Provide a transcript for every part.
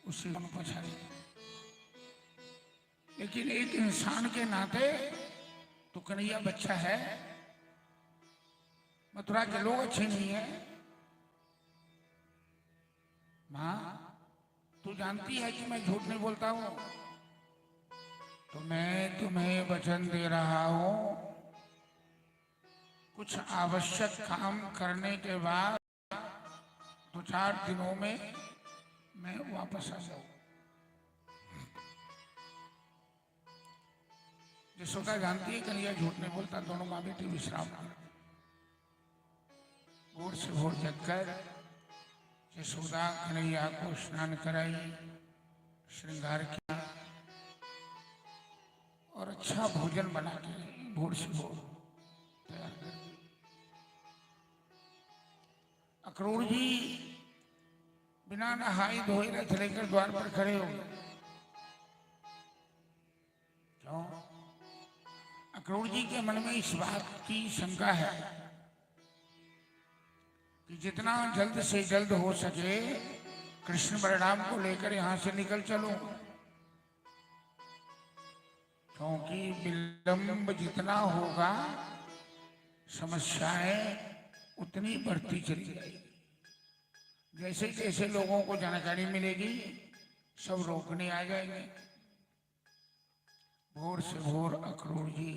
उसी को पछाड़ी। लेकिन एक इंसान के नाते तो कन्हैया बच्चा है। मथुरा के लोग अच्छे नहीं है। माँ तू जानती है कि मैं झूठ नहीं बोलता हूं, तो मैं तुम्हें वचन दे रहा हूं, कुछ आवश्यक काम करने के बाद 2-4 दिनों में मैं वापस आ जाऊं। यशोदा जानती है कन्हैया झूठ नहीं बोलता। दोनों माँ बेटी विश्राम कर भोर से भोर जगकर यशोदा कन्हैया को स्नान कराई, श्रृंगार किया और अच्छा भोजन बना के भोर से भोर तैयार कर दिया। अक्रूर जी बिना नहाई धोए रथ लेकर द्वार पर खड़े हो गए। क्यों? अक्रूर जी के मन में इस बात की शंका है कि जितना जल्द से जल्द हो सके कृष्ण बलराम को लेकर यहां से निकल चलूं, क्योंकि विलंब जितना होगा समस्याएं उतनी बढ़ती चली जाएगी। जैसे जैसे लोगों को जानकारी मिलेगी सब रोकने आ जाएंगे। भोर से भोर अक्रूर जी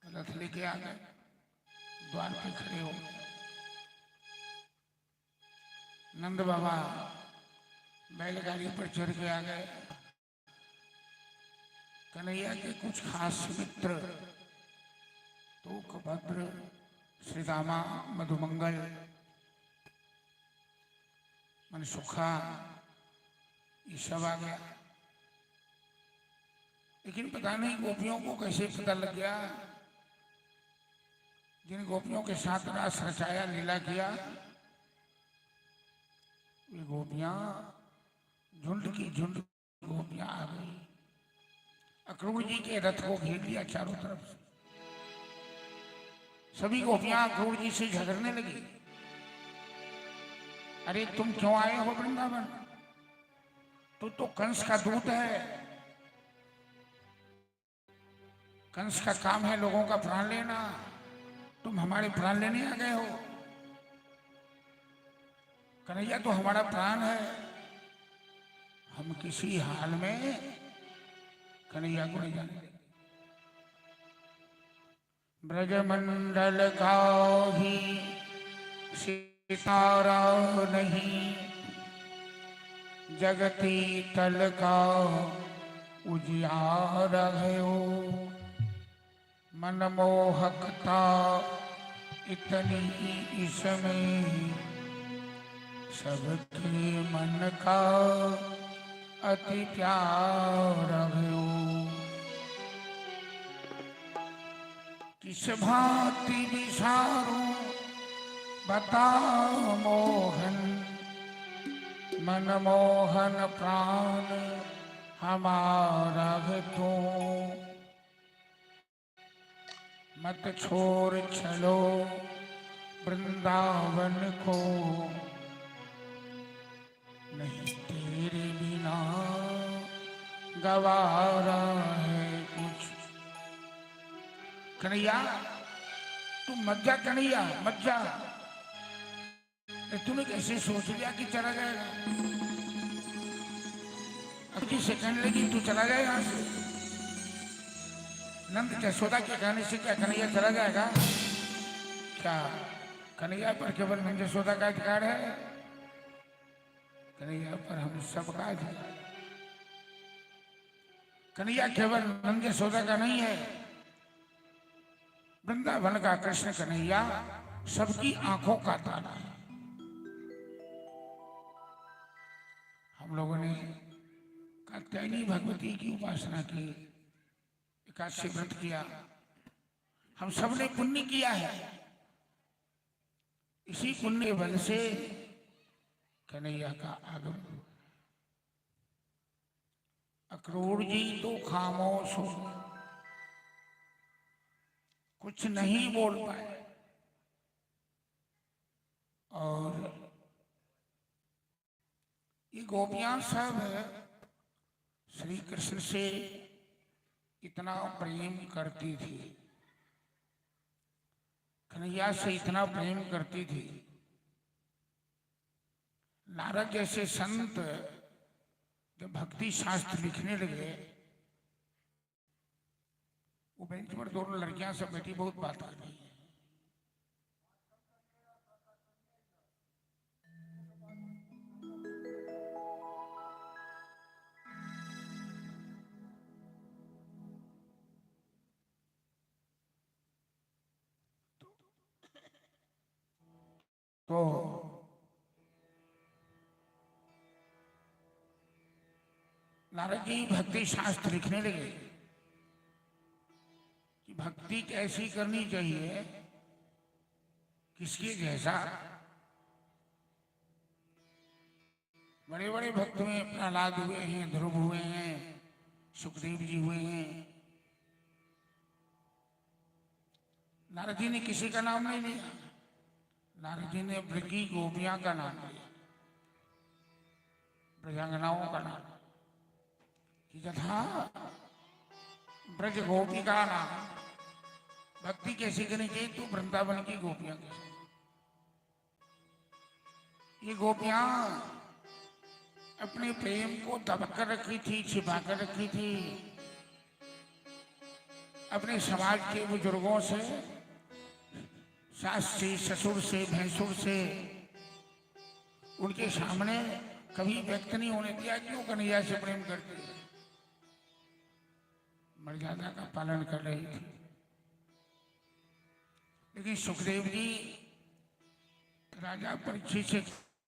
रथ लेके आ गए, द्वार पे खड़े हो गए। नंद बाबा बैलगाड़ी पर चढ़ के आ गए। कन्हैया के कुछ खास मित्र तूकभद्र, श्रीदामा, मधुमंगल, मनसुखा, ये सब आ गया। लेकिन पता नहीं गोपियों को कैसे पता लग गया। जिन गोपियों के साथ रास रचाया, लीला किया, वे गोपियां झुंड की झुंड गोपियां आ गई। अक्रूर जी के रथ को घेर लिया चारों तरफ से। सभी गोपियां अक्रूर जी से झगड़ने लगी। अरे तुम क्यों आए हो वृंदावन? तू तो कंस का दूत है। कंस का काम है लोगों का प्राण लेना, तुम हमारे प्राण लेने आ गए हो। कन्हैया तो हमारा प्राण है, हम किसी हाल में कन्हैया को नहीं जाने देंगे। ब्रजमंडल का ही सितारा नहीं, जगती तल का उजियारा है। मनमोहकता इतनी इसमें, सबके मन का अति प्यार है। किस भांति विचारूं बताओ मोहन, मनमोहन प्राण हमारा है तू। मत छोड़ चलो वृंदावन को, नहीं तेरे बिना गवारा है कुछ। कन्हैया तुम मत जा, कन्हैया मत जा। तूने कैसे सोच लिया कि चला जाएगा? अब की सेकंड लगी तू चला जाएगा यहाँ से? नंद यशोदा के कहने से क्या कन्हैया चला जाएगा? क्या कन्हैया पर केवल नंद यशोदा का अधिकार है? कन्हैया पर हम सबका अधिकार। कन्हैया केवल नंद यशोदा का नहीं है, वृंदावन का कृष्ण कन्हैया सबकी आंखों का तारा है। हम लोगों ने कात्यायनी भगवती की उपासना की, एकादशी व्रत किया, हम सब ने पुण्य किया है। इसी पुण्य बल से कन्हैया का आगमन। अक्रूर जी तो खामोश हो, कुछ नहीं बोल पाए। और ये गोपियां सब श्री कृष्ण से इतना प्रेम करती थी, कन्हैया से इतना प्रेम करती थी। नारद जैसे संत जब भक्ति शास्त्र लिखने लगे, वो बेंच पर दोनों लड़कियां सब बैठी बहुत बात कर रही है। तो नारद जी भक्ति शास्त्र लिखने लगे कि भक्ति कैसी करनी चाहिए, किसके जैसा। बड़े बड़े भक्त में प्रहलाद हुए हैं, ध्रुव हुए हैं, सुखदेव जी हुए हैं। नारद जी ने किसी का नाम नहीं लिया, नारद जी ने ब्रज की गोपियां का नाम लिया, ब्रजांगनाओं का नाम, कि यथा ब्रज गोपी का नाम। भक्ति कैसी करनी चाहिए, तो वृंदावन की गोपियां कैसी। ये गोपियां अपने प्रेम को दबा कर रखी थी, छिपा कर रखी थी। अपने समाज के बुजुर्गों से, सास से, ससुर से, भैंसुर से, उनके सामने कभी व्यक्त नहीं होने दिया क्यों कन्हैया से प्रेम करती है। मर्यादा का पालन कर रही थी। लेकिन सुखदेव जी राजा परीक्षित से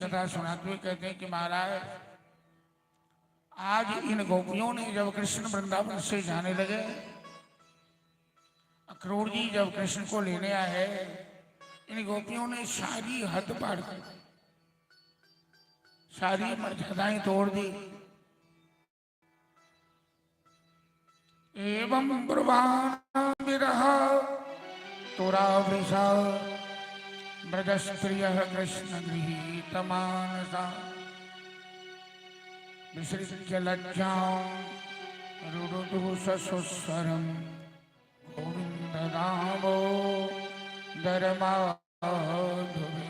कथा सुनाते हुए कहते हैं कि महाराज, आज इन गोपियों ने जब कृष्ण वृंदावन से जाने लगे, अक्रूर जी जब कृष्ण को लेने आए, इन गोपियों ने सारी हद पार कर, सारी मर्यादाएं तोड़ दी। एवं ब्रुवाण विरह तोरा वृषा ब्रजस्त्रियः कृष्ण गृहीत मानसा विसृज्य लज्जां रुरुदुः ससुस्वरं गोविन्द दामोदर माधवे।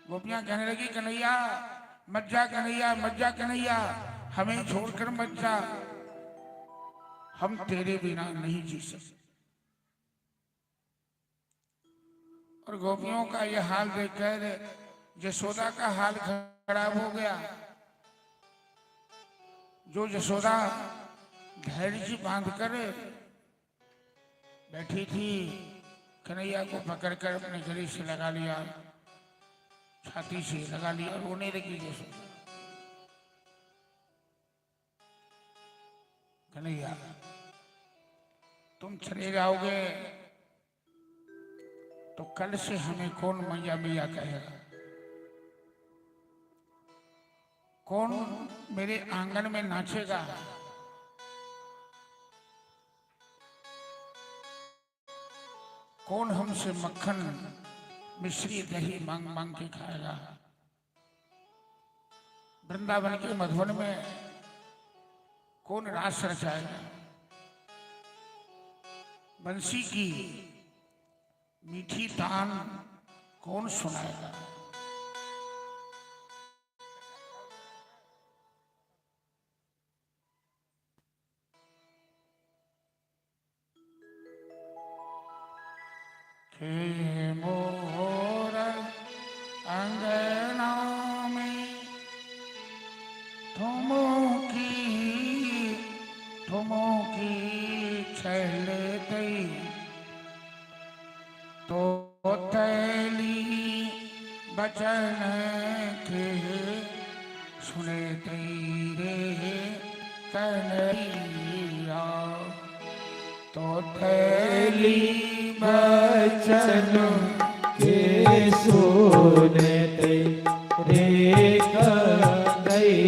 गोपियां कहने लगी, कन्हैया मत जा, कन्हैया मत जा, कन्हैया हमें छोड़कर मत जा, हम तेरे बिना नहीं जी सकते। और गोपियों का यह हाल देखकर यशोदा का हाल खराब हो गया। जो यशोदा धैर्य बांधकर बैठी थी, कन्हैया को पकड़कर अपने गले से लगा लिया, छाती से लगा लिया, रोने लगी यशोदा। कन्हैया तुम चले जाओगे तो कल से हमें कौन मैया मैया कहेगा, कौन मेरे आंगन में नाचेगा, कौन हमसे मक्खन मिश्री दही मांग मांग के खाएगा। वृंदावन के मधुवन में कौन रास रचाएगा, बंसी की मीठी तान कौन सुनाएगा। के मोर अंगना में ठुमो की छल दई, तो तैली बचन के सुने तेरे कन्हैया, तो तैली बचन के सुने तेरे कन्हैया।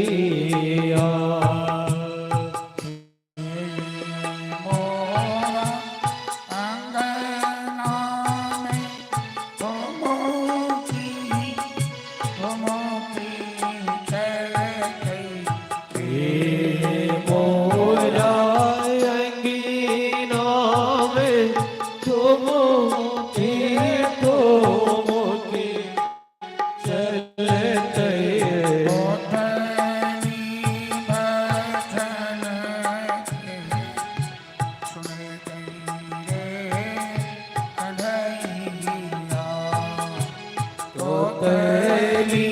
तेरी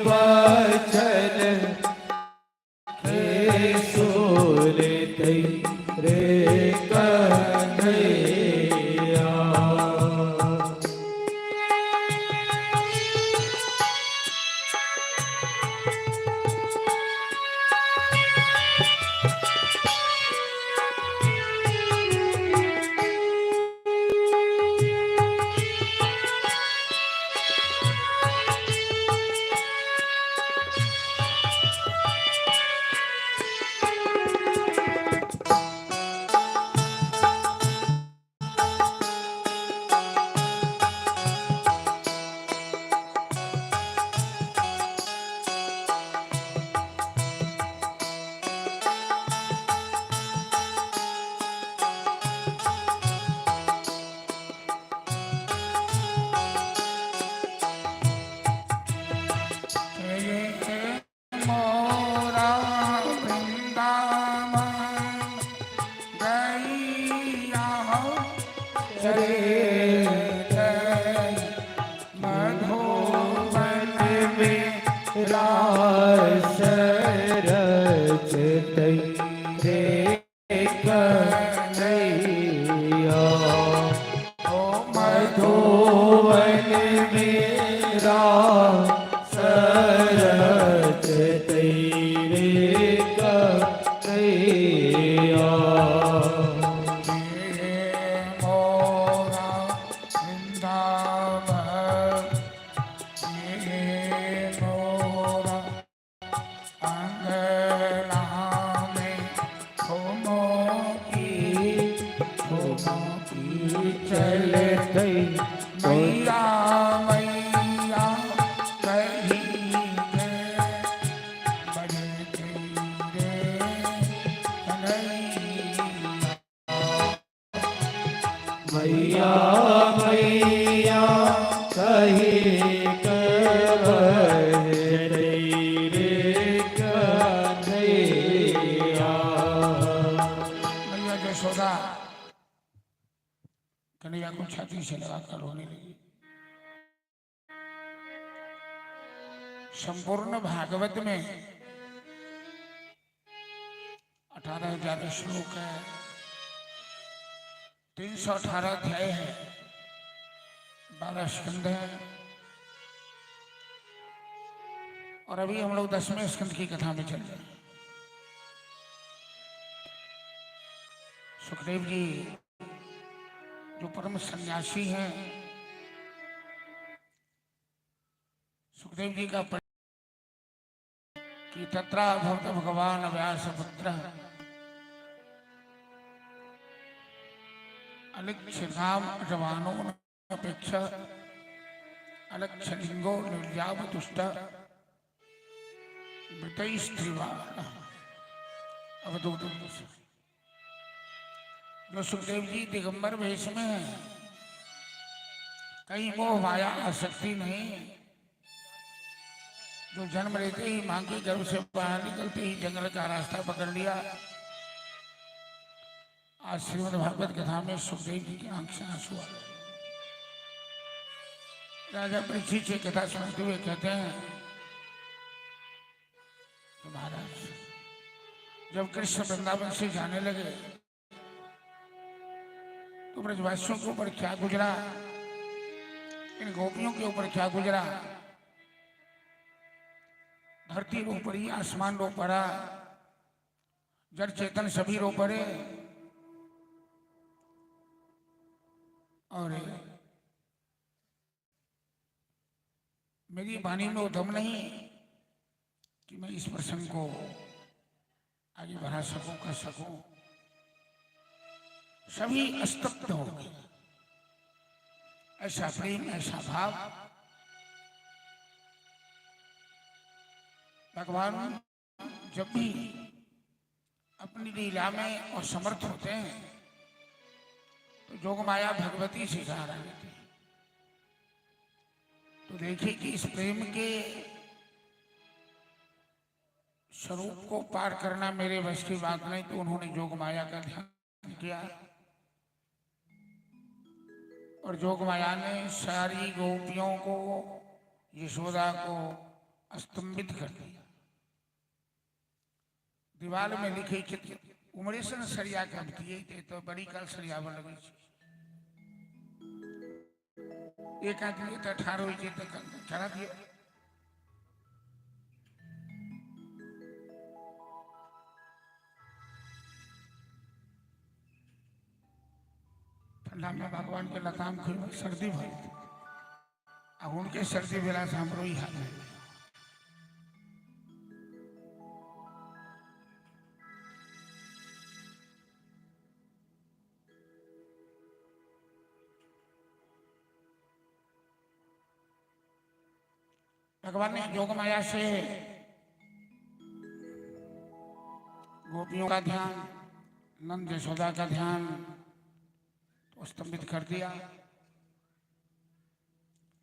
वचन के सुनते रे कन्हैया। मोरा वृंदावन गैया हो चरे मधुबन में रास रचते रे कन्हैया। ओ मधुवन में रास रचते रे कन्हैया। मोरा वृंदावन मोरा अंगना में घूमो की चलते मैया मैया कही के बड़े तेरे कन्हैया। मैया मैया कही कर रे कन्हैया। मैया यशोदा कन्हैया को छाती से लगाकर रोने लगी। संपूर्ण भागवत में 18,000 श्लोक है, 318 अध्याय है, 12 स्कंद है और अभी हम लोग 10वें स्कंद की कथा में चल रहे हैं। सुखदेव जी जो परम सन्यासी हैं, सुखदेव जी का कि तत्रा भक्त भगवान व्यास पुत्र अलिक्षिताम अटवानो अपेक्षा अलक्षलिंगो निर्यावतुष्ट मृतैस्त्रिवा अवधूत। जो सुखदेव जी दिगंबर वेश में हैं, कहीं मोह माया आसक्ति नहीं, जो जन्म लेते ही मां के गर्भ से बाहर निकलते ही जंगल का रास्ता पकड़ लिया। आज श्रीमद् भागवत कथा में सुखदेव जी की आंख से आंसू आ गए। राजा परीक्षित से कथा सुनाते हुए कहते हैं तो महाराज जब कृष्ण वृंदावन से जाने लगे तो ब्रजवासियों के ऊपर क्या गुजरा, इन गोपियों के ऊपर क्या गुजरा। धरती रो पड़ी, आसमान रो पड़ा, जड़ चेतन सभी रो पड़े और मेरी वाणी में दम नहीं कि मैं इस प्रसंग को आगे बढ़ा सकूं, कर सकूं। सभी स्तब्ध हो गए। ऐसा प्रेम, ऐसा भाव भगवान जब भी अपनी लीला में असमर्थ होते हैं तो जोग माया भगवती से सहारा लेते हैं। तो देखिए कि इस प्रेम के स्वरूप को पार करना मेरे वश की बात नहीं, तो उन्होंने जोग माया का ध्यान किया और जोग माया ने सारी गोपियों को यशोदा को स्तंभित कर दिया। दीवार में लिखे चित्र उमरे सन सरिया के दिए थे तो बड़ी काल सरिया बन लगी एक आदमी तो 18 हुई तो चढ़ा दिया। ठंडा में भगवान के लताम खुल में सर्दी भरी थी। अब उनके सर्दी बेला से हमरो ही हाल है। भगवान ने योग माया से गोपियों का ध्यान, नंद यशोदा का ध्यान तो स्तंभित कर दिया।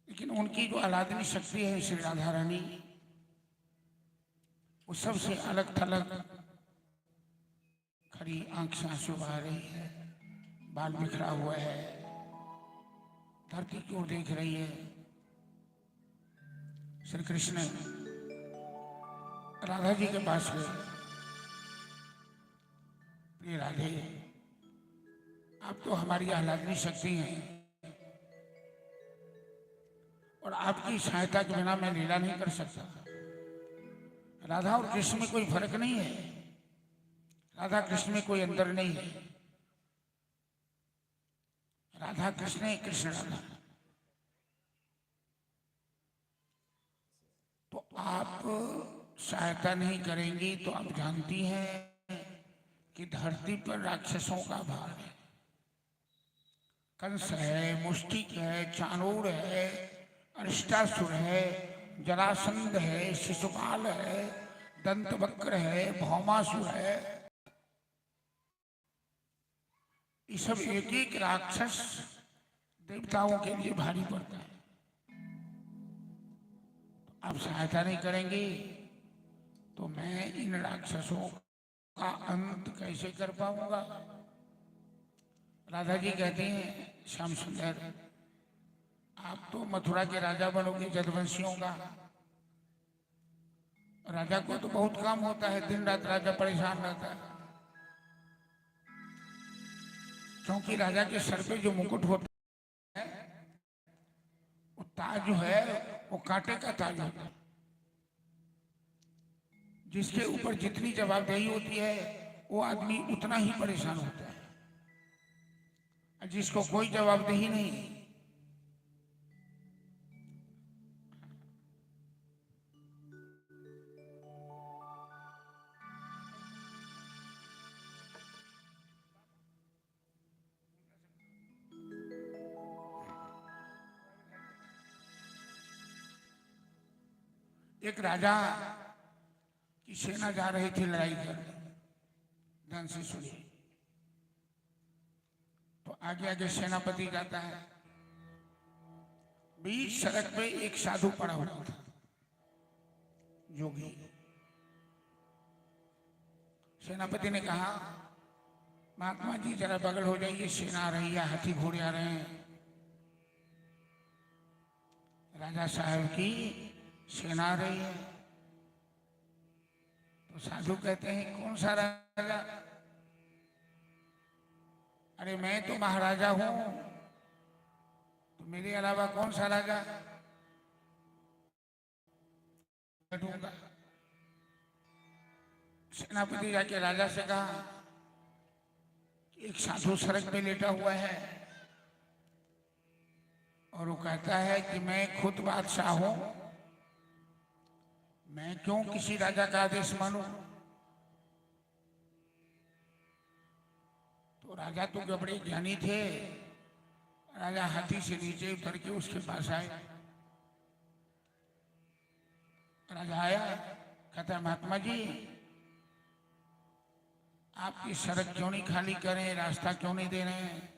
लेकिन उनकी जो आह्लादनी शक्ति है श्री राधा रानी, वो सबसे अलग थलग खड़ी, आंख से आंसू बहा रही है, बाल बिखरा हुआ है, धरती की ओर देख रही है। श्री कृष्ण राधा जी के पास गए, प्रिय राधे आप तो हमारी आह्लादनी शक्ति हैं और आपकी सहायता के बिना मैं लीला नहीं कर सकता। राधा और कृष्ण में कोई फर्क नहीं है, राधा कृष्ण में कोई अंतर नहीं है। राधा कृष्ण है, कृष्ण राधा। तो आप सहायता नहीं करेंगी तो आप जानती हैं कि धरती पर राक्षसों का भार है। कंस है, मुष्टिक है, चाणूर है, अरिष्टासुर है, जरासंध है, शिशुपाल है, दंतवक्र है, भौमासुर है। ये सब एक एक राक्षस देवताओं के लिए भारी पड़ता है। आप सहायता नहीं करेंगे तो मैं इन राक्षसों का अंत कैसे कर पाऊंगा। राधा जी कहती हैं श्याम सुंदर आप तो मथुरा के राजा बनोगे जदवंशियों का। राजा को तो बहुत काम होता है, दिन रात राजा परेशान रहता है, क्योंकि राजा के सर पे जो मुकुट होता है वो ताज जो है वो कांटे का ताज होता है। जिसके ऊपर जितनी जवाबदेही होती है वो आदमी उतना ही परेशान होता है। जिसको कोई जवाबदेही नहीं, एक राजा की सेना जा रही थी लड़ाई करने, ध्यान से सुनिए। तो आगे आगे सेनापति जाता है, बीच सड़क पे एक साधु पड़ा हुआ था, योगी। सेनापति ने कहा महात्मा जी जरा बगल हो जाइए, सेना आ रही है, हाथी घोड़े आ रहे हैं। राजा साहब की सेना आ रही है। तो साधु कहते हैं कौन सा राजा? अरे मैं तो महाराजा हूं, तो मेरे अलावा कौन सा राजा? बैठूंगा। सेनापति जाके राजा से कहा कि एक साधु सड़क पे लेटा हुआ है और वो कहता है कि मैं खुद बादशाह हूं, मैं क्यों किसी राजा का आदेश मानूं? तो राजा तो बड़े ज्ञानी थे। राजा हाथी से नीचे उतर के उसके पास आए। राजा आया, कहता है महात्मा जी आपकी सड़क क्यों नहीं खाली करें, रास्ता क्यों नहीं दे रहे हैं,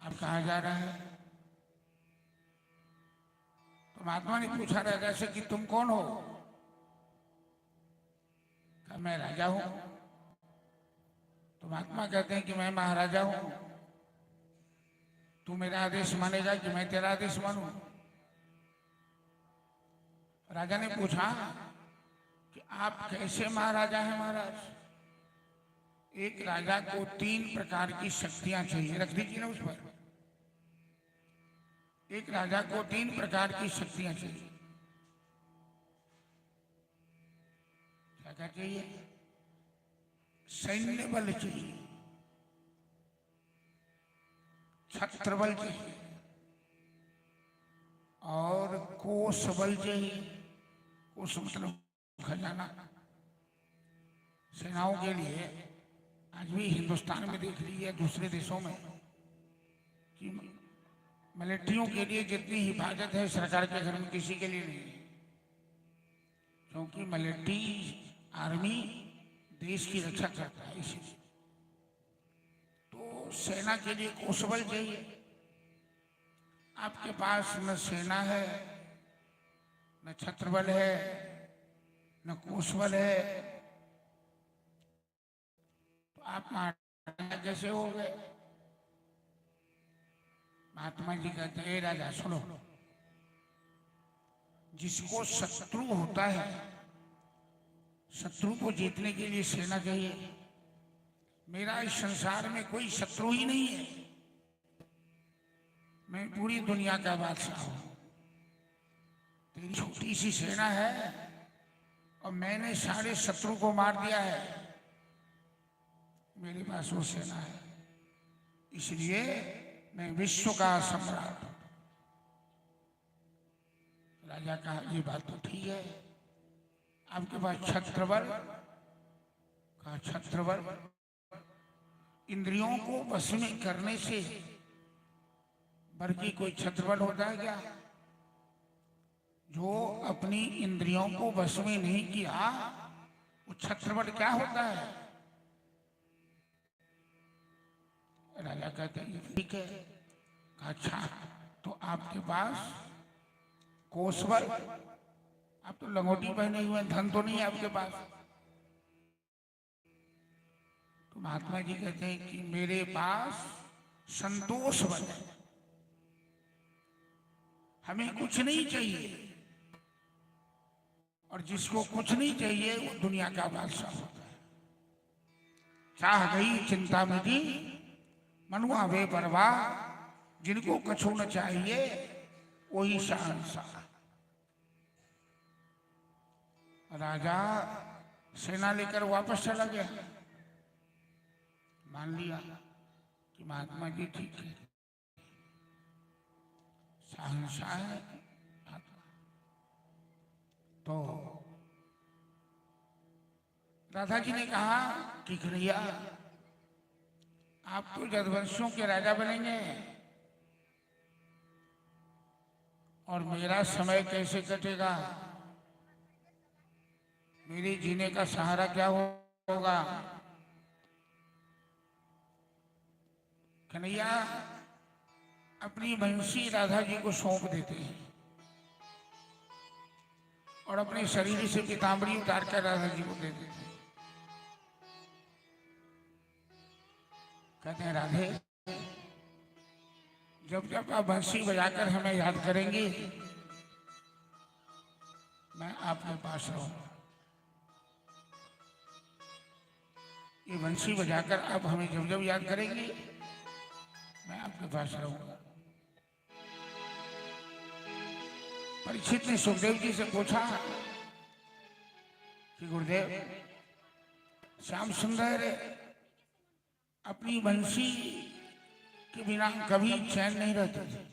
आप कहाँ जा रहे हैं? तो महात्मा ने पूछा राजा से कि तुम कौन हो? कहा मैं राजा हूं। तो महात्मा कहते हैं कि मैं महाराजा हूं, तू मेरा आदेश मानेगा कि मैं तेरा आदेश मानूं? राजा ने पूछा कि आप कैसे महाराजा हैं महाराज? एक राजा को 3 प्रकार की शक्तियां चाहिए, रख दीजिए ना उस पर। एक राजा को 3 प्रकार की शक्तियां चाहिए। क्या क्या चाहिए? सैन्य बल चाहिए, छत्र बल चाहिए और कोष बल चाहिए। कोष मतलब खजाना। सेनाओं के लिए आज भी हिंदुस्तान में देख लीजिए, दूसरे देशों में, कि मिलिट्रियों के लिए जितनी हिफाजत है सरकार के घर में किसी के लिए नहीं है। क्योंकि मिलिट्री आर्मी देश की रक्षा करता है, इसलिए। तो सेना के लिए कोष बल चाहिए। आपके पास न सेना है, न छत्र बल है, न कोष बल है, तो आप महाराजा कैसे हो गए? महात्मा जी कहते हैं, राजा सुनो, जिसको शत्रु होता है, शत्रु को जीतने के लिए सेना चाहिए। मेरा इस संसार में कोई शत्रु ही नहीं है, मैं पूरी दुनिया का बादशाह हूं। तेरी छोटी सी सेना है और मैंने सारे शत्रु को मार दिया है, मेरे पास वो सेना है, इसलिए मैं विश्व का सम्राट हूं। राजा कहा, ये बात तो ठीक है, आपके पास छत्रबल? कहा, छत्रबल इंद्रियों को वश में करने से बल्कि कोई छत्रबल होता है क्या? जो अपनी इंद्रियों को वश में नहीं किया, वो छत्रबल क्या होता है? राजा कहते हैं, ठीक है। कहा, अच्छा, तो आपके पास कोष बल? आप तो लंगोटी पहने हुए, धन तो नहीं है आपके पास। तो महात्मा जी कहते हैं कि मेरे पास संतोष बल है, हमें कुछ नहीं चाहिए, और जिसको कुछ नहीं चाहिए वो दुनिया का बादशाह होता है। चाह गई चिंता मिटी मनुआ वे परवाह, जिनको कछु न चाहिए वही शहंशाह। राजा सेना लेकर वापस चला गया, मान लिया कि महात्मा जी ठीक है, शहंशाह है। तो राधा जी ने कहा कि कन्हैया, आप तो यदुवंशियों के राजा बनेंगे और मेरा समय कैसे कटेगा? मेरे जीने का सहारा क्या होगा? कन्हैया अपनी बंसी राधा जी को सौंप देते हैं और अपने शरीर से पीताम्बरी उतार कर राधा जी को दे देते हैं। कहते हैं, राधे, जब जब आप बंसी बजाकर हमें याद करेंगे, मैं आपके पास रहूंगा। ये बंसी बजाकर आप हमें जब जब याद करेंगे, मैं आपके पास रहूंगा। परीक्षित ने सुखदेव जी से पूछा कि गुरुदेव, श्याम सुंदर अपनी बंसी के बिना कभी चैन नहीं रहते थे।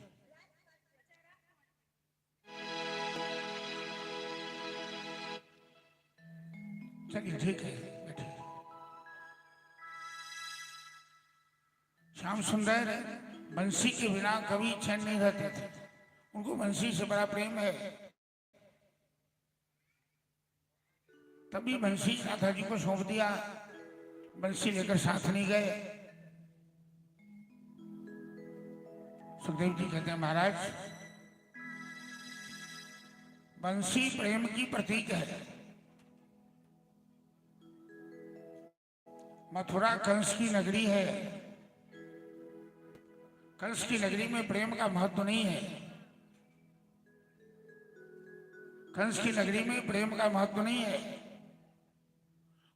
चलिए ठीक है, बैठिए। श्याम सुंदर बंसी के बिना कभी चैन नहीं रहते थे, उनको बंसी से बड़ा प्रेम है। तभी बंसी राधा जी को सौंप दिया, बंसी लेकर साथ नहीं गए। सुखदेव जी कहते हैं, महाराज, बंसी प्रेम की प्रतीक है। मथुरा कंस की नगरी है, कंस की नगरी में प्रेम का महत्व नहीं है। कंस की नगरी में प्रेम का महत्व नहीं है,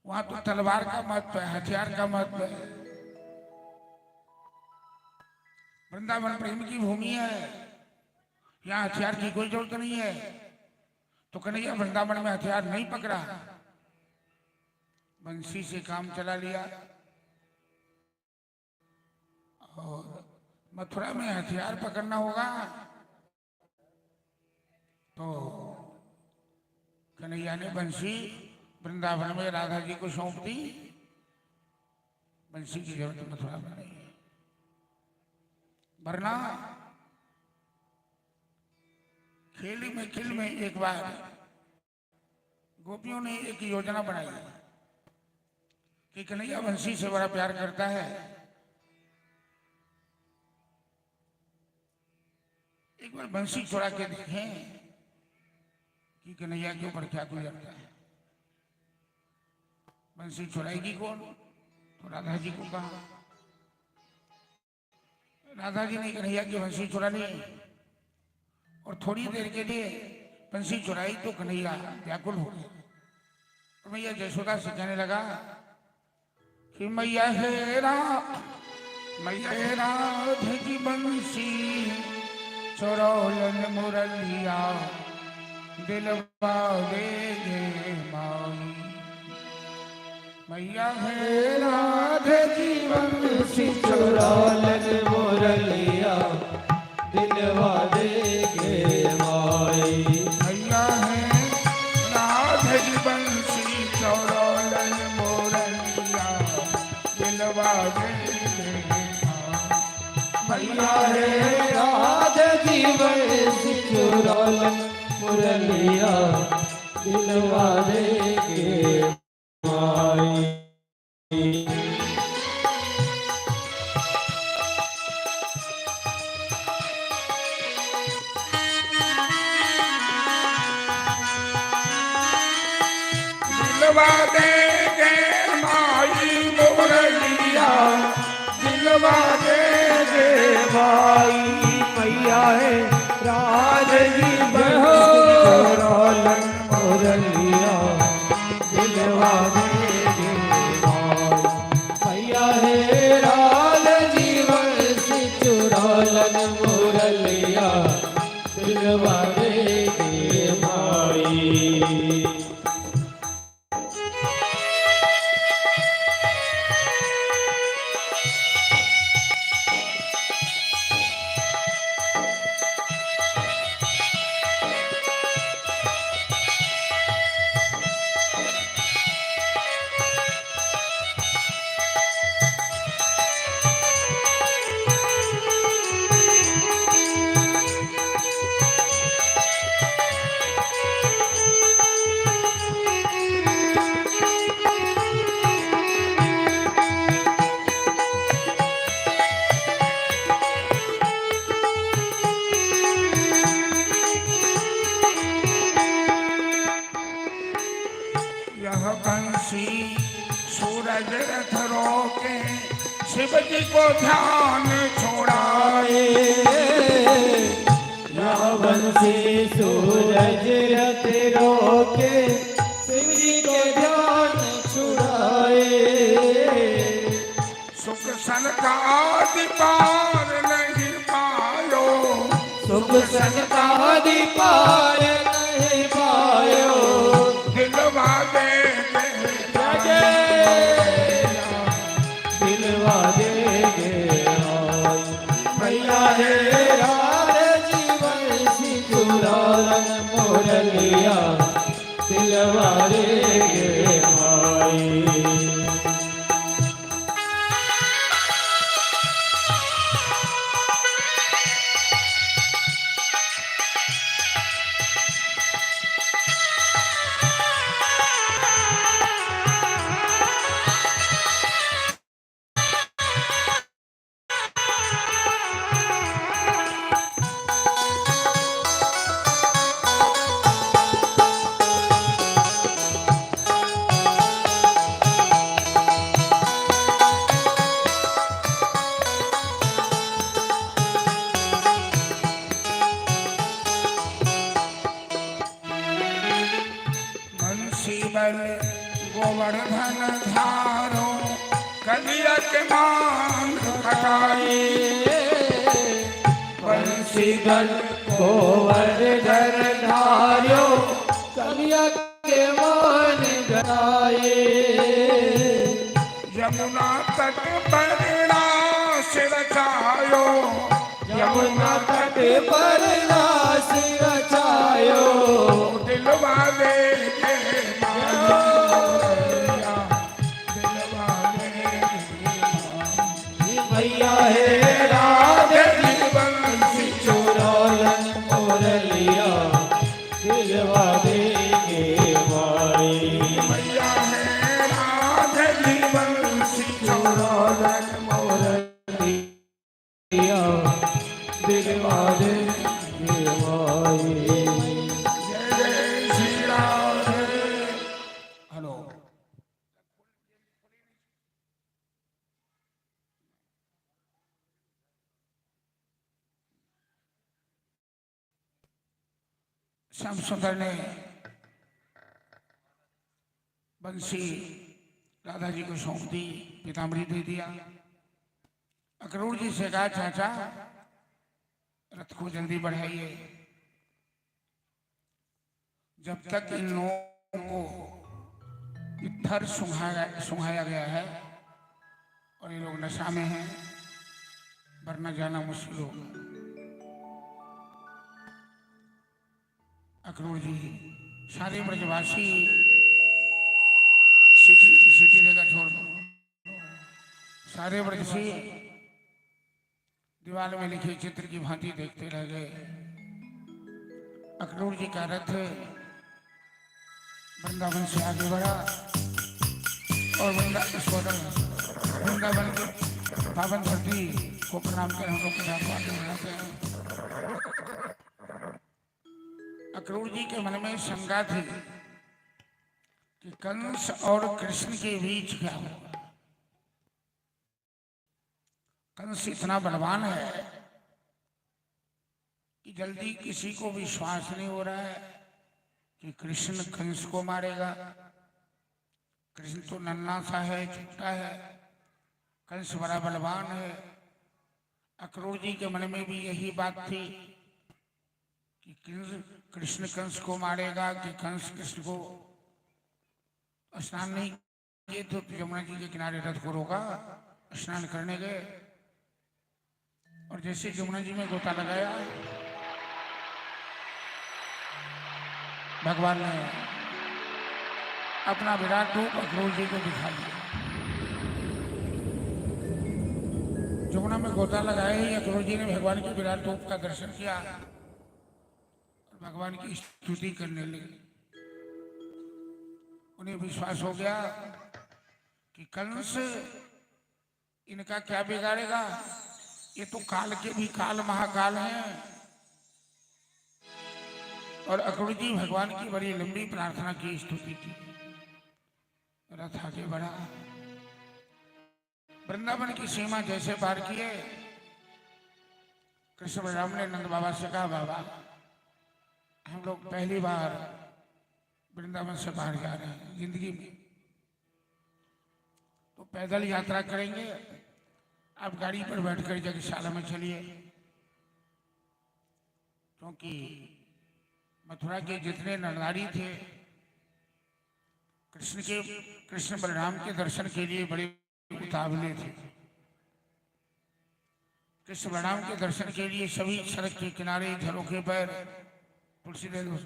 वहां तो तलवार का महत्व है, हथियार का महत्व है। वृंदावन प्रेम की भूमि है, यहाँ हथियार की कोई जरूरत नहीं है। तो कन्हैया वृंदावन में हथियार नहीं पकड़ा, बंसी से काम चला लिया। और मथुरा में हथियार पकड़ना होगा तो कन्हैया ने बंसी वृंदावन में राधा जी को सौंप दी। बंसी की जरूरत मथुरा में नहीं है, वरना खेल में एक बार गोपियों ने एक योजना बनाई कि कन्हैया बंसी से बड़ा प्यार करता है, एक बार बंसी चुरा के देखें कि कन्हैया के ऊपर क्या गुजरता है। बंसी चुराएगी कौन? तो राधा जी को कहा। राधा जी ने कन्हैया की बंसी चुरा ली और थोड़ी देर के लिए बंसी चुराई तो कन्हैया व्याकुल हो गया। तो मैया जयशोदा से कहने लगा कि मैया हे राधे की बंसी चुरौलन मुरलिया दिलवा देगे माई। मैया हे राधे की बंसी चुरौलन मुरलिया दिलवा देगे माई। मैया है राधे की बंसी चुरौलन मुरलिया दिलवा देगे माई। मैया है राधे की बंसी चुरौलन मुरलिया दिलवा देगे माई। दिलवा देगे माई मुरलिया दिलवा देगे भाई। मैया है राधे की बंसी चुरौलन मुरलिया दिलवा देगे माई। मैया है राधे की बंसी चुरौलन मुरलिया दिलवा देगे माई। यह बंसी सूरज रथ रोके शिव जी को ध्यान छोड़ाए। यह बंसी सूरज रथ रोके शिव जी को ध्यान छुड़ाए। सुख संतादि पार नहीं पायो, सुख संतादि पार नहीं पायो। दिलवा देगे दिलवा देगे माई। मैया है राधे की बंसी चुरौलन मुरलिया दिलवा देगे माई। बल गोवर्धन धारो कलिया के मान कटाई बंसीधर गोवर्धन धार्यो कलिया के मान धराए यमुना तट पर रास रचायो यमुना तट पर रास रचायो दिलवा दे के माया दिलवा दे भैया हे राधे जीवन चुरालन मोरलिया दिलवा देंगे माई मैया है राधे जीवन चुरालन मोरलिया दिलवा देंगे माई जय जय श्री राधे। हेलो श्याम सुंदर ने बंसी राधा जी को सौंप दी, पीताम्बरी दे दिया। अक्रूर जी से कहा चाचा रथ को जल्दी बढ़ाइए, जब तक इन लोगों को इत्थर सुंघाया गया है और ये लोग नशा में हैं, वरना जाना मुश्किल होगा। अक्रूर जी सारे ब्रजवासी सिटी देगा छोड़ दो, सारे ब्रजवासी दीवार में लिखे चित्र की भांति देखते रह गए। अक्रूर जी का रथ वृंदावन से आगे बढ़ा और वृंदावन के पावन धरती को प्रणाम कर हम लोग के साथ आगे बढ़ाते हैं। अक्रूर जी के मन में शंका थी कि कंस और कृष्ण के बीच क्या होगा। कंस इतना बलवान है कि जल्दी किसी को विश्वास नहीं हो रहा है कि कृष्ण कंस को मारेगा। कृष्ण तो नन्हा सा है, छोटा है, कंस बड़ा बलवान है। अक्रूर जी के मन में भी यही बात थी कि कृष्ण कंस को मारेगा कि कंस कृष्ण को। स्नान नहीं किए तो यमुना जी के किनारे रथ को रोका, स्नान करने गए और जैसे यमुना जी में गोता लगाया भगवान ने अपना विराट रूप अक्रूर जी को दिखा दिया। यमुना में गोता लगाए ही अक्रूर जी ने भगवान के विराट रूप का दर्शन किया और भगवान की स्तुति करने लगे। उन्हें विश्वास हो गया कि कंस इनका क्या बिगाड़ेगा, ये तो काल के भी काल महाकाल हैं। और अक्रूर जी भगवान की बड़ी लंबी प्रार्थना की, स्तुति की। रथ आगे बढ़ा, वृंदावन की सीमा जैसे पार किए, कृष्ण बलराम ने नंद बाबा से कहा, बाबा हम लोग पहली बार वृंदावन से बाहर जा रहे हैं जिंदगी में, तो पैदल यात्रा करेंगे, आप गाड़ी पर बैठकर जगशाला में चलिए, क्योंकि मथुरा के जितने नरनारी थे कृष्ण बलराम के दर्शन के लिए बड़े उतावले थे। कृष्ण बलराम के दर्शन के लिए सभी सड़क के किनारे, झरोखे पर तुलसी दे दो।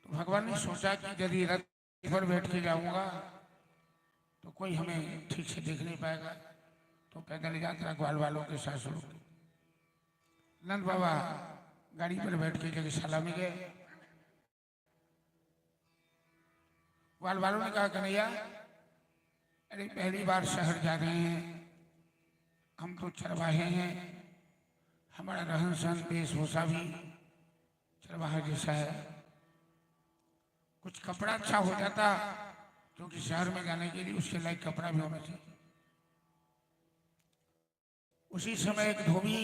तो भगवान ने सोचा कि यदि रथ पर बैठ के जाऊंगा तो कोई हमें ठीक से देख नहीं पाएगा, तो पैदल यात्रा ग्वाल वालों के साथ शुरू की। नंद बाबा गाड़ी पर बैठ के जगशाला में गए। ग्वाल वालों ने कहा, कन्हैया अरे पहली बार शहर जा रहे हैं, हम तो चरवाहे हैं, हमारा रहन सहन वेशभूषा भी चरवाहा जैसा है, कुछ कपड़ा अच्छा हो जाता, क्योंकि शहर में जाने के लिए उसके लायक कपड़ा भी होना चाहिए। उसी समय एक धोबी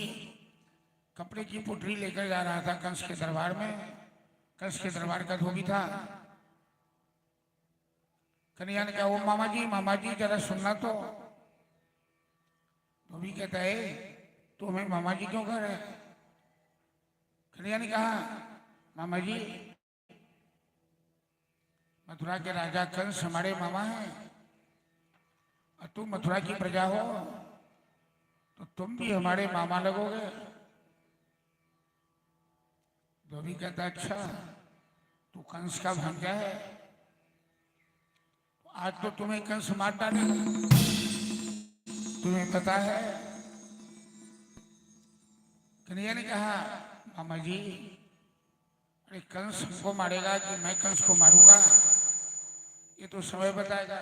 कपड़े की पुटरी लेकर जा रहा था कंस के दरबार में, कंस के दरबार का धोबी था। कन्हैया ने कहा, वो मामा जी जरा सुनना तो। धोबी कहता है, तू हमें मामा जी क्यों कह रहे हैं? कन्हैया ने कहा, मामा जी, मथुरा के राजा कंस हमारे मामा हैं और तुम मथुरा की प्रजा हो तो तुम भी हमारे मामा लगोगे। धोबी कहता, अच्छा तू कंस का भांजा है, आज तो तुम्हें कंस मार डालेगा, तुम्हें पता है। कन्हैया ने कहा, मामा जी, अरे कंस हमको मारेगा कि मैं कंस को मारूंगा, ये तो समय बताएगा।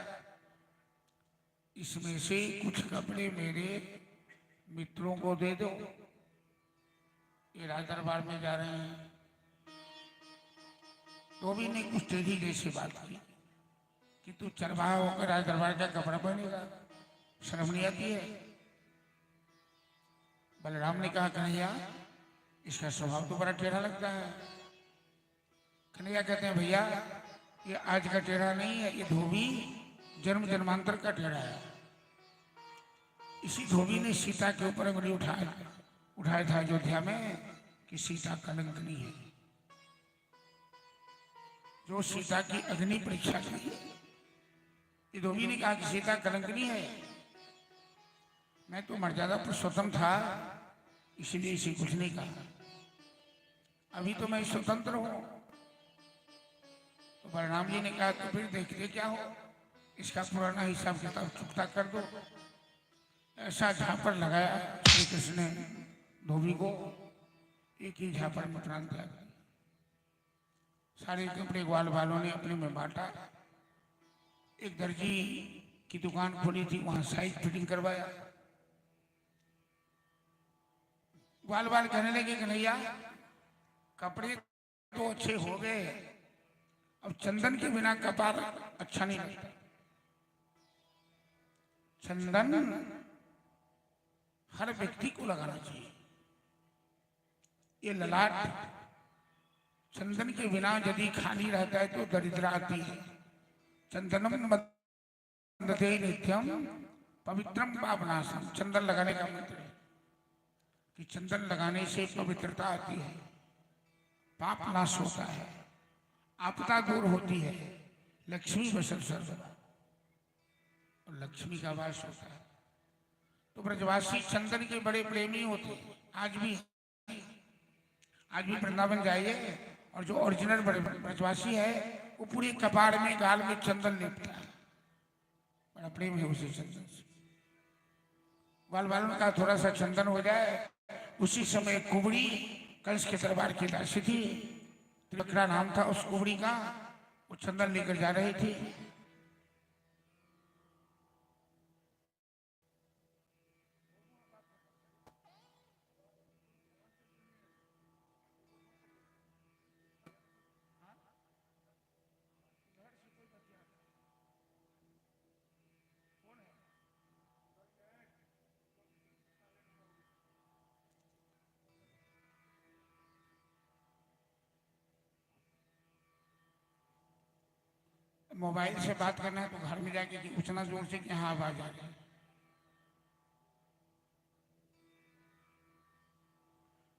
इसमें से कुछ कपड़े मेरे मित्रों को दे दो, ये राज दरबार में जा रहे हैं। धोबी ने कुछ टेढ़ी जैसी बात की कि तू चरवाहा होकर राज दरबार का कपड़ा पहनेगा, शर्म नहीं आती है? बलराम ने कहा, कन्हैया, इसका स्वभाव तो बड़ा टेढ़ा लगता है। कन्हैया कहते हैं, भैया ये आज का टेढ़ा नहीं है, ये धोबी जन्म जन्मांतर का टेढ़ा है। इसी धोबी ने सीता के ऊपर अंगुली उठाया था अयोध्या में कि सीता कलंकनी है। जो सीता की अग्नि परीक्षा की, ये धोबी ने कहा कि सीता कलंकनी है। मैं तो मर्यादा पुरुषोत्तम था, इसलिए इसे कुछ नहीं कहा। अभी तो मैं स्वतंत्र हूं। तो बलराम जी ने कहा, तो फिर देखते क्या हो, इसका पुराना हिसाब किताब चुकता कर दो। ऐसा झापड़ लगाया श्री कृष्ण ने धोबी को, एक ही झापड़ में प्राण त्याग दिया। सारे कपड़े ग्वाल वालों ने अपने में बांटा। एक दर्जी की दुकान खोली थी, वहां साइज फिटिंग करवाया। ग्वाल वाल कहने लगे, कन्हैया कपड़े तो अच्छे हो गए, अब चंदन के बिना कपार अच्छा नहीं लगता। चंदन हर व्यक्ति को लगाना चाहिए। ये ललाट चंदन के बिना यदि खाली रहता है तो दरिद्र आती है। चंदनम मदते नित्यम पवित्रम पापनाशम। चंदन लगाने का मंत्र है कि चंदन लगाने से पवित्रता आती है, पाप नाश होता है, आपदा दूर होती है, लक्ष्मी बसर सर्वदा, और लक्ष्मी का वास होता है। तो ब्रजवासी चंदन के बड़े प्रेमी होते हैं। आज भी वृंदावन जाइए और जो ओरिजिनल ब्रजवासी है वो पूरे कपाड़ में गाल में चंदन लेपता है, बड़ा प्रेम है उसे चंदन से। ग्वाल वालों ने कहा, थोड़ा सा चंदन हो जाए। उसी समय कुबड़ी कंस के दरबार की दासी थी, त्रिलोकरा नाम था उस कुबड़ी का, वो चंदन लेकर जा रही थी। मोबाइल से बात करना है तो घर में जाके पूछना जोर से कि हाँ आवाज आ रही है।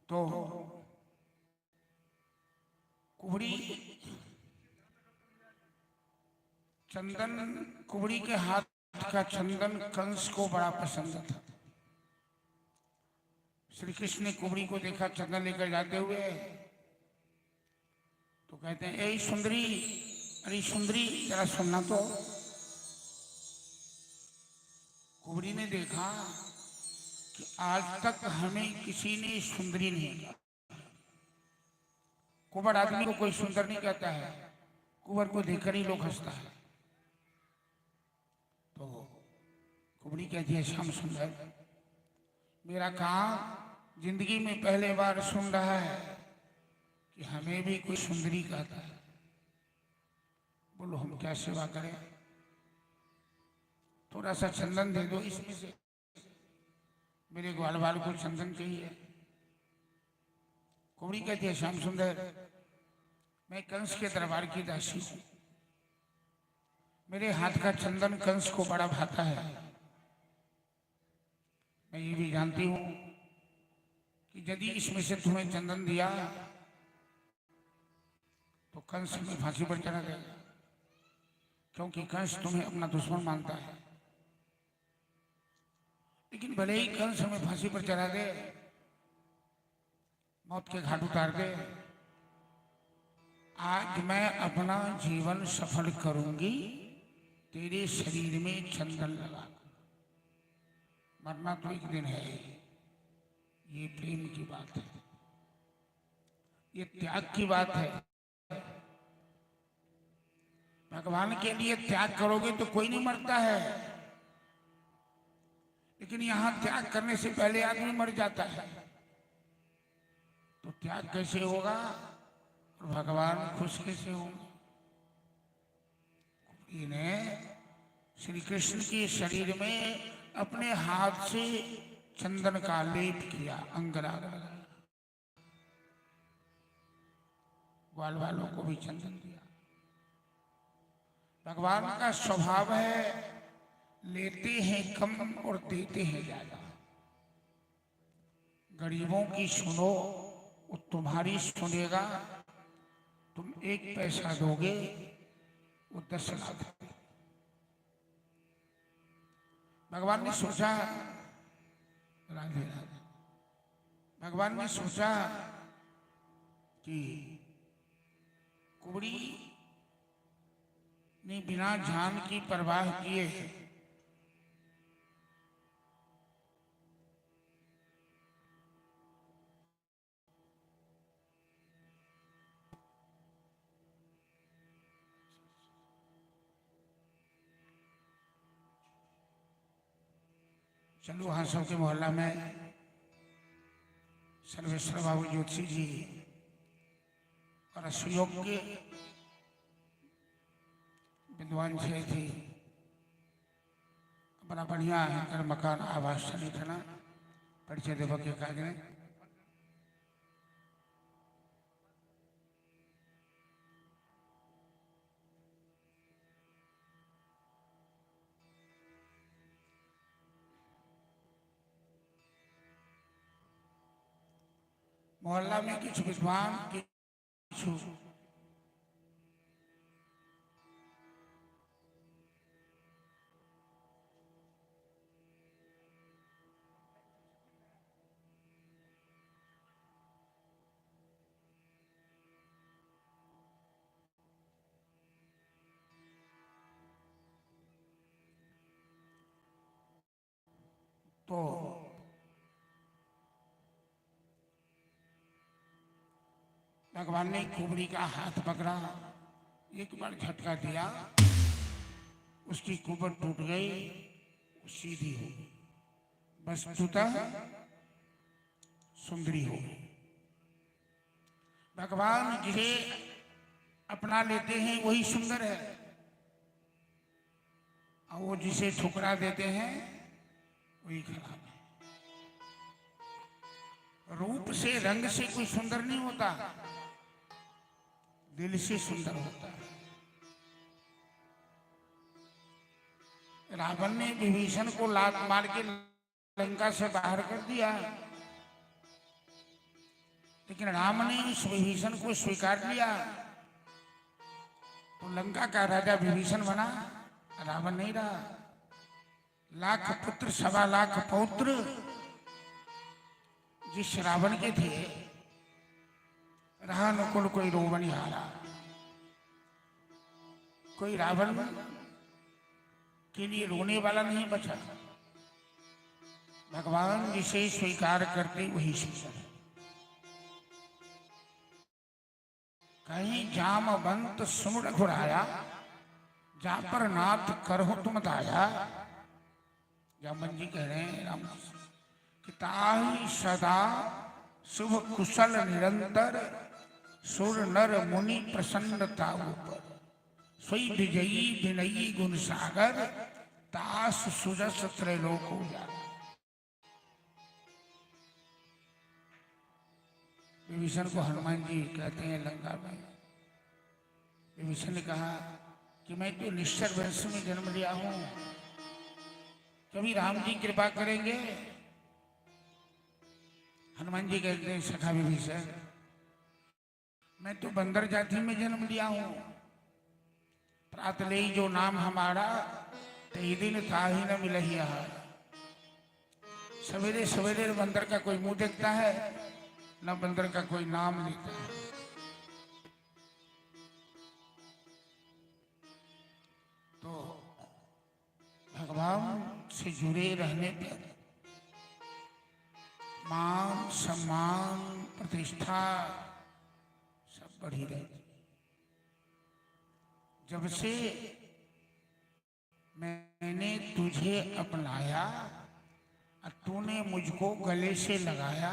तो कुबड़ी चंदन, कुबड़ी के हाथ का चंदन कंस को बड़ा पसंद था। श्री कृष्ण ने कुबड़ी को देखा चंदन लेकर जाते हुए, तो कहते हैं, ए सुंदरी, अरे सुंदरी जरा सुनना तो। कुबड़ी ने देखा कि आज तक हमें किसी ने सुंदरी नहीं कहा। कुंवर आदमी को कोई सुंदर नहीं कहता है, कुंवर को देखकर ही लोग हंसता है। तो कुबड़ी कहती है, श्याम सुंदर, मेरा काम जिंदगी में पहले बार सुन रहा है कि हमें भी कोई सुंदरी कहता है। बोलो हम क्या सेवा करें? थोड़ा सा चंदन दे दो इसमें से, मेरे ग्वाल वाल को चंदन चाहिए। कुबड़ी कहती है, श्याम सुंदर, मैं कंस के दरबार की दासी हूं। मेरे हाथ का चंदन कंस को बड़ा भाता है। मैं ये भी जानती हूं कि यदि इसमें से तुम्हें चंदन दिया तो कंस में फांसी पर चढ़ा देगा, क्योंकि कंस तुम्हें अपना दुश्मन मानता है। लेकिन भले ही कंस हमें फांसी पर चढ़ा दे, मौत के घाट उतार दे, आज मैं अपना जीवन सफल करूंगी तेरे शरीर में चंदन लगा। मरना तो एक दिन है। ये प्रेम की बात है, ये त्याग की बात है। भगवान के लिए त्याग करोगे तो कोई नहीं मरता है, लेकिन यहां त्याग करने से पहले आदमी मर जाता है। तो त्याग कैसे होगा और भगवान खुश कैसे होंगे? इन्हें श्री कृष्ण के शरीर में अपने हाथ से चंदन का लेप किया, अंगराग लगाया, ग्वाल वालों को भी चंदन दिया। भगवान का स्वभाव है लेते हैं कम और देते हैं ज्यादा। गरीबों की सुनो वो तुम्हारी सुनेगा। तुम 1 पैसा दोगे वो 10 लाख। भगवान ने सोचा, राधे राधे, भगवान ने सोचा कि कुबड़ी ने बिना जान की परवाह किए चलो हाँ सबके मोहल्ला में सर्वेश्वर बाबू ज्योतिषी जी और सुयोग्य विद्वान छे थी, बड़ा बढ़िया है मकान आवास चली था परिचय देव के कागज ने। मोहल्ला में किछु विद्वान किछु तो भगवान ने कुबड़ी का हाथ पकड़ा, एक बार झटका दिया, उसकी कुबड़ टूट गई, सीधी हो गई, वस्तुतः सुंदरी हो गई। भगवान जिसे अपना लेते हैं वही सुंदर है, और वो जिसे ठुकरा देते हैं वही खराब है। रूप से रंग से कोई सुंदर नहीं होता, दिल से सुंदर होता है। रावण ने विभीषण को लात मार के लंका से बाहर कर दिया, लेकिन राम ने उस विभीषण को स्वीकार लिया तो लंका का राजा विभीषण बना, रावण नहीं रहा। लाख पुत्र 1.25 लाख पौत्र जिस रावण के थे, रहा नुकुल कोई रोवण हारा। कोई रावण के लिए रोने वाला नहीं बचा। भगवान जिसे स्वीकार करते वही सुंदर है। कहीं जामवंत सुन रघुराया, जा पर नाथ करहो तुम दाया। जामवंत जी कह रहे हैं राम कि ताहि सदा शुभ कुशल निरंतर, सुर नर मुनि प्रसन्नता ऊपर। सोई विजयी विनयी गुण सागर, तास सुजस त्रैलोक उजागर। विभीषण को हनुमान जी कहते हैं लंका में, विभीषण ने कहा कि मैं तो निश्चर वंश में जन्म लिया हूं, कभी राम जी कृपा करेंगे? हनुमान जी कहते हैं सखा विभीषण, मैं तो बंदर जाति में जन्म लिया हूं, प्रातः जो नाम हमारा तही दिन ताही न मिलही आहार। सवेरे सवेरे बंदर का कोई मुंह देखता है, न बंदर का कोई नाम लेता है। तो भगवान से जुड़े रहने पर मान सम्मान प्रतिष्ठा सब बढ़ी रहती। जब से मैंने तुझे अपनाया और तूने मुझको गले से लगाया,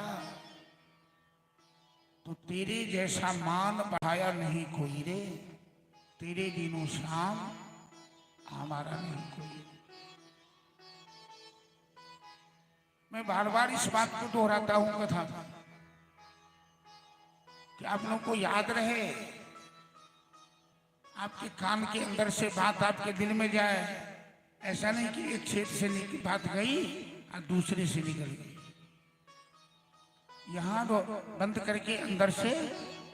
तो तेरे जैसा मान बढ़ाया नहीं कोई रे, तेरे दिनों शाम हमारा नहीं कोई। मैं बार बार इस बात को दोहराता हूं कथा कि आप लोगों को याद रहे, आपके कान के अंदर से बात आपके दिल में जाए। ऐसा नहीं कि एक क्षेत्र से बात गई और दूसरे से निकल गई। यहां बंद करके अंदर से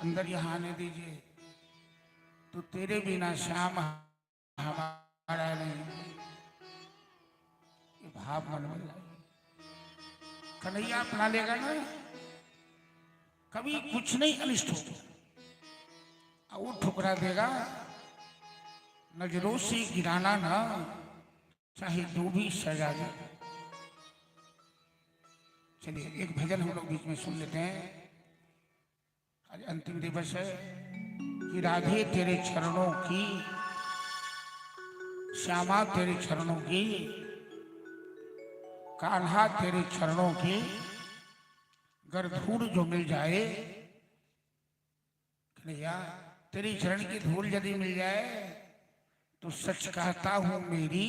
अंदर यहां आने दीजिए। तो तेरे बिना श्याम हमारा नहीं, ये भाव मन में लाए। कन्हैया अपना लेगा ना, कभी कुछ नहीं अनिष्ट होगा, वो ठुकरा देगा। नजरों से गिराना ना, चाहे जो भी सजा दे। चलिए एक भजन हम लोग बीच में सुन लेते हैं। आज अंतिम दिवस है कि राधे तेरे चरणों की, श्यामा तेरे चरणों की, कान्हा तेरे चरणों की, गर धूल जो मिल जाए, कन्हैया तेरी चरण की धूल यदि मिल जाए तो सच कहता हूं मेरी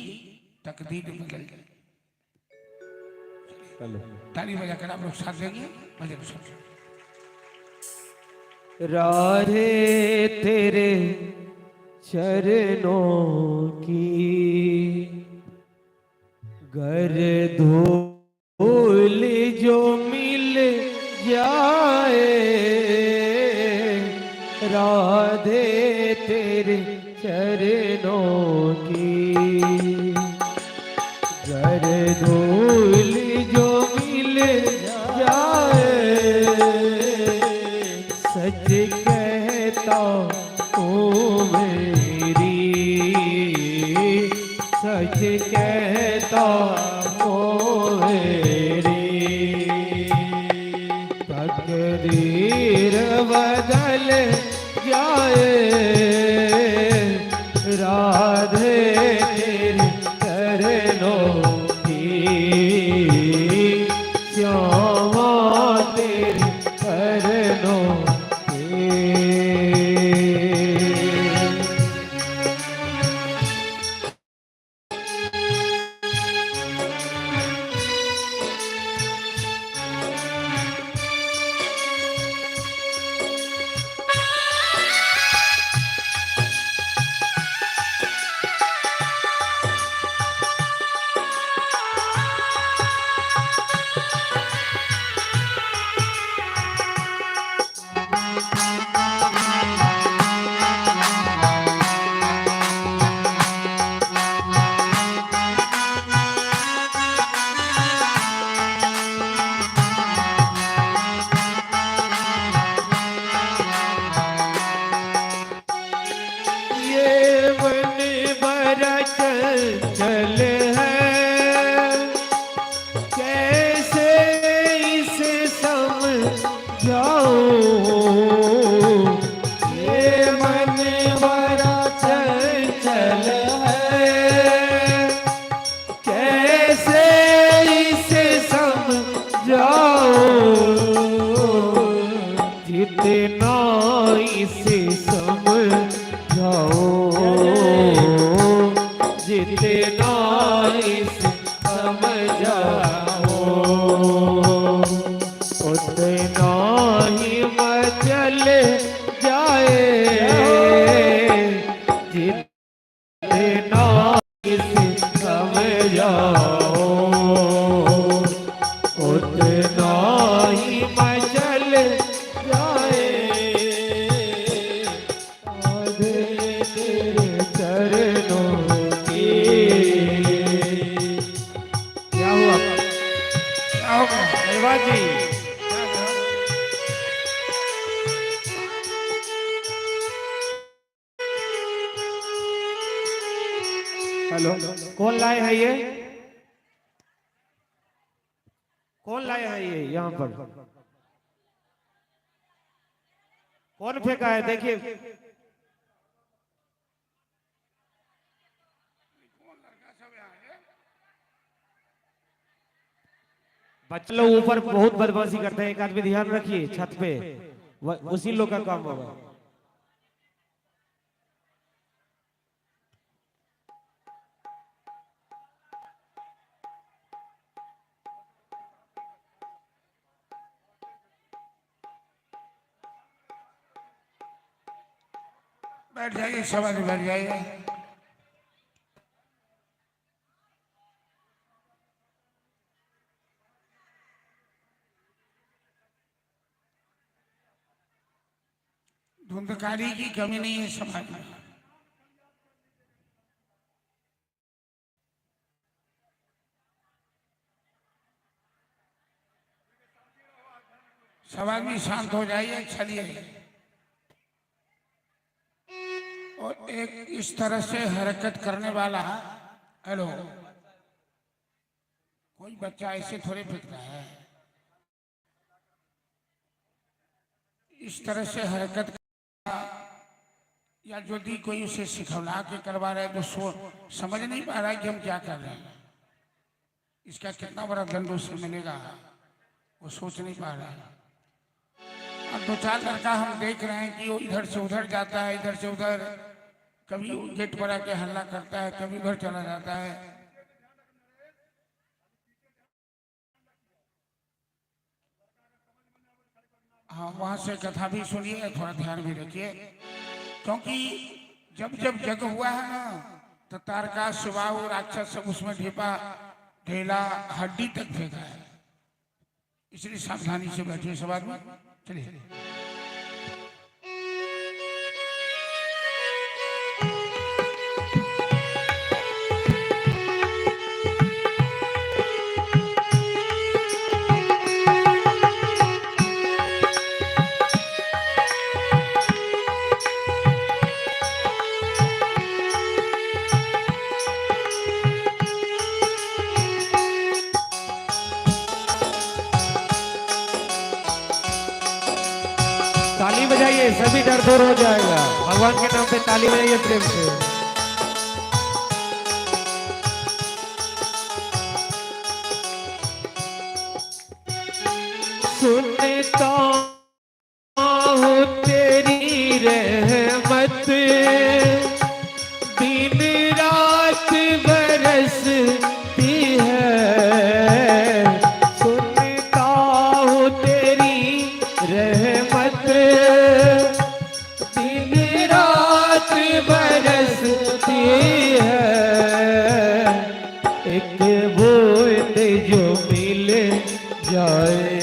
तकदीर बदल जाए। ताली बजाकर आप लोग साथ देंगे भजन सुन। राधे तेरे चरणों की, गर धूल जो मिल जाए, राधे तेरे चरणों की, गर धूल जो मिल जाए, सच कहता हूँ मेरी, सच कहता हूँ मेरी, तकदीर बदल जाए, राधे तेरे चरणों की, श्यामा तेरे चरणों की। चल है कैसे इसे समझाऊं, ये मन बड़ा चंचल है, कैसे इसे समझाऊं, जितना इसे समझाओ, जितना इसे समझाओ, उतना ही मचल जाए, चलो, कौन लाए है ये? कौन लाया है ये यहाँ पर? कौन फेंका है? देखिए, बच्चे लोग ऊपर बहुत बदमाशी करते हैं। एक आदमी ध्यान रखिए छत पे, उसी लोग का काम होगा। बैठ जाइए, सवाल बैठ जाइए। धुंधकारी की कमी नहीं है समाज में। सब आदमी शांत हो जाइए, चलिए। और एक इस तरह से हरकत करने वाला, हेलो, कोई बच्चा ऐसे थोड़े फेंकता है। इस तरह से हरकत या यदि कोई उसे सिखला के करवा रहा है तो समझ नहीं पा रहा है कि हम क्या कर रहे हैं, इसका कितना बड़ा दंड उसे मिलेगा, वो सोच नहीं पा रहा है। अब दो चार लड़का हम देख रहे हैं कि वो इधर से उधर जाता है, इधर से उधर, कभी गेट पर आके हल्ला करता है, कभी घर चला जाता है। हाँ, वहां से कथा भी सुनिए, थोड़ा ध्यान भी रखिए, क्योंकि जब जब जग हुआ है ना तो तारका शिवाऊ राक्षस सब उसमें ढेपा ढेला हड्डी तक फेंका है। इसलिए सावधानी से बैठिए सब आदमी। चलिए, ताली बजाइए, सभी डर दूर हो जाएगा। भगवान के नाम पे ताली बजाइए प्रेम से। सुनता हूँ तेरी रहमत दिन रात बरसती है। सुनता हूँ तेरी रहमत दिन रात बरसती है। एक बूंद जो मिल जाए,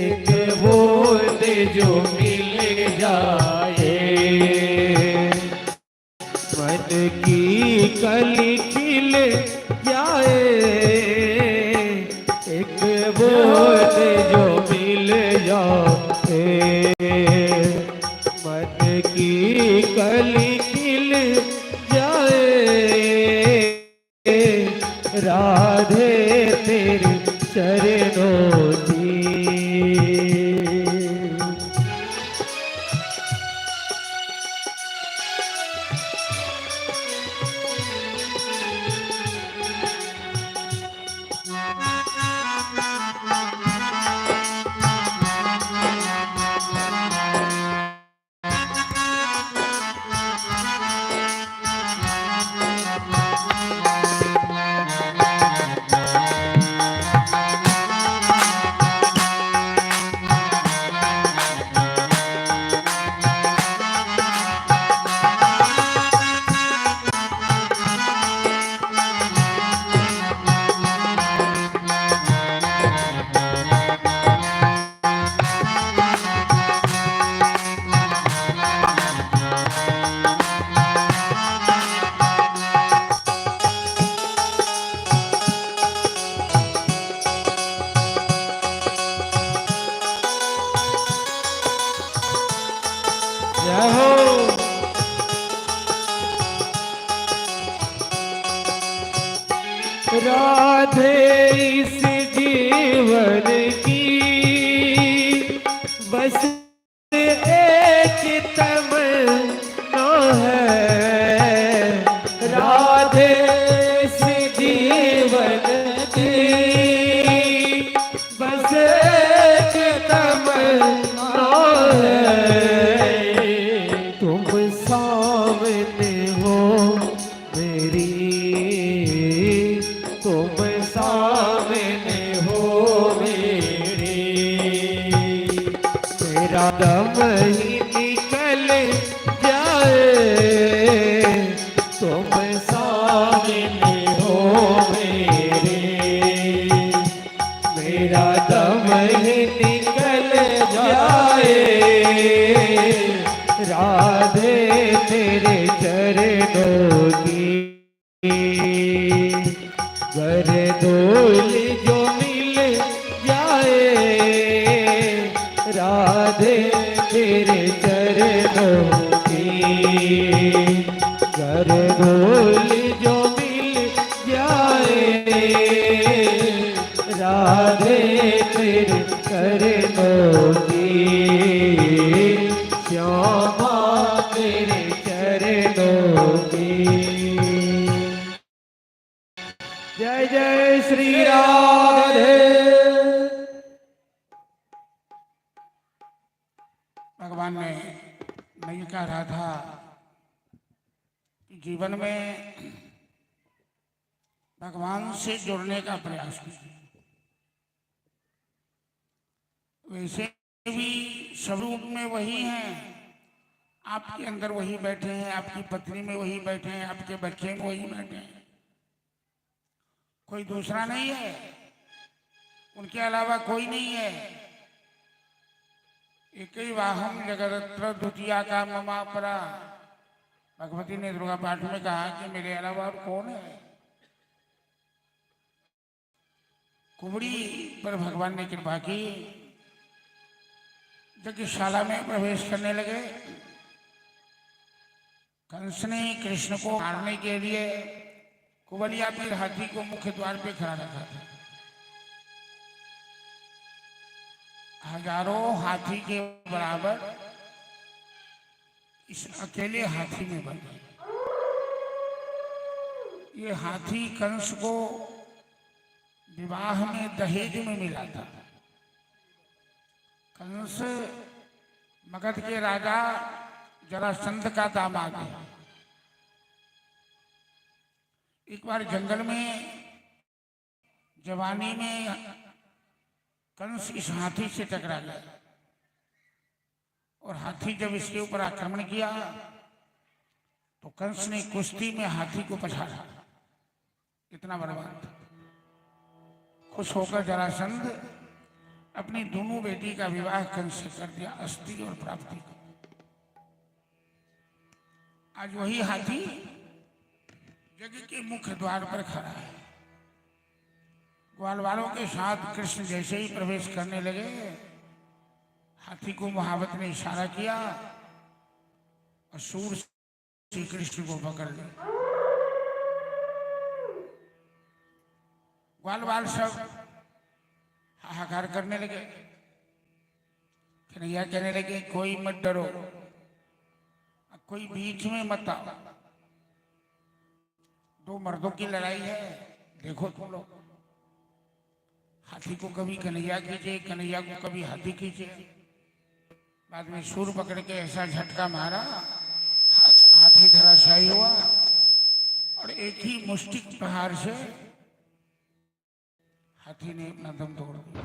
एक बूंद जो मिल जाए, मन की कली खिल जाए। एक बूंद जो मिल जाए, मन की कली खिल जाए। राधे तेरे चरणों की। राधे इस जीवन की बस एक तमन्ना है, राधे इस जीवन की बस एक तमन्ना है। तुम सामने हो मेरी, तुम सामने हो मेरी, मेरा दम ही निकल जाए, तुम सामने हो मेरे, मेरा दम ही निकल जाए, राधे तेरे चरणों की गरदोल जो मिल जाए, राधे तेरे चरणों की गरदोल जो मिल जाए, राधे तेरे चरणों की, श्यामा तेरे चरणों की। जय जय श्री राधे। भगवान ने नहीं कह रहा था कि जीवन में भगवान से जुड़ने का प्रयास कीजिए। वैसे भी स्वरूप में वही हैं, आपके अंदर वही बैठे हैं, आपकी पत्नी में वही बैठे हैं, आपके बच्चे में वही बैठे हैं, कोई दूसरा नहीं है, उनके अलावा कोई नहीं है। एक ही वाहम जगदत्र द्वितीया का ममा परा, भगवती ने दुर्गा पाठ में कहा कि मेरे अलावा और कौन है। कुबड़ी पर भगवान ने कृपा की, यज्ञशाला में प्रवेश करने लगे। कंस ने कृष्ण को मारने के लिए कुबलिया पीर हाथी को मुख्य द्वार पे खड़ा रखा था। हजारों हाथी के बराबर इस अकेले हाथी में बन गए। ये हाथी कंस को विवाह में दहेज में मिला था। कंस मगध के राजा जरासंध का दामाद है। एक बार जंगल में जवानी में कंस इस हाथी से टकरा गया और हाथी जब इसके ऊपर आक्रमण किया तो कंस ने कुश्ती में हाथी को पछाड़ा। इतना बलवान था। खुश होकर जरासंध अपनी दोनों बेटी का विवाह कंस से कर दिया, अस्थि और प्राप्ति को। आज वही हाथी यज्ञ के मुख्य द्वार पर खड़ा है। ग्वाल वालों के साथ कृष्ण जैसे ही प्रवेश करने लगे, हाथी को महावत ने इशारा किया और सूर श्री कृष्ण को पकड़ लिया। ग्वाल वाल सब हाहाकार करने लगे। कन्हैया कहने लगे कोई मत डरो, कोई बीच में मत आओ, दो मर्दों की लड़ाई है, देखो तुम लोग। हाथी को कभी कन्हैया खींचे, कन्हैया को कभी हाथी खींचे। बाद में सूर पकड़ के ऐसा झटका मारा, हाथी धराशायी हुआ और एक ही मुष्टिक प्रहार से हाथी ने अपना दम तोड़ दिया।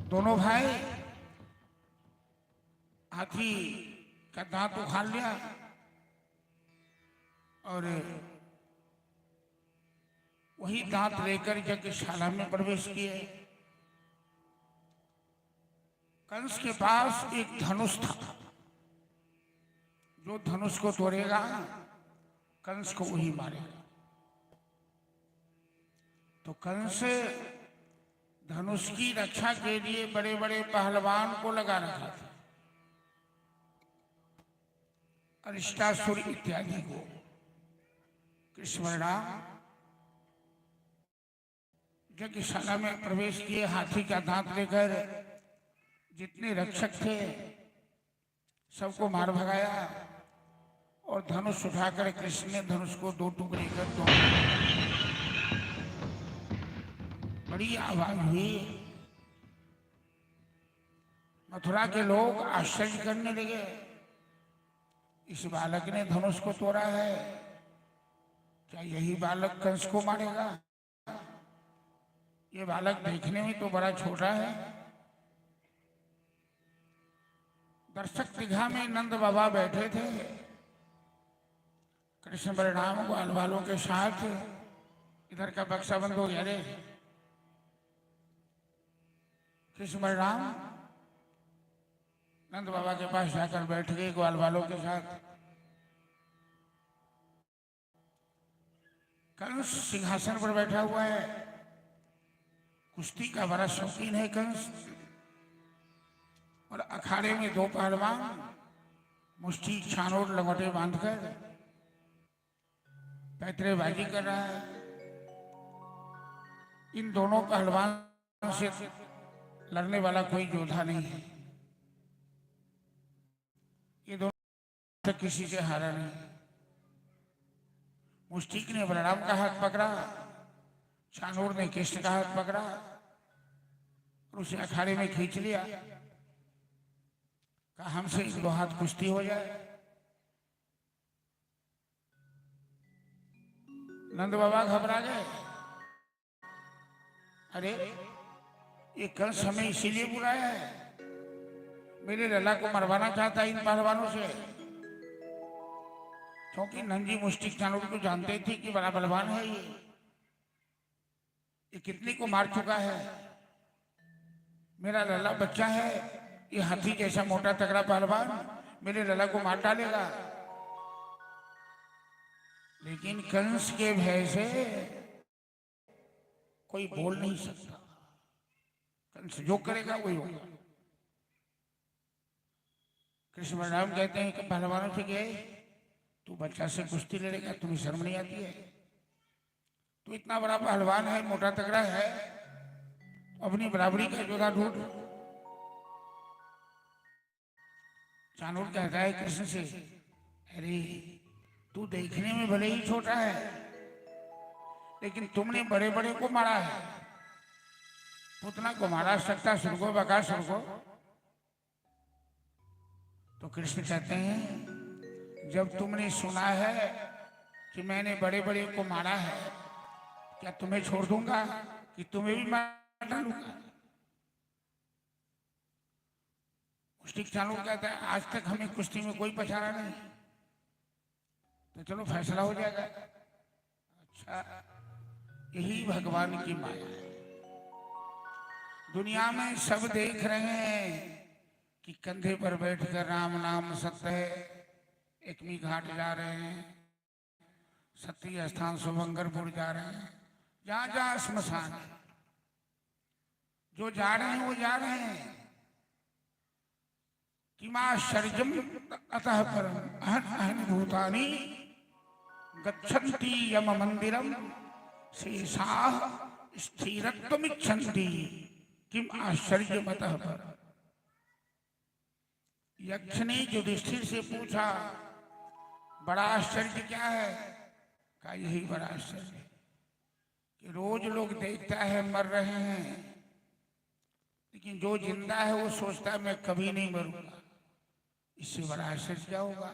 दोनों भाई हाथी का दांत उखाड़ लिया और वही दांत लेकर यज्ञशाला में प्रवेश किए। कंस के पास एक धनुष था, जो धनुष को तोड़ेगा कंस को वही मारेगा। तो कंस धनुष की रक्षा के लिए बड़े बड़े पहलवान को लगा रखा था, अरिष्टासुर इत्यादि को। कृष्ण बलराम यज्ञशाला में प्रवेश किए, हाथी का दांत लेकर जितने रक्षक थे सबको मार भगाया और धनुष उठाकर कृष्ण ने धनुष को दो टुकड़े कर दो। बड़ी आवाज हुई, मथुरा के लोग आश्चर्य करने लगे, इस बालक ने धनुष को तोड़ा है, क्या यही बालक कंस को मारेगा? ये बालक देखने में तो बड़ा छोटा है। दर्शक दीघा में नंद बाबा बैठे थे, कृष्ण बलराम ग्वाल वालों के साथ। इधर का बक्सा बंद हो गया रे। कृष्ण बलराम नंद बाबा के पास जाकर बैठ गए ग्वाल वालों के साथ। कंस सिंहासन पर बैठा हुआ है, कुश्ती का बड़ा शौकीन है कंस। और अखाड़े में दो पहलवान मुष्टि छानोट लंगोटे बांधकर पैतरेबाजी कर रहा है। इन दोनों पहलवान से लड़ने वाला कोई योद्धा नहीं है। ये दोनों किसी से हारा नहीं। मुष्टिक ने बलराम का हाथ पकड़ा, छानोर ने कृष्ण का हाथ पकड़ा और उसे अखाड़े में खींच लिया। कहा हमसे दो हाथ कुश्ती हो जाए। नंद बाबा घबरा गए। अरे ये कंस हमें इसीलिए बुलाया है, मेरे लला को मरवाना चाहता है इन पहलवानों से। क्योंकि नंजी मुष्टिक चाणूर को जानते थे कि बड़ा बलवान है ये कितने को मार चुका है। मेरा लला बच्चा है, ये हाथी जैसा मोटा तगड़ा पहलवान मेरे लला को मार डालेगा। लेकिन कंस के भय से कोई बोल नहीं सकता। कंस जो करेगा वही होगा। कृष्ण बलराम कहते हैं कि पहलवानों से गए, तू बच्चा से कुश्ती लड़ेगा, तुम्हें शर्म नहीं आती है? तू इतना बड़ा पहलवान है, मोटा तगड़ा है, अपनी बराबरी का जोधा ढूंढ। चाणूर कहता है कृष्ण से, अरे तू देखने में भले ही छोटा है, लेकिन तुमने बड़े बड़े को मारा है। पुतना को मारा, शक्तासुर को, बकासुर को। तो कृष्ण कहते हैं जब तुमने सुना है कि मैंने बड़े बड़े को मारा है, क्या तुम्हें छोड़ दूंगा कि तुम्हें भी मार डालूंगा? मुष्टिक चाणूर कहता है आज तक हमें कुश्ती में कोई पछाड़ा नहीं, तो चलो फैसला हो जाएगा। अच्छा, यही भगवान की माया है। दुनिया में सब देख रहे हैं कि कंधे पर बैठकर राम नाम सत्य है। एकमी घाट जा रहे हैं, सती स्थान शुभंकरपुर जा रहे हैं, जहां जहां श्मशान है, जो जा रहे हैं वो जा रहे हैं। किमाश्चर्यम् अतः परम अहन अहन भूतानि गच्छन्ति यम मंदिरम शेषाः स्थिरत्वमिच्छन्ति किम आश्चर्यम् अतः परम। यक्ष ने युधिष्ठिर से पूछा बड़ा आश्चर्य क्या है? कहा यही बड़ा आश्चर्य है कि रोज लोग देखता है मर रहे हैं, लेकिन जो जिंदा है वो सोचता है मैं कभी नहीं मरूंगा। इससे बड़ा आश्चर्य क्या होगा?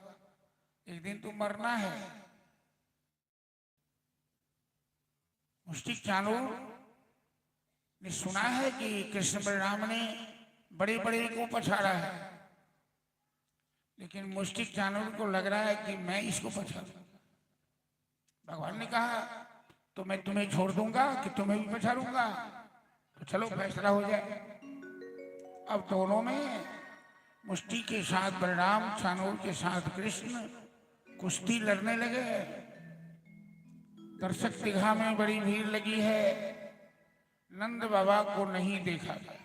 एक दिन तो मरना है। मुष्टिक चाणूर ने सुना है कि कृष्ण बलराम ने बड़े बड़े को पछाड़ा है, लेकिन मुष्टिक चाणूर को लग रहा है कि मैं इसको पछाड़ूंगा। भगवान ने कहा तो मैं तुम्हें छोड़ दूंगा कि तुम्हें भी पछाड़ूंगा? तो चलो फैसला हो जाए। अब दोनों में मुष्टि के साथ बलराम, चाणूर के साथ कृष्ण कुश्ती लड़ने लगे। दर्शक दीघा में बड़ी भीड़ लगी है। नंद बाबा को नहीं देखा गया।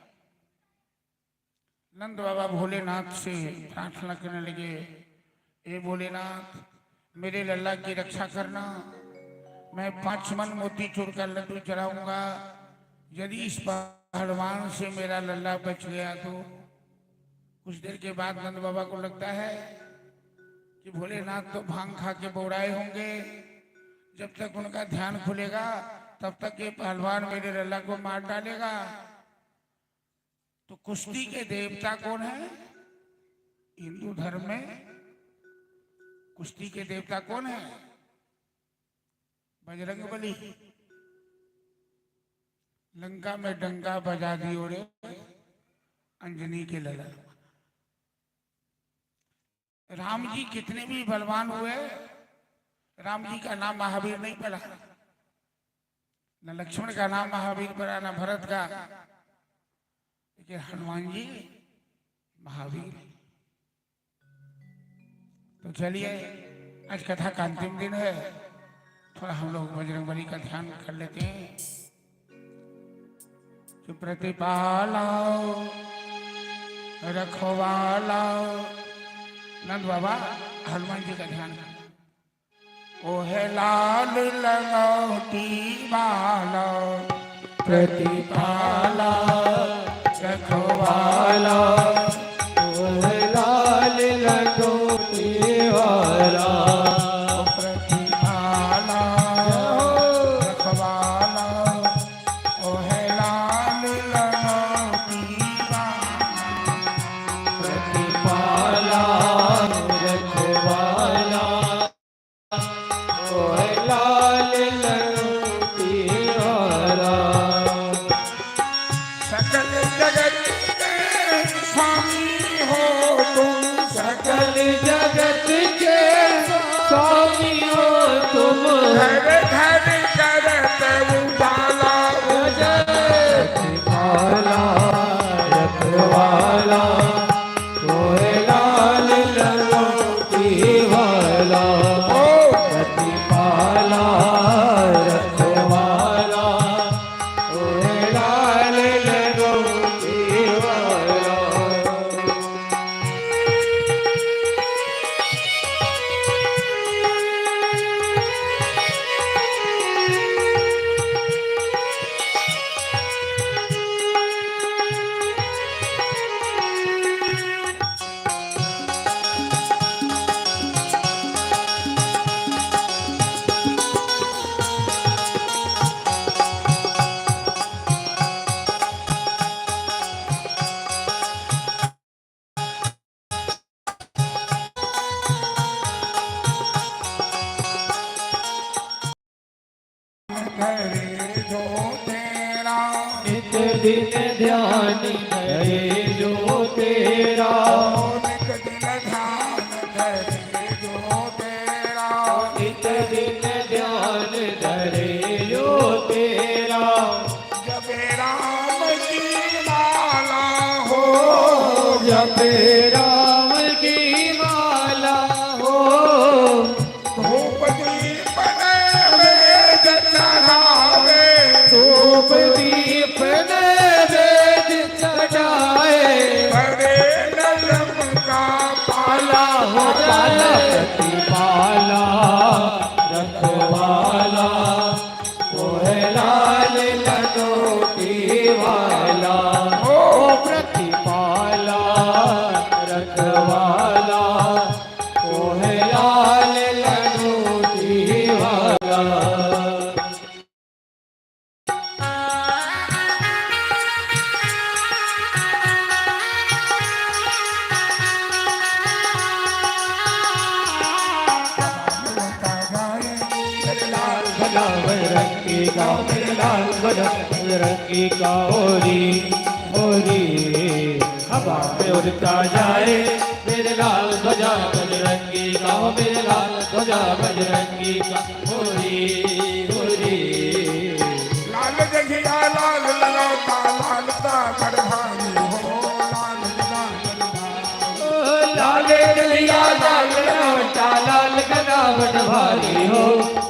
नंद बाबा भोलेनाथ से प्रार्थना करने लगे, हे भोलेनाथ मेरे लल्ला की रक्षा करना, मैं 5 मन मोतीचूर का लड्डू चढ़ाऊंगा। यदि इस पहलवान से मेरा लल्ला बच गया तो कुछ देर के बाद नंद बाबा को लगता है कि भोलेनाथ तो भांग खा के बौड़ाए होंगे। जब तक उनका ध्यान खुलेगा तब तक ये पहलवान मेरे लल्ला को मार डालेगा। तो कुश्ती के देवता कौन है? हिंदू धर्म में कुश्ती के देवता कौन है? बजरंगबली। लंका में डंका बजा दियो रे अंजनी के लला। राम जी कितने भी बलवान हुए, राम जी का नाम महावीर नहीं पड़ा, न लक्ष्मण का नाम महावीर पड़ा, न भरत का, लेकिन हनुमान जी महावीर। तो चलिए आज कथा का अंतिम दिन है, थोड़ा हम लोग बजरंगबली का ध्यान कर लेते हैं। कि प्रतिपाला रखवाला, नंद बाबा हनुमान जी का ध्यान कर। ओ है लाल लंगोटी वाला प्रतिपाला रखवाला, ओ है लाल लंगोटी वाला प्रतिपाला रखवाला। ओ है लाल लंगोटी वाला प्रतिपाला रखवाला, ओ है लाल लंगोटी वाला। सकल जगत के स्वामी हो तुम, सकल जगत के स्वामी हो तुम, घर घर करत उजाला प्रतिपाला रखवाला, ओ है लाल लंगोटी वाला। प्रतिपाला रखवाला, ओ है लाल लंगोटी वाला। करे जो तेरा, नित दिन ध्यान करे जो तेरा, नित दिन ध्यान करे जो तेरा। नित दिन ध्यान करे जो तेरा। जब राम की माला हो, जब राम की माला हो, धूप दीप नैवेद्य चढ़ावे, धूप दीप नैवेद्य चढ़ाए, बड़े नलम का पाला हो पाला प्रतिपाला रखवाला, ओ है लाल लंगोटी वाला। ओ प्रतिपाला रखवाला, ओ है लाल लंगोटी वाला। बजरंगी का मेरे लाल बजरंगी का ओरी ओरी हवा में उड़ता जाए मेरे लाल ध्वजा बजरंगी का, मेरे लाल ध्वजा बजरंगी का ओरी ओरी। लाल जगिया लाल ललौटा लाल दा गढ़वानी हो, लाल जगा गढ़वानी। लाल गलिया लाल लौटा लाल गदा बटवारी हो,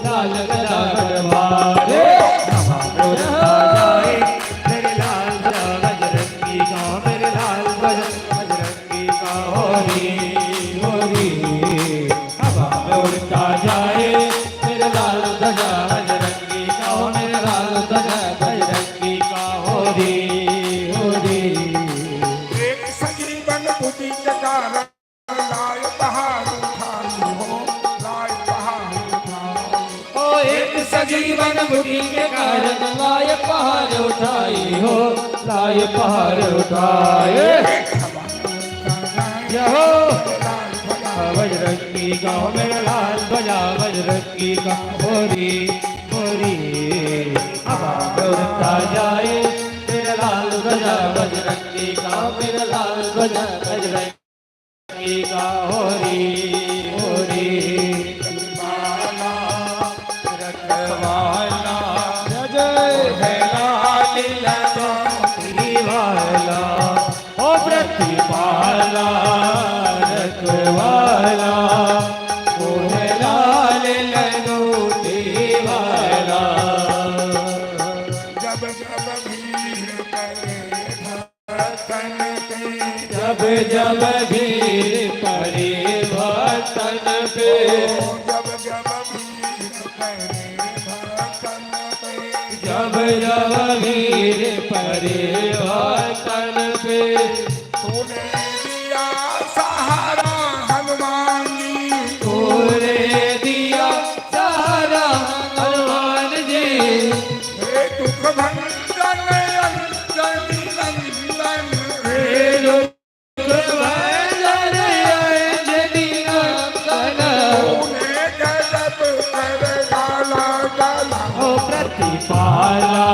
लाल गदा बटवारी। हवा में उड़ता जाए मेरे लाल ध्वजा बजरंगी का, मेरे लाल बजरंगी का ओरी ओरी। हवा में उड़ता जाए मेरे लाल ध्वजा बजरंगी जीवन मुखी के कारण लाए पहाड़ उठाई हो, लाए पहाड़ उठाए। यहो बजरंगी गाँव में लाल ध्वजा, बजरंगी का होरी होरी हवा में उड़ता जाए मेरा लाल ध्वजा, बजरंगी गाँव में लाल ध्वजा, बजरंगी का होरी होरी रखवाला जय है लाल वाला ओ प्रतिपाला रखवाला ओ है लाल लनोटी वाला। जब जब भीड़ पड़े भक्तन पे, जब जब भीड़ पड़े भक्तन पे, जब जब भीड़ पड़े भक्तन पे, जब जब भीड़ पड़े भक्तन पे, तूने दिया सहारा हनुमान जी, तूने दिया सहारा हनुमान जी। हे दुख भंजन अंजनी नंदन, हे दुख भंजन अंजनी नंदन, तूने गजब कर डाला डाला, ओ प्रतिपाला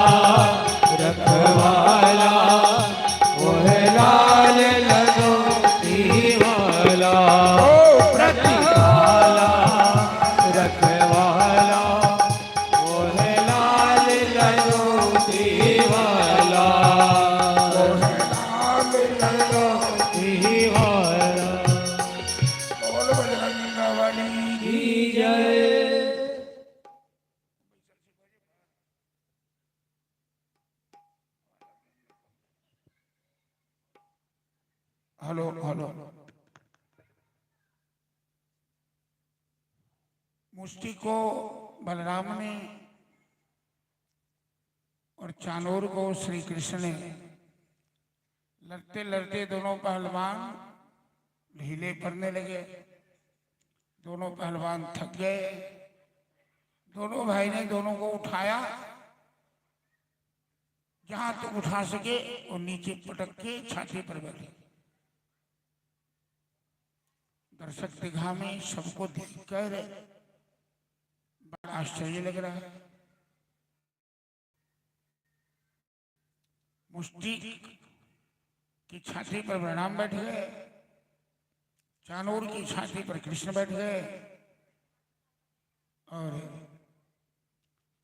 रखवाला ओ है लाल लनोटी वाला, ओ प्रतिपाला रखवाला ओ है लाल लनोटी वाला, लाल लनोटी वाला। बोल बजरंगबली की जय। Hello hello. मुष्टि को बलराम ने और चानोर को श्री कृष्ण ने लड़ते लड़ते दोनों पहलवान ढीले पड़ने लगे। दोनों पहलवान थक गए। दोनों भाई ने दोनों को उठाया, जहां तक उठा सके और नीचे पटक के छाती पर बैठे। दर्शक दीघा में सबको देखकर बड़ा आश्चर्य लग रहा है। मुष्टि की छाती पर बलराम बैठ गए, चानूर की छाती पर कृष्ण बैठ गए और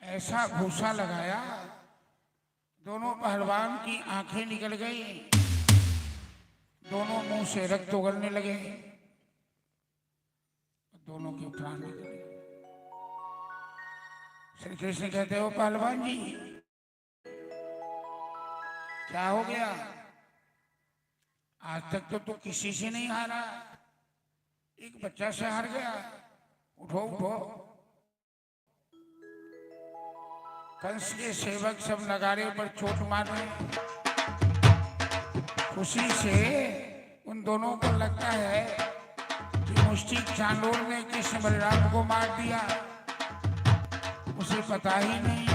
ऐसा घूसा लगाया दोनों पहलवान की आंखें निकल गई, दोनों मुंह से रक्त उगलने लगे, दोनों के प्राण निकले। श्री कृष्ण कहते हो पहलवान जी क्या हो गया? आज तक तो तू किसी से नहीं हारा, एक बच्चा से हार गया। उठो उठो। कंस के सेवक सब नगारे पर चोट मार रहे। खुशी से उन दोनों को लगता है कि मुष्टि चांदोर ने कृष्ण बलराम को मार दिया, उसे पता ही नहीं।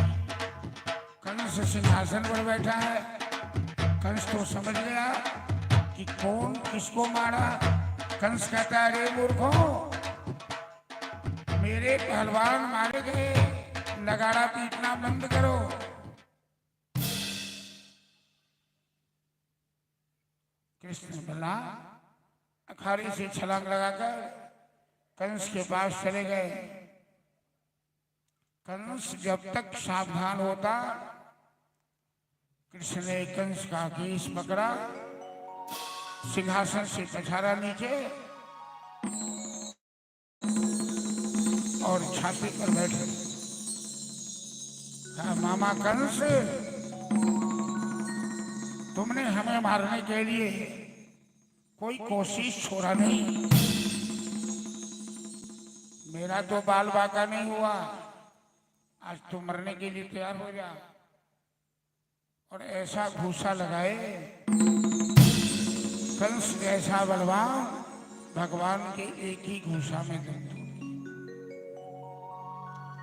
कंस सिंहासन पर बैठा है। कंस तो समझ गया कि कौन किसको मारा। कंस कहता है अरे मूर्खों, मेरे पहलवान मारे गए, नगाड़ा पीटना बंद करो। कृष्ण बोला अखाड़े से छलांग लगाकर कंस के पास चले गए। कंस जब तक सावधान होता, कृष्ण ने कंस का केस पकड़ा, सिंहासन से पछाड़ा नीचे और छाती पर बैठे। कहा मामा कंस, तुमने हमें मारने के लिए कोई कोशिश छोड़ा नहीं। मेरा तो बाल बाका नहीं हुआ, आज तो मरने के लिए तैयार हो जा। और ऐसा घूसा लगाए कंस जैसा बलवान भगवान के एक ही घूसा में दम तोड़।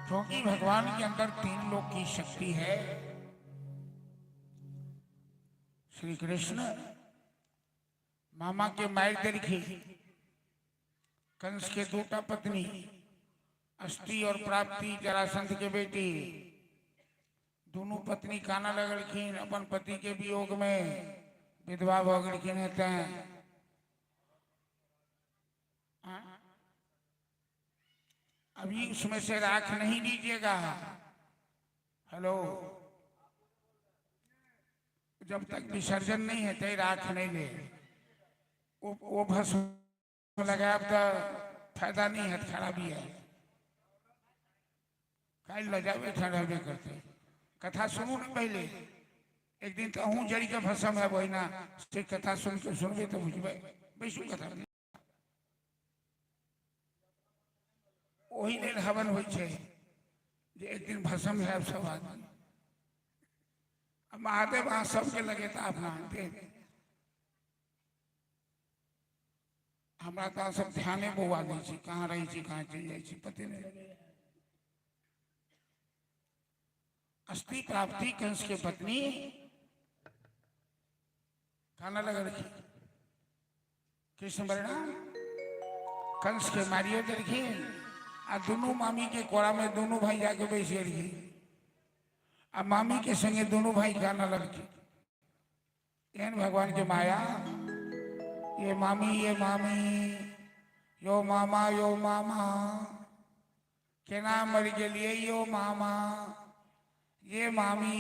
क्योंकि भगवान के अंदर तीन लोक की शक्ति है। श्री कृष्ण मामा के मायर देखी, कंस के दूटा पत्नी अष्टि और प्राप्ति जरासंध के बेटी, दोनों पत्नी काना लगलखिन अपन पति के वियोग में विधवा भगलखिन हैं। अभी उसमें से राख नहीं लीजिएगा। हेलो, जब तक विसर्जन नहीं है तय राख नहीं ले। वो भस्म लगाया तो फायदा नहीं है, खराबी है। कल लजावे ठहरावे करते। कथा सुनू ना पहले, एक दिन तो अहू जड़ी का भस्म है वही ना से कथा सुन के सुनबे तो बुझबे। बैसू कथा वही लेल हवन हो एक दिन भस्म है सब आदमी। अब महादेव वहां सबके लगे था अपना हमारा तो सब ध्याने बउआ नहीं कहाँ रही कहाँ चल जाए पते नहीं। अस्थि प्राप्ति कंस के पत्नी खाना लगा रखी, कृष्ण परिणाम कंस के मारियो देखी। आ दोनों मामी के कोड़ा में दोनों भाई जाके बैसे रही। अब मामी के संगे दोनों भाई गाना लगती। एन भगवान के माया, ये मामी यो मामा केना मर गए यो मामा। ये मामी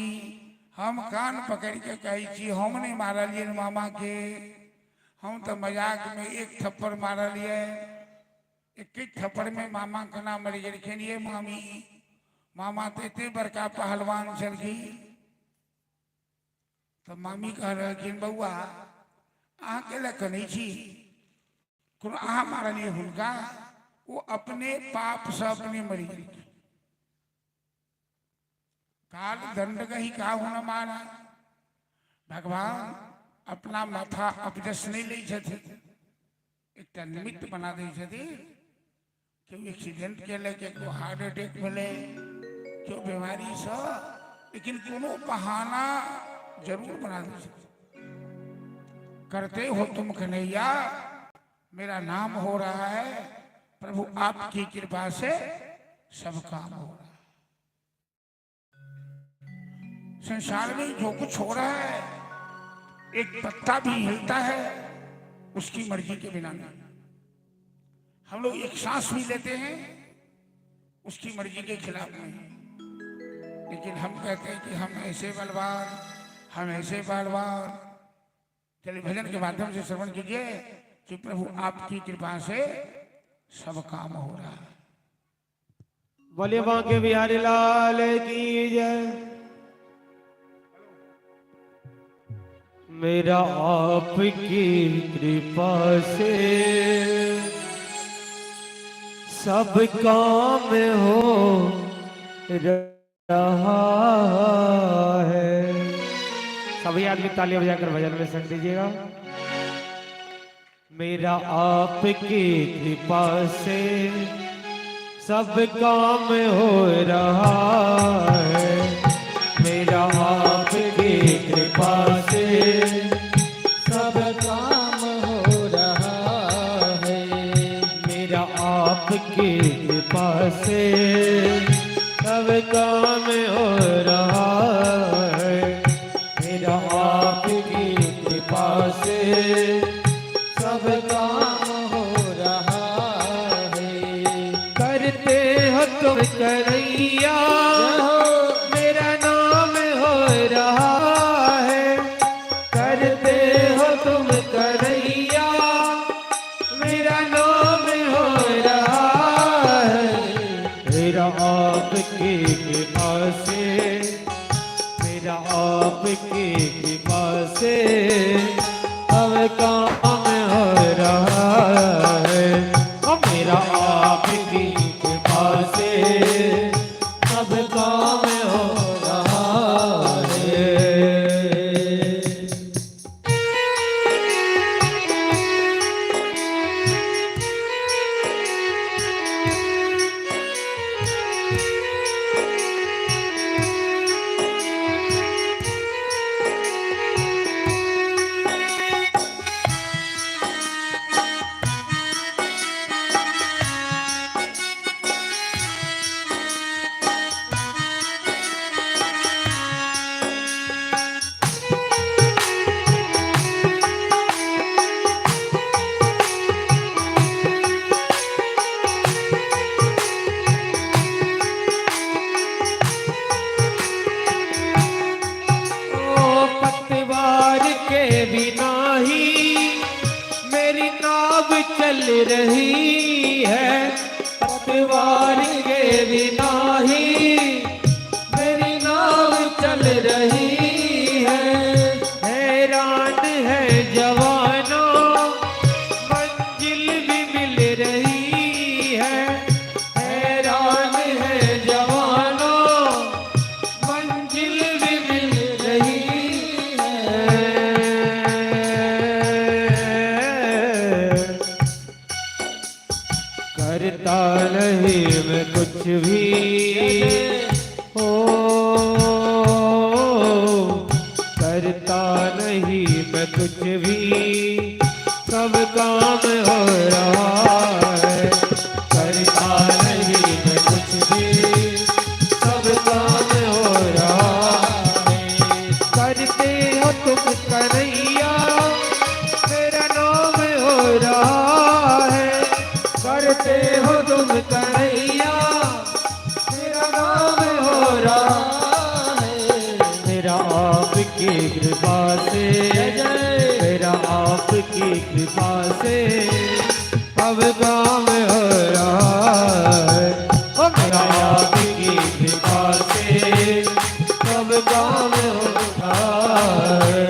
हम कान पकड़ के कही हम नहीं मारा लिए मामा के, हम तो मजाक में एक थप्पड़ मारा लिए। एक थप्पड़ में मामा का नाम मर गए। ये मामा तो इतने बड़का पहलवान चल गई। तो मामी कह रहे बउआ अहाँ के लखनी छी अहाँ मारा लिए हुनका, वो अपने पाप से अपने मरी गई। काल दंड गही काहू न मारा। भगवान अपना माथा अपजस नहीं ले एक निमित्त बना दे क्यों एक्सीडेंट के लेके क्यों हार्ट अटैक मिले क्यों बीमारी से, लेकिन कोनो बहाना जरूर बना दे। करते हो तुम कन्हैया, मेरा नाम हो रहा है, प्रभु आपकी कृपा से सब काम हो रहा है। संसार में जो कुछ हो रहा है, एक पत्ता भी हिलता है उसकी मर्जी के बिना नहीं। हम लोग एक सांस भी लेते हैं उसकी मर्जी के खिलाफ नहीं। लेकिन हम कहते हैं कि हम ऐसे बलवान, हम ऐसे बलवान। चलिए भजन के माध्यम से श्रवण कीजिए कि प्रभु आपकी कृपा से सब काम हो रहा है। बोलिए बांके बिहारी लाल की जय। मेरा आपकी कृपा से सब काम हो रहा है। सभी आदमी तालियां बजाकर भजन में संग दीजिएगा। मेरा आपकी कृपा से सब काम हो रहा है। मेरा आपकी कृपा से सब काम हो रहा है। मेरा आपकी कृपा से सब काम हो रहा है। मेरा आपकी कृपा से सब काम हो रहा है। करते हो तुम करैया, मेरा नाम हो रहा है। करते हो तुम करैया, मेरा नाम हो रहा है। मेरा आपकी कृपा से, मेरा आपकी कृपा से अब काम हो रहा है। मेरा आपकी कृपा से सब काम हो रहा है। चल रही है, पतवार के बिना ही मेरी नाव चल रही है। हैरान है जवानों, मंजिल भी मिल रही है। हैरान है जवानों, मंजिल भी मिल रही है। करता नहीं मैं कुछ भी, ओ करता नहीं मैं कुछ भी, सब काम हो रहा है। करता नहीं मैं कुछ भी, सब काम हो रहा है। करते हो तुम कन्हैया, मेरा नाम हो रहा है। करते हो तुम कन्हैया, मेरा नाम हो रहा है। मेरा आपकी कृपा से, मेरा आपकी कृपा से अब काम हो रहा है। ओ मेरा आपकी कृपा से अब काम हो रहा है।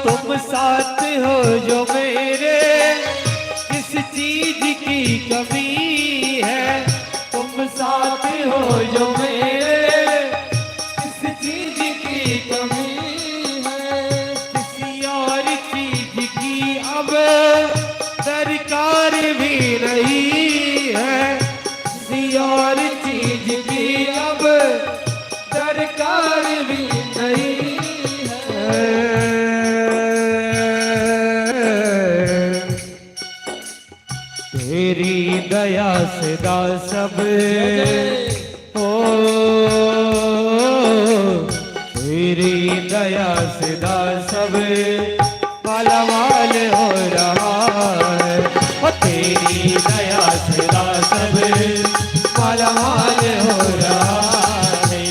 तुम साथ हो जो मेरे, किस चीज की कमी है। तुम साथ हो जो मेरे, किस चीज की कमी है। किसी और चीज की अब दरकार भी नहीं है। किसी और चीज की अब दरकार भी नहीं है। तेरी दया से दा सब, ओ तेरी दया से दा सब माला माल हो रहा है। ओ तेरी दया से दा सब माला माल हो रहा है।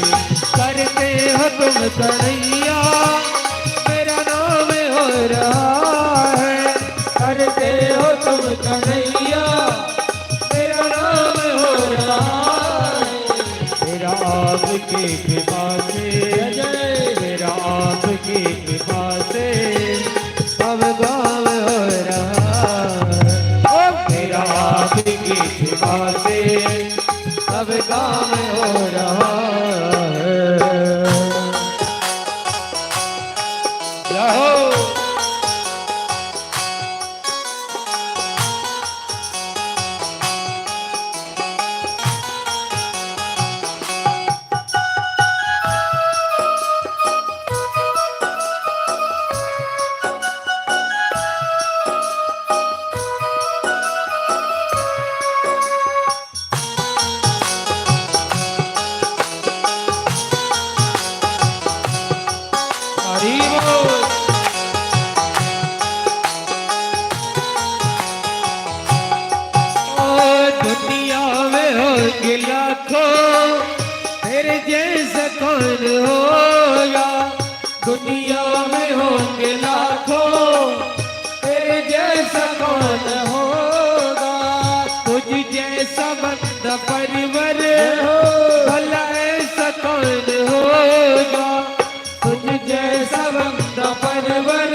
करते हो तुम कन्हैया, मेरा नाम हो रहा है। करते हो तुम कन्हैया, मेरा नाम हो रहा है। मेरा आपकी कृपा से, मेरा आपकी कृपा से अब काम हो रहा है। ओ मेरा आपकी कृपा से अब काम हो रहा है। जाओ तेरे जैसा कौन होगा। दुनिया में होंगे लाखों, तेरे जैसा कौन होगा। तुझ जैसा बंदा परिवर भला ऐसा कौन होगा। तुझ जैसा बंदा परिवर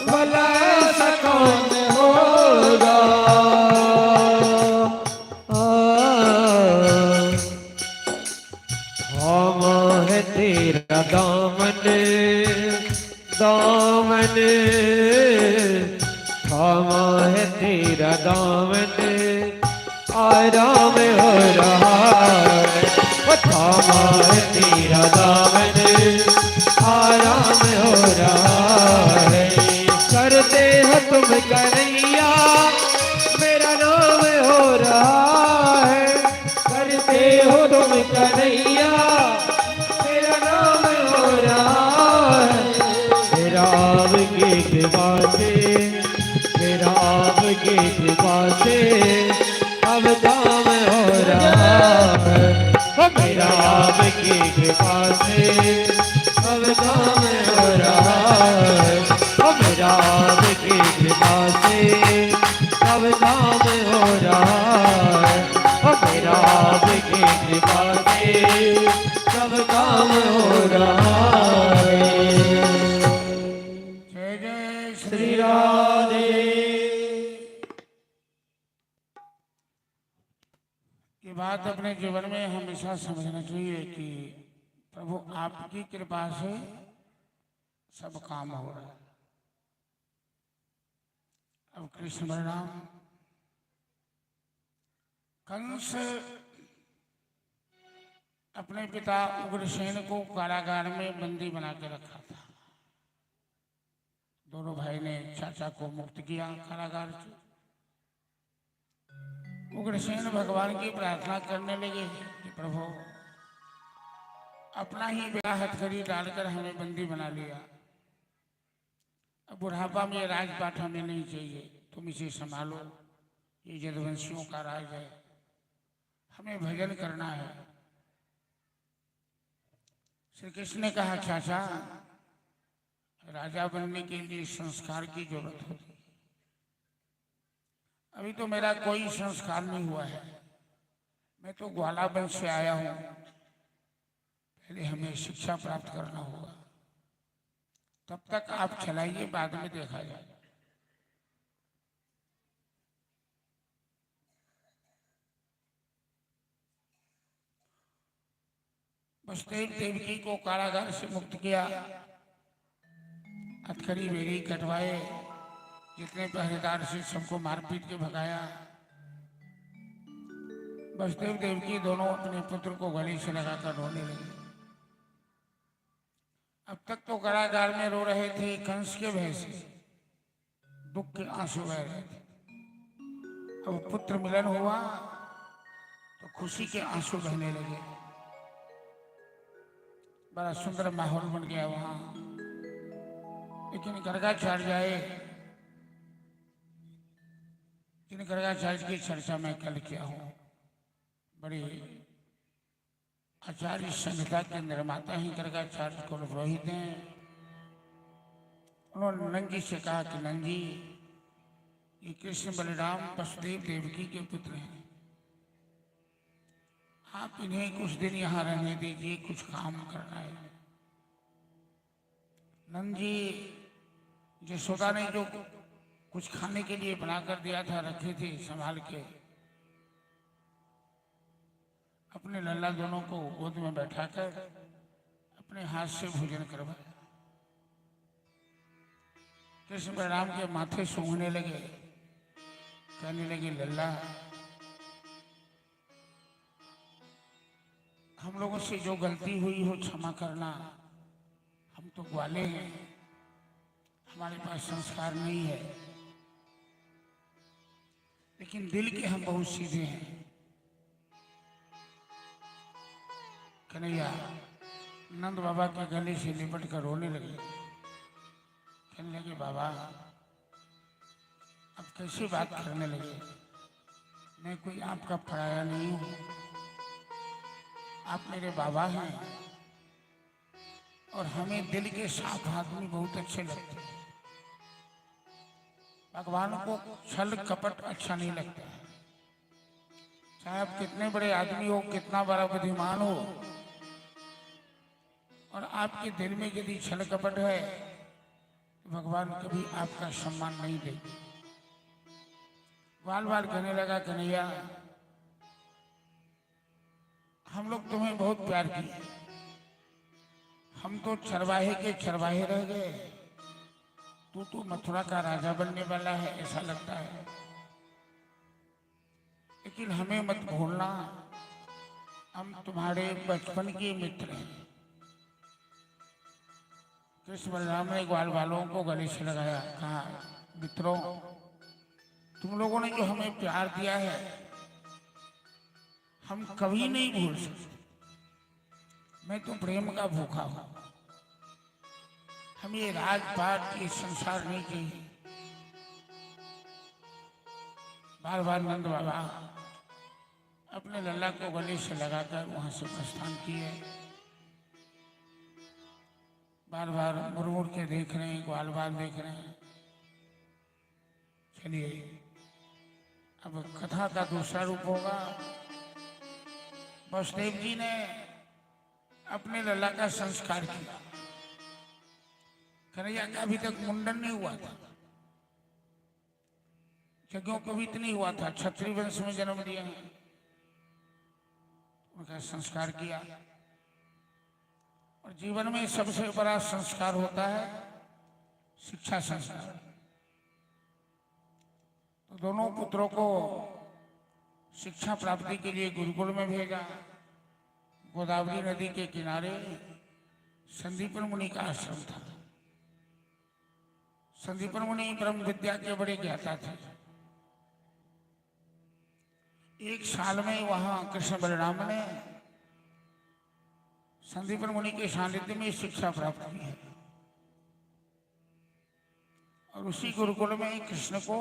भला ऐसा कौन होगा। है तेरा दामन दामन, थामा है तेरा दामन, आराम हो रहा है। वो थामा है तेरा दामन, आराम हो रहा है। करते हो तुम कन्हैया, मेरा नाम हो रहा है। करते हो तुम कन्हैया, मेरा नाम हो रहा है। मेरा आपकी कृपा से, मेरा आपकी कृपा से अब काम हो रहा है। मेरा आपकी कृपा से अब काम हो रहा है। मेरा आपकी कृपा से अब काम हो रहा है। मेरा आपकी कृपा से सब काम हो रहा है। जय जय श्री राधे। ये बात अपने जीवन में हमेशा समझना चाहिए कि प्रभु आपकी कृपा से सब काम हो रहा है। अब कृष्ण बलराम कंस अपने पिता उग्रसेन को कारागार में बंदी बना के रखा था। दोनों भाई ने चाचा को मुक्त किया कारागार से। उग्रसेन भगवान की प्रार्थना करने लगे कि प्रभु अपना ही बेटा हथकड़ी डालकर हमें बंदी बना लिया। अब बुढ़ापा में राजपाट हमें नहीं चाहिए, तुम इसे संभालो, ये यदुवंशियों का राज है, हमें भजन करना है। श्री कृष्ण ने कहा चाचा, राजा बनने के लिए संस्कार की जरूरत होती है। अभी तो मेरा कोई संस्कार नहीं हुआ है, मैं तो ग्वाला वंश से आया हूं। पहले हमें शिक्षा प्राप्त करना होगा, तब तक आप चलाइए, बाद में देखा जाए। वसुदेव देवकी को कारागार से मुक्त किया, हथकड़ी बेड़ी कटवाए, जितने पहरेदार से सबको मारपीट के भगाया। वसुदेव देवकी दोनों अपने पुत्र को गले से लगाकर रोने लगे। अब तक तो कारागार में रो रहे थे कंस के भय से, दुख के आंसू बह रहे थे। अब पुत्र मिलन हुआ तो खुशी के आंसू बहने लगे। बड़ा सुंदर माहौल बन गया वहां। लेकिन गर्गाचार्य आए, जिन गर्गाचार्य की चर्चा मैं कल किया हूं। बड़ी आचार्य संहिता के निर्माता ही गर्गाचार्य को पुरोहित हैं। उन्होंने नंदी से कहा कि नंदी, ये कृष्ण बलराम वसुदेव देवकी के पुत्र हैं, आप इन्हें कुछ दिन यहाँ रहने दीजिए, कुछ काम करना है। नंद जी यशोदा ने जो कुछ खाने के लिए बना कर दिया था, रखे थे संभाल के, अपने लल्ला दोनों को गोद में बैठाकर अपने हाथ से भोजन करवाया। कृष्ण बलराम के माथे सूंघने लगे, कहने लगे लल्ला, हम लोगों से जो गलती हुई हो क्षमा करना, हम तो ग्वाले हैं, हमारे पास संस्कार नहीं है, लेकिन दिल के हम बहुत सीधे हैं। कन्हैया नंद बाबा के गले से लिपट कर रोने लगे। कहने लगे बाबा, अब कैसे बात करने लगे, मैं कोई आपका पराया नहीं हूं, आप मेरे बाबा हैं और हमें दिल के साफ आदमी बहुत अच्छे लगते हैं। भगवान को छल कपट अच्छा नहीं लगता है। चाहे आप कितने बड़े आदमी हो, कितना बड़ा बुद्धिमान हो, और आपके दिल में यदि छल कपट है तो भगवान कभी आपका सम्मान नहीं देते। बाल बाल कहने लगा कन्हैया, हम लोग तुम्हें बहुत प्यार किए, हम तो चरवाहे के चरवाहे रह गए, तू तो मथुरा का राजा बनने वाला है ऐसा लगता है। लेकिन हमें मत भूलना, हम तुम्हारे बचपन के मित्र हैं। कृष्ण बलराम ने ग्वाल वालों को गले से लगाया, कहा, मित्रों, तुम लोगों ने जो हमें प्यार दिया है हम कभी नहीं भूल सकते। मैं तो प्रेम का भूखा हूं। हम ये राजपाट ये संसार नहीं चाहिए। बार बार नंद बाबा अपने लल्ला को गले से लगाकर वहां से प्रस्थान किए। बार बार मुड़ मुड़ के देख रहे हैं, ग्वाल बाल देख रहे हैं। चलिए अब कथा का दूसरा रूप होगा। वसुदेव जी ने अपने लल्ला का संस्कार किया। कन्हैया का अभी तक मुंडन नहीं हुआ था, यज्ञों को भी नहीं हुआ था, क्षत्रिय वंश में जन्म दिए हैं। उनका संस्कार किया। और जीवन में सबसे बड़ा संस्कार होता है शिक्षा संस्कार। तो दोनों पुत्रों को शिक्षा प्राप्ति के लिए गुरुकुल में भेजा। गोदावरी नदी के किनारे संदीपन मुनि का आश्रम था। संदीपन मुनि ब्रह्म विद्या के बड़े ज्ञाता थे। एक साल में वहां कृष्ण बलराम ने संदीपन मुनि के सानिध्य में शिक्षा प्राप्त की है। और उसी गुरुकुल में कृष्ण को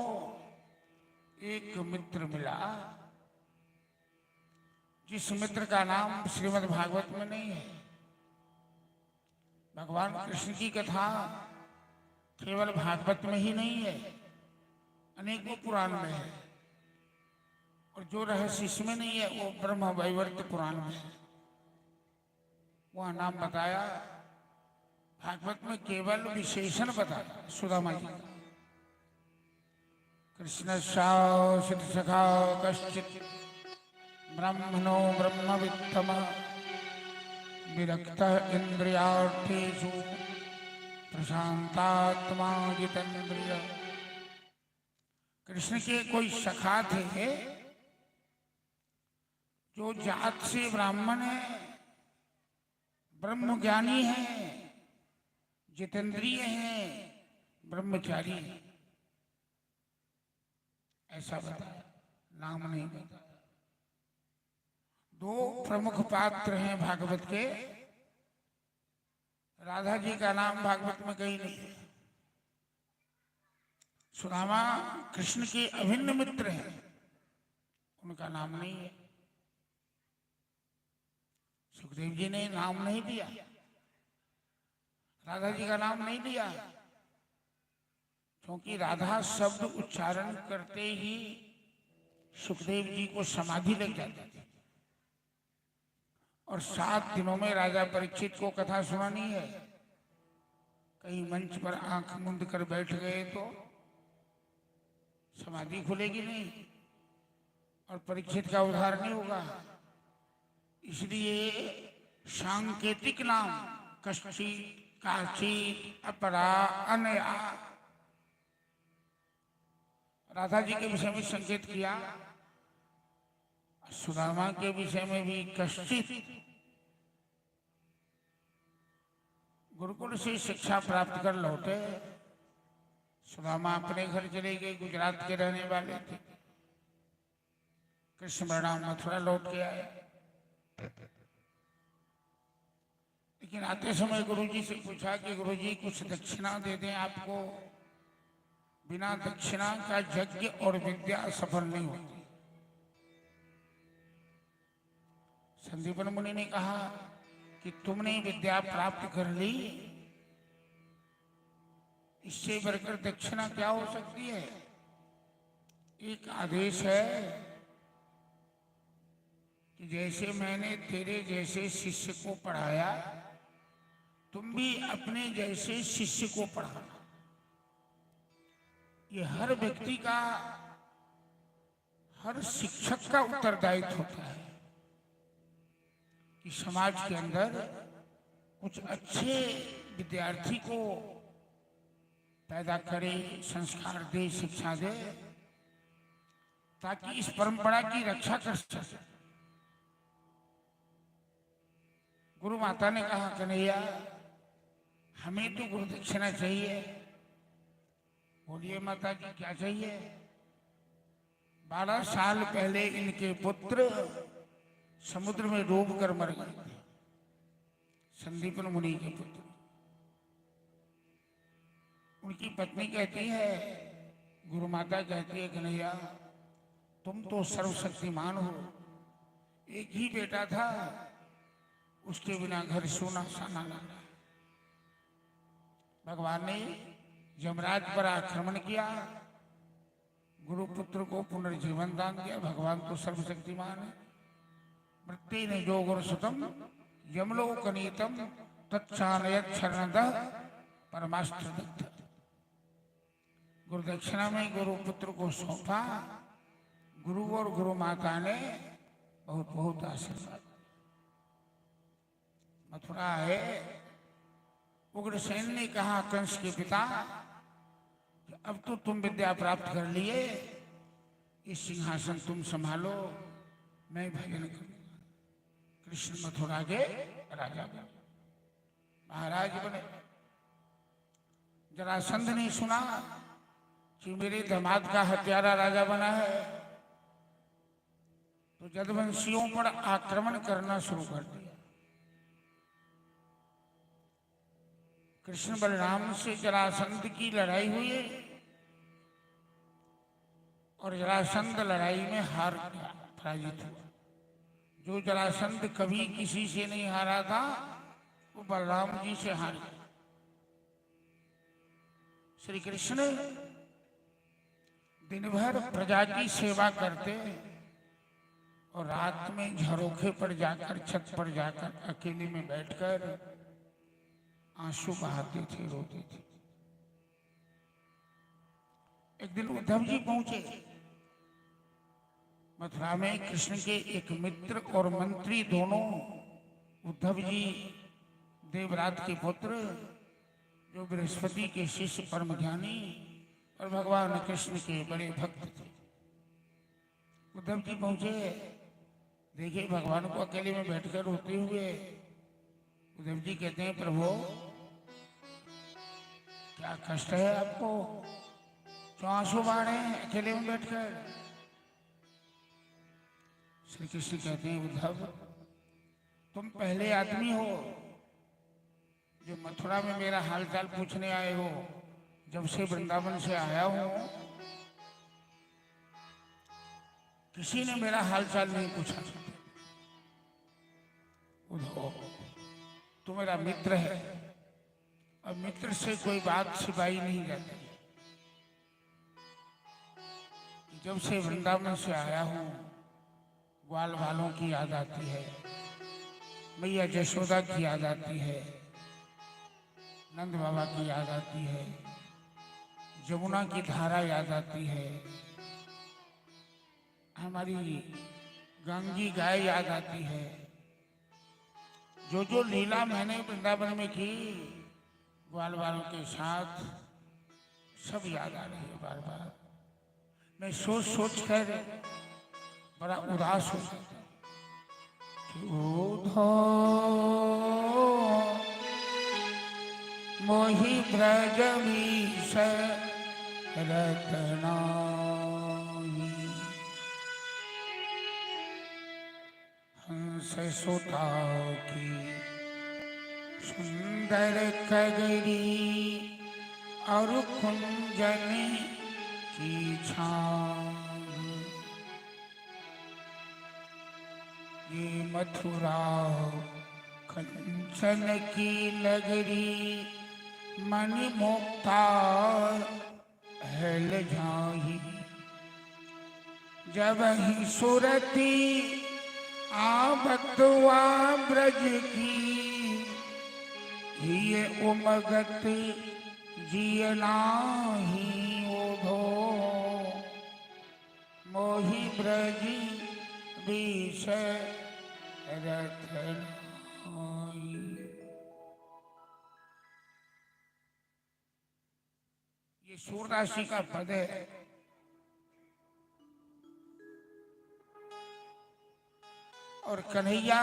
एक मित्र मिला, जिस मित्र का नाम श्रीमद् भागवत में नहीं है। भगवान कृष्ण की कथा केवल भागवत में ही नहीं है, अनेकों पुराण में है। और जो रहस्य इसमें नहीं है वो ब्रह्म वैवर्त पुराण में है। वह नाम बताया, भागवत में केवल विशेषण बताया सुदामा जी का। कृष्ण सिद्ध सखा कश्चित ब्राह्मणो ब्रह्मवित्तम विरक्त इंद्रियार्थेषु प्रशांतात्मा जितेंद्रिय। कृष्ण के कोई सखा थे जो जात से ब्राह्मण है, ब्रह्म ज्ञानी है, जितेंद्रिय है, ब्रह्मचारी है। ऐसा बताया, नाम नहीं बताया। दो प्रमुख पात्र हैं भागवत के। राधा जी का नाम भागवत में कहीं नहीं है। सुदामा कृष्ण के अभिन्न मित्र हैं, उनका नाम नहीं है। सुखदेव जी ने नाम नहीं दिया, राधा जी का नाम नहीं दिया, क्योंकि राधा शब्द उच्चारण करते ही सुखदेव जी को समाधि लग जाती थी। और 7 दिनों में राजा परीक्षित को कथा सुनानी है। कहीं मंच पर आंख मूंद कर बैठ गए तो समाधि खुलेगी नहीं और परीक्षित का उद्धार नहीं होगा। इसलिए सांकेतिक नाम कश्चित, काचित, अपरा, अनया, राधा जी के विषय में संकेत किया। सुदामा के विषय में भी कश्चित। गुरुकुल से शिक्षा प्राप्त कर लौटे। सुदामा अपने घर चले गए, गुजरात के रहने वाले थे। कृष्ण बलराम मथुरा लौट के आए। लेकिन आते समय गुरुजी से पूछा कि गुरुजी कुछ दक्षिणा दे दें आपको। बिना दक्षिणा का यज्ञ और विद्या सफल नहीं होती। संदीपन मुनि ने कहा कि तुमने विद्या प्राप्त कर ली, इससे बढ़कर दक्षिणा क्या हो सकती है। एक आदेश है कि जैसे मैंने तेरे जैसे शिष्य को पढ़ाया, तुम भी अपने जैसे शिष्य को पढ़ाना। ये हर व्यक्ति का, हर शिक्षक का उत्तरदायित्व होता है कि समाज के अंदर कुछ अच्छे विद्यार्थी को पैदा करे, संस्कार दे, शिक्षा दे, ताकि इस परंपरा की रक्षा कर सके। गुरु माता ने कहा, कन्हैया हमें तो गुरु दक्षिणा चाहिए। बोलिए माता जी क्या चाहिए? 12 साल पहले इनके पुत्र समुद्र में डूब कर मर गए थे, संदीपन मुनि के पुत्र। उनकी पत्नी कहती है, गुरु माता कहती है, कन्हैया तुम तो सर्वशक्तिमान हो, एक ही बेटा था, उसके बिना घर सोना साना लगा। भगवान ने यमराज पर आक्रमण किया, गुरुपुत्र को पुनर्जीवन दान दिया। भगवान तो सर्वशक्तिमान है। मृत्यु ने जो गुरु सुतम यमलोकनीतम तत्सानयत शरणदः परमास्त्र दत्त। गुरु दक्षिणा में गुरुपुत्र को सौंपा। गुरु और गुरु माता ने बहुत बहुत आशीर्वाद। मथुरा है, उग्रसेन ने कहा कंस के पिता, अब तो तुम विद्या प्राप्त कर लिए, इस सिंहासन तुम संभालो, मैं भजन करूंगा। कृष्ण मथुरा के राजा बने, महाराज बने। जरासंध ने सुना कि मेरे दामाद का हत्यारा राजा बना है, तो जदवंशियों पर आक्रमण करना शुरू कर दिया। कृष्ण बलराम से जरासंध की लड़ाई हुई और जरासंध लड़ाई में हार गया, पराजित हुआ। जो जरासंध कभी किसी से नहीं हारा था, वो बलराम जी से हार गया। श्री कृष्ण दिन भर प्रजा की सेवा करते और रात में झरोखे पर जाकर, छत पर जाकर अकेले में बैठकर आंसू बहाते थे, रोते थे। एक दिन उद्धव जी पहुंचे मथुरा में। कृष्ण के एक मित्र और मंत्री दोनों, उद्धव जी देवराज के पुत्र, जो बृहस्पति के शिष्य परम ज्ञानी और भगवान कृष्ण के बड़े भक्त थे। उद्धव जी पहुंचे, देखिए भगवान को अकेले में बैठकर रोते हुए। उद्धव जी कहते हैं, प्रभु क्या कष्ट है आपको, क्यों आंसू बहा रहे हैं अकेले में बैठकर? श्री कृष्ण कहते हैं, उद्धव तुम पहले आदमी हो जो मथुरा में मेरा हालचाल पूछने आए हो। जब से वृंदावन से आया हूं, किसी ने मेरा हालचाल नहीं पूछा। उद्धव तू मेरा मित्र है, और मित्र से कोई बात छिपाई नहीं जाती। जब से वृंदावन से आया हूं, ग्वाल वालों की याद आती है, मैया यशोदा की याद आती है, नंद बाबा की याद आती है, जमुना की धारा याद आती है, हमारी गंगी गाय याद आती है। जो जो लीला मैंने वृंदावन में की ग्वाल वालों के साथ, सब याद आ रही है बार बार। मैं सोच सोच कर बड़ा उदास हो जाता हूँ। मोहि ब्रज मीश रतनाई, हंस सुता की सुंदर कगरी, और कुंजन की छान। ये मथुरा कंचन की नगरी, मणि मुक्ता हेल जाही। जब ही सुरती आवतवा ब्रज की, ये उमगत जिय नाही ओढ़ो। मोहि ब्रज बीस रतनाई। ये सूरदासी का पद है। और कन्हैया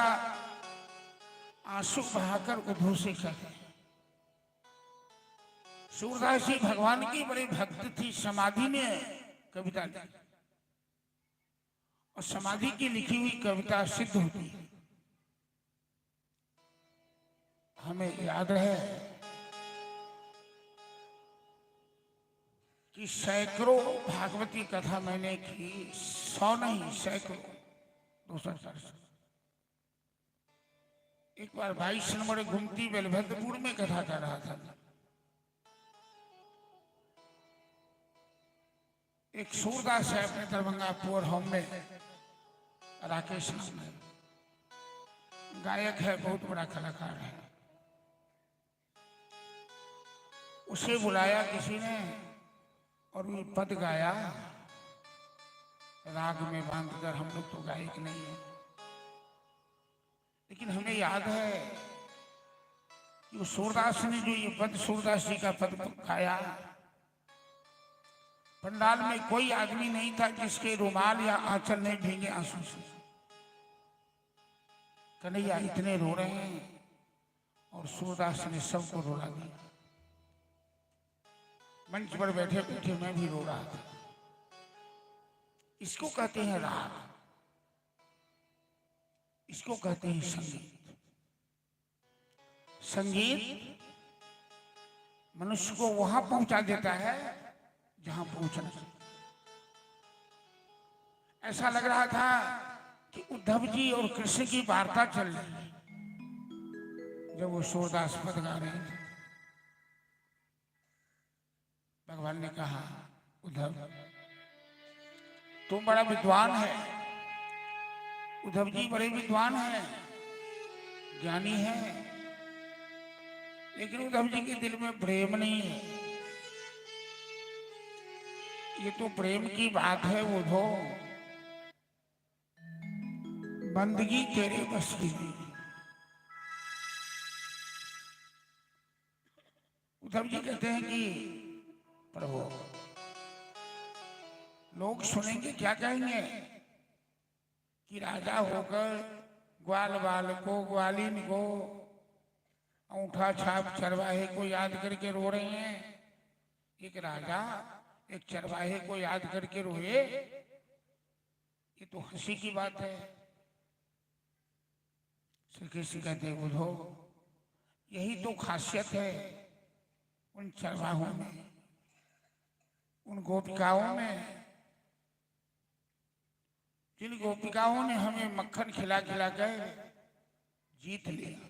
आंसू बहाकर उद्धव से कहे, सूरदास जी भगवान की बड़ी भक्त थी, समाधि में कविता दी और समाधि की लिखी हुई कविता सिद्ध होती है। हमें याद है कि सैकड़ों भागवती कथा मैंने की, 100 नहीं सैकड़ों, 200। एक बार 22 नंबर घूमती बेलभद्रपुर में कथा कर रहा था। एक सूरदास है अपने दरभंगा पुअर होम में, राकेश नाम है, गायक है, बहुत बड़ा कलाकार है। उसे बुलाया किसी ने और वो पद गाया राग में बांधकर। हम लोग तो गायक नहीं है, लेकिन हमें याद है कि वो सूरदास ने जो ये पद, सूरदास जी का पद गाया, पंडाल में कोई आदमी नहीं था जिसके रुमाल या आंचल नहीं भीगे आंसू से। कन्हैया इतने रो रहे हैं और सूरदास ने सबको रुला दिया। मंच पर बैठे बैठे मैं भी रो रहा था। इसको कहते हैं राग, इसको कहते हैं संगीत। संगीत मनुष्य को वहां पहुंचा देता है जहां पहुंचना। ऐसा लग रहा था कि उद्धव जी और कृष्ण की वार्ता चल रही है जब वो सूरदास पद गा रहे थे। भगवान ने कहा, उद्धव तुम बड़ा विद्वान है। उद्धव जी बड़े विद्वान हैं, ज्ञानी हैं, लेकिन उद्धव जी के दिल में प्रेम नहीं है। ये तो प्रेम की बात है उद्धव, बंदगी तेरे बस की नहीं। उद्धव जी कहते हैं कि प्रभु लोग सुनेंगे क्या कहेंगे कि राजा होकर ग्वाल बाल को, ग्वालिन को, अंगूठा छाप चरवाहे को याद करके रो रहे हैं। एक राजा एक चरवाहे को याद करके रोए, ये तो हंसी की बात है। श्री कृष्ण कहते हैं, उद्धव यही तो खासियत है उन चरवाहों में, उन गोपिकाओं में, जिन गोपिकाओं ने हमें मक्खन खिला खिला कर जीत लिया,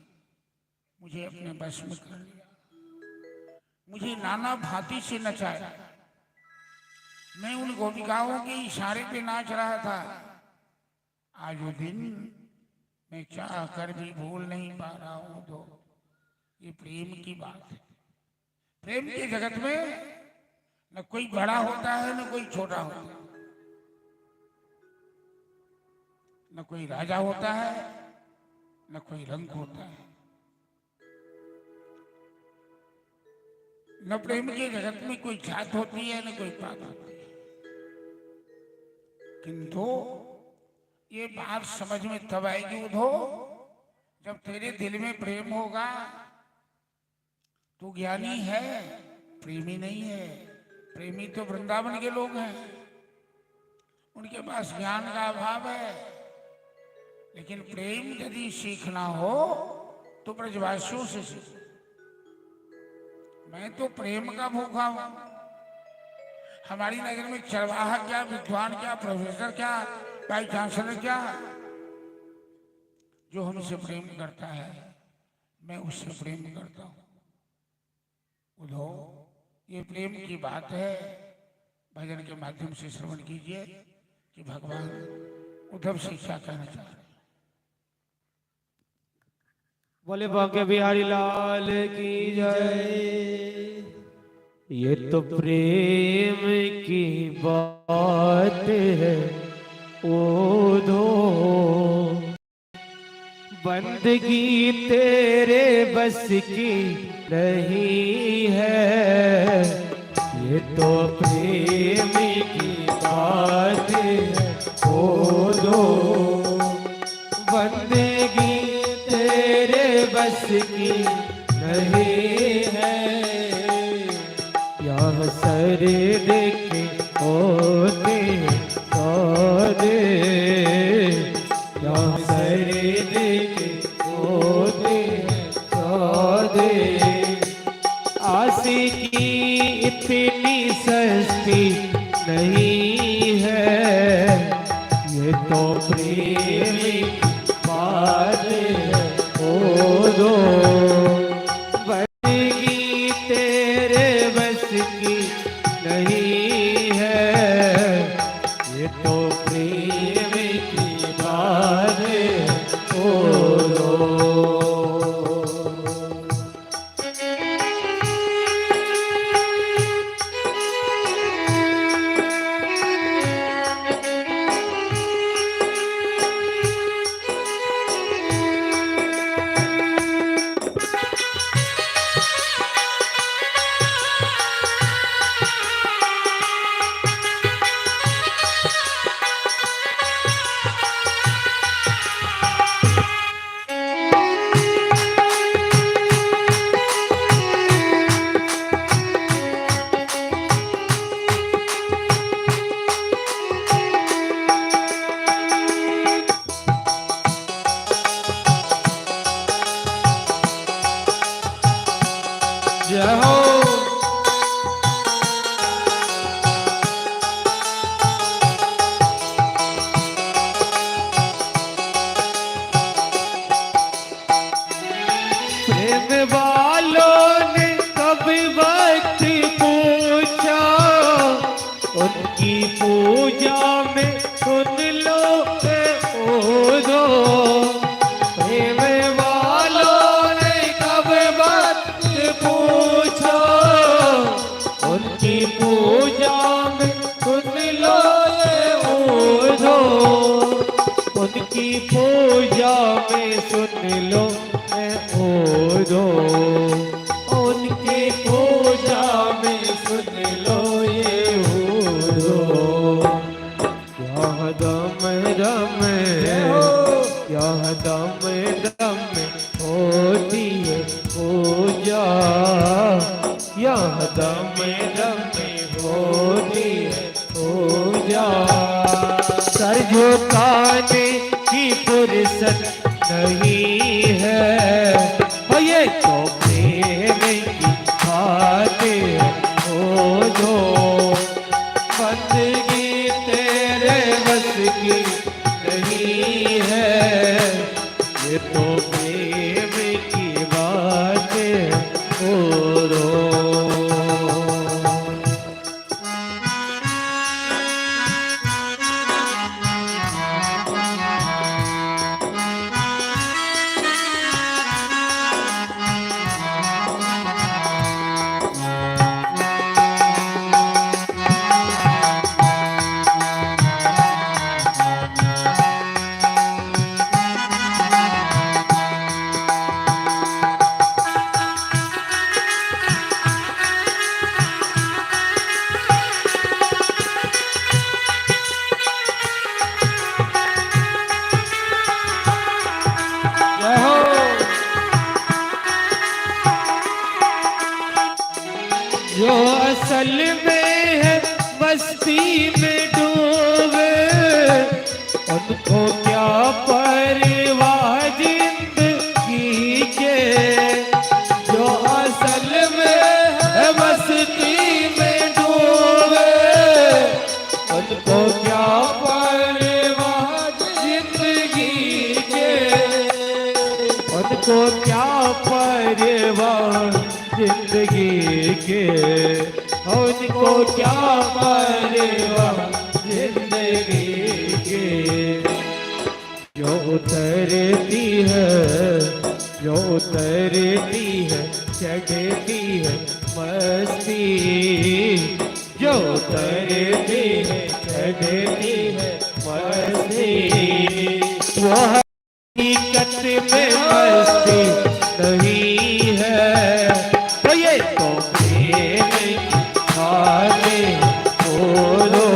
मुझे अपने बस में कर लिया, मुझे नाना भांति से नचाया। मैं उन गोपिकाओं के इशारे पे नाच रहा था। आज वो दिन मैं चाह कर भी भूल नहीं पा रहा हूं। तो ये प्रेम की बात है। प्रेम के जगत में न कोई बड़ा होता है न कोई छोटा होता है, न कोई राजा होता है न कोई रंग होता है। न प्रेम के जगत में कोई जात होती है न कोई पात होती है। किंतु ये बात समझ में तब आएगी उद्धव जब तेरे दिल में प्रेम होगा। तू ज्ञानी है, प्रेमी नहीं है। प्रेमी तो वृंदावन के लोग हैं, उनके पास ज्ञान का अभाव है। लेकिन प्रेम यदि सीखना हो तो ब्रजवासियों से सीखो। मैं तो प्रेम का भूखा हूं। हमारी नगर में चरवाहा क्या, विद्वान क्या, प्रोफेसर क्या, वाइस चांसलर क्या, जो हमसे प्रेम करता है मैं उससे प्रेम करता हूं। उद्धव ये प्रेम की बात है। भजन के माध्यम से श्रवण कीजिए कि भगवान उद्धव से क्या कहना चाह रहे हैं। बोले बांके बिहारी लाल की जय। ये तो प्रेम की बात है ओधो, बंदगी तेरे बस की नहीं है। ये तो प्रेम की बात है ओधो, बंदगी तेरे बस की नहीं है, यह सर देखे होते सौदे, यह सर देखे होते सौदे। आशिकी इतनी सस्ती नहीं है, ये तो प्रेम की बात है ओ दो। बंदगी तेरे बस की नहीं है, ये तो प्रेम की बात है ओ दो। जय हो। प्रेम वालों ने कभी वक्त पूछा, उनकी पूजा में सुन लो ओ दो। प्रेम वालों ने कभी वक्त पूछा, उनकी पूजा में सुन लो ओ दो। उनकी पूजा में सुन लो ओ दो, उनकी पूजा में सुन लो ये ओ दो। यह दम दम यह दम दम होती है पूजा, यह दम दम होती है पूजा। सर झुकाने की फुर्सत नहीं है, ये तो प्रेम की खातिर हो जो। बंदगी तेरे बस की नहीं है, ये तो प्रेम की बात हो दो। जो असल में है मस्ती में डूबे, उनको क्या परवाह जिंदगी के। जो असल में है मस्ती में डूबे, उनको क्या परवाह जिंदगी के। उनको क्या परवाह जिंदगी के, उनको क्या परवाह जिंदगी के। जो उतरती है, जो उतरती है चढ़ती है मस्ती, जो उतरती है चढ़ती है मस्ती। वो हकीकत में मस्ती नहीं है, तो ये तो प्रेम की खातिर हो दो।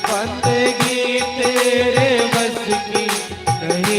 बंदगी तेरे बस की नहीं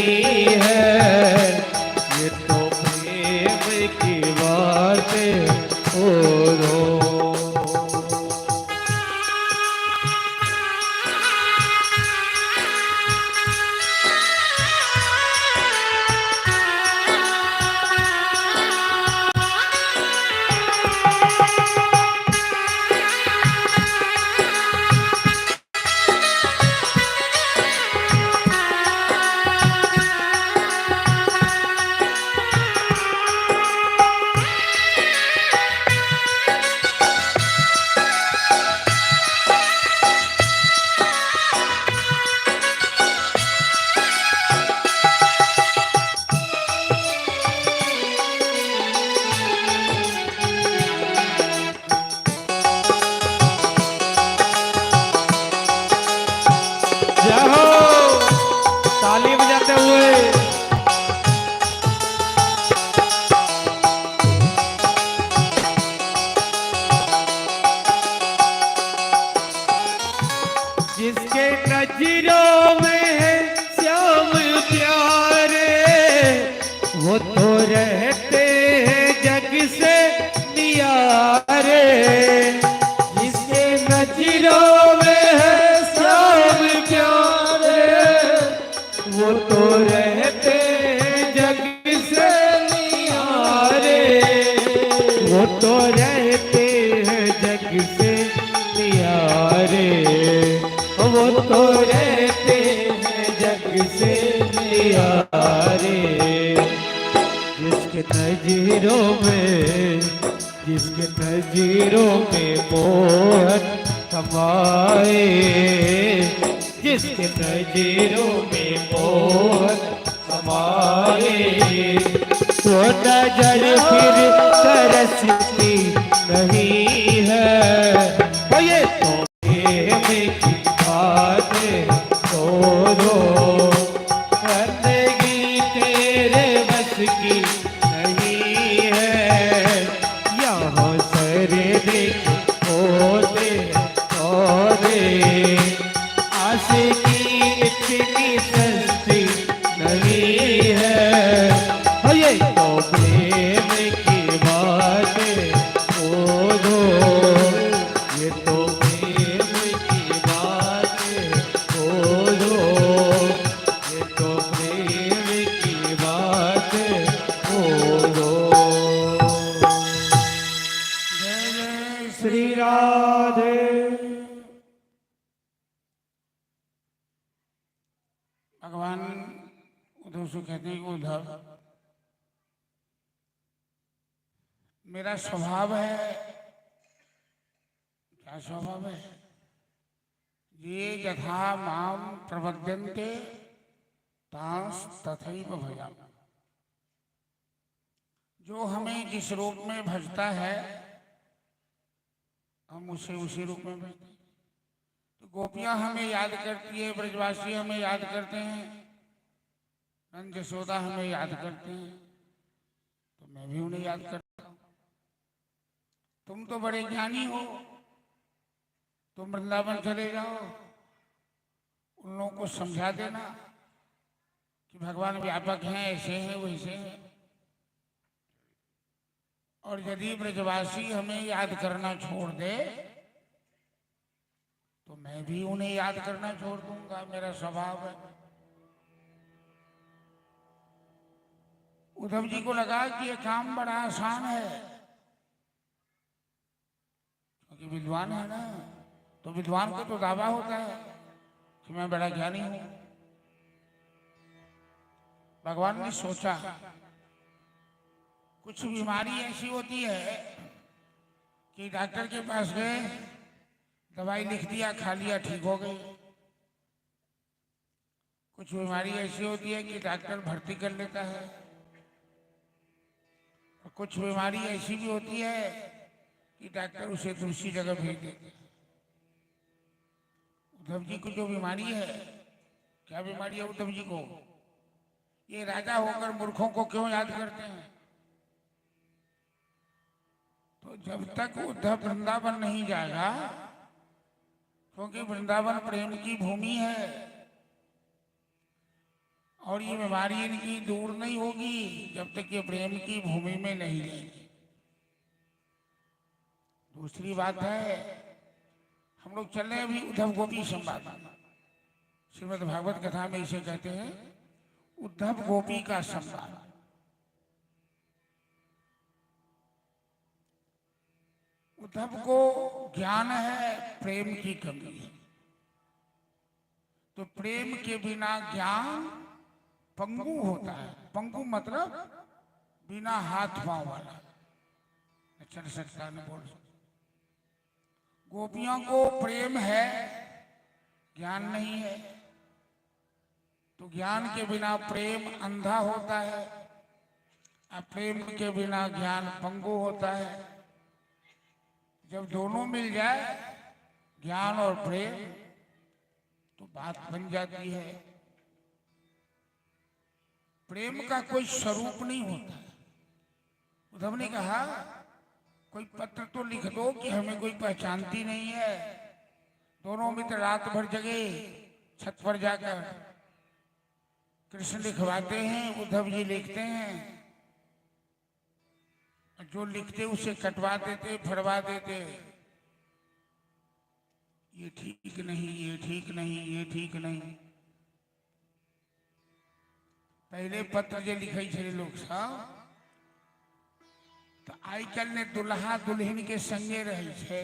तो रहते जग से नियारे, वो तो रहते हैं जग से नियारे, वो तो रहते हैं जग से नियारे। जिसके नजीरों में, जिसके नजीरों में मोहन समाए, जिसके नजीरों में मोहन समाए, वो नजर फिर तरसती नहीं है। वो ये तो प्रेम की बात दो बंदगी तेरे बस की नहीं है। यहाँ सर देख होते होते, आशिकी इतनी सस्ती नहीं है। ये तो प्रेम की बात दो, ये तो प्रेम की बात दो, ये तो प्रेम की बात दो। जय जय श्री राधे। भगवान उद्धव से कहते हैं कि उद्धव, मेरा स्वभाव है, क्या स्वभाव है? ये यथा माम प्रपद्यन्ते तांस तथैव भजामि। जो हमें जिस रूप में भजता है हम उसे उसी रूप में भजते हैं। तो गोपियां हमें याद करती है, ब्रजवासी हमें याद करते हैं, नंद यशोदा हमें याद करते हैं, तो मैं भी उन्हें याद करता हूं। तुम तो बड़े ज्ञानी हो, तुम वृंदावन चले जाओ, उन लोगों को समझा देना कि भगवान व्यापक हैं, ऐसे हैं वैसे हैं। और यदि ब्रजवासी हमें याद करना छोड़ दे तो मैं भी उन्हें याद करना छोड़ दूंगा, मेरा स्वभाव है। उद्धव जी को लगा कि ये काम बड़ा आसान है, क्योंकि विद्वान है ना, तो विद्वान को तो दावा होता है कि मैं बड़ा ज्ञानी हूं। भगवान ने सोचा कुछ बीमारी ऐसी होती है कि डॉक्टर के पास गए, दवाई लिख दिया, खा लिया, ठीक हो गई। कुछ बीमारी ऐसी होती है कि डॉक्टर भर्ती कर लेता है, और कुछ बीमारी ऐसी भी होती है कि डॉक्टर उसे दूसरी जगह भेज देते हैं। उद्धव जी को जो बीमारी है, क्या बीमारी है उद्धव जी को? ये राजा होकर मूर्खों को क्यों याद करते हैं? तो जब तक उद्धव वृंदावन नहीं जाएगा, क्योंकि वृंदावन प्रेम की भूमि है, और ये बीमारी इनकी दूर नहीं होगी जब तक ये प्रेम की भूमि में नहीं रहेगी। दूसरी बात है, हम लोग चल रहे हैं अभी उद्धव गोपी संवाद। श्रीमद् भागवत कथा में इसे कहते हैं उद्धव गोपी का संवाद। उद्धव को ज्ञान है, प्रेम की कमी है। तो प्रेम के बिना ज्ञान पंगु होता है। पंगु मतलब बिना हाथ पांव वाला, चल सकता नहीं, बोल सकता। गोपियों को प्रेम है, ज्ञान नहीं है। तो ज्ञान के बिना प्रेम अंधा होता है, और प्रेम के बिना ज्ञान पंगु होता है। जब दोनों मिल जाए, ज्ञान और प्रेम, तो बात बन जाती है। प्रेम का कोई स्वरूप नहीं होता है। उद्धव ने कहा कोई पत्र तो लिख दो कि हमें कोई पहचानती नहीं है। दोनों मित्र रात भर जगे, छत पर जाकर कृष्ण लिखवाते हैं, उद्धव जी लिखते हैं। जो लिखते उसे कटवा देते, फड़वा देते। ये ठीक नहीं, ये ठीक नहीं, ये ठीक नहीं। पहले पत्र जे लिखे छे लोग सब तो आई कल ने दुल्हा दुल्हन के संगे रहे छे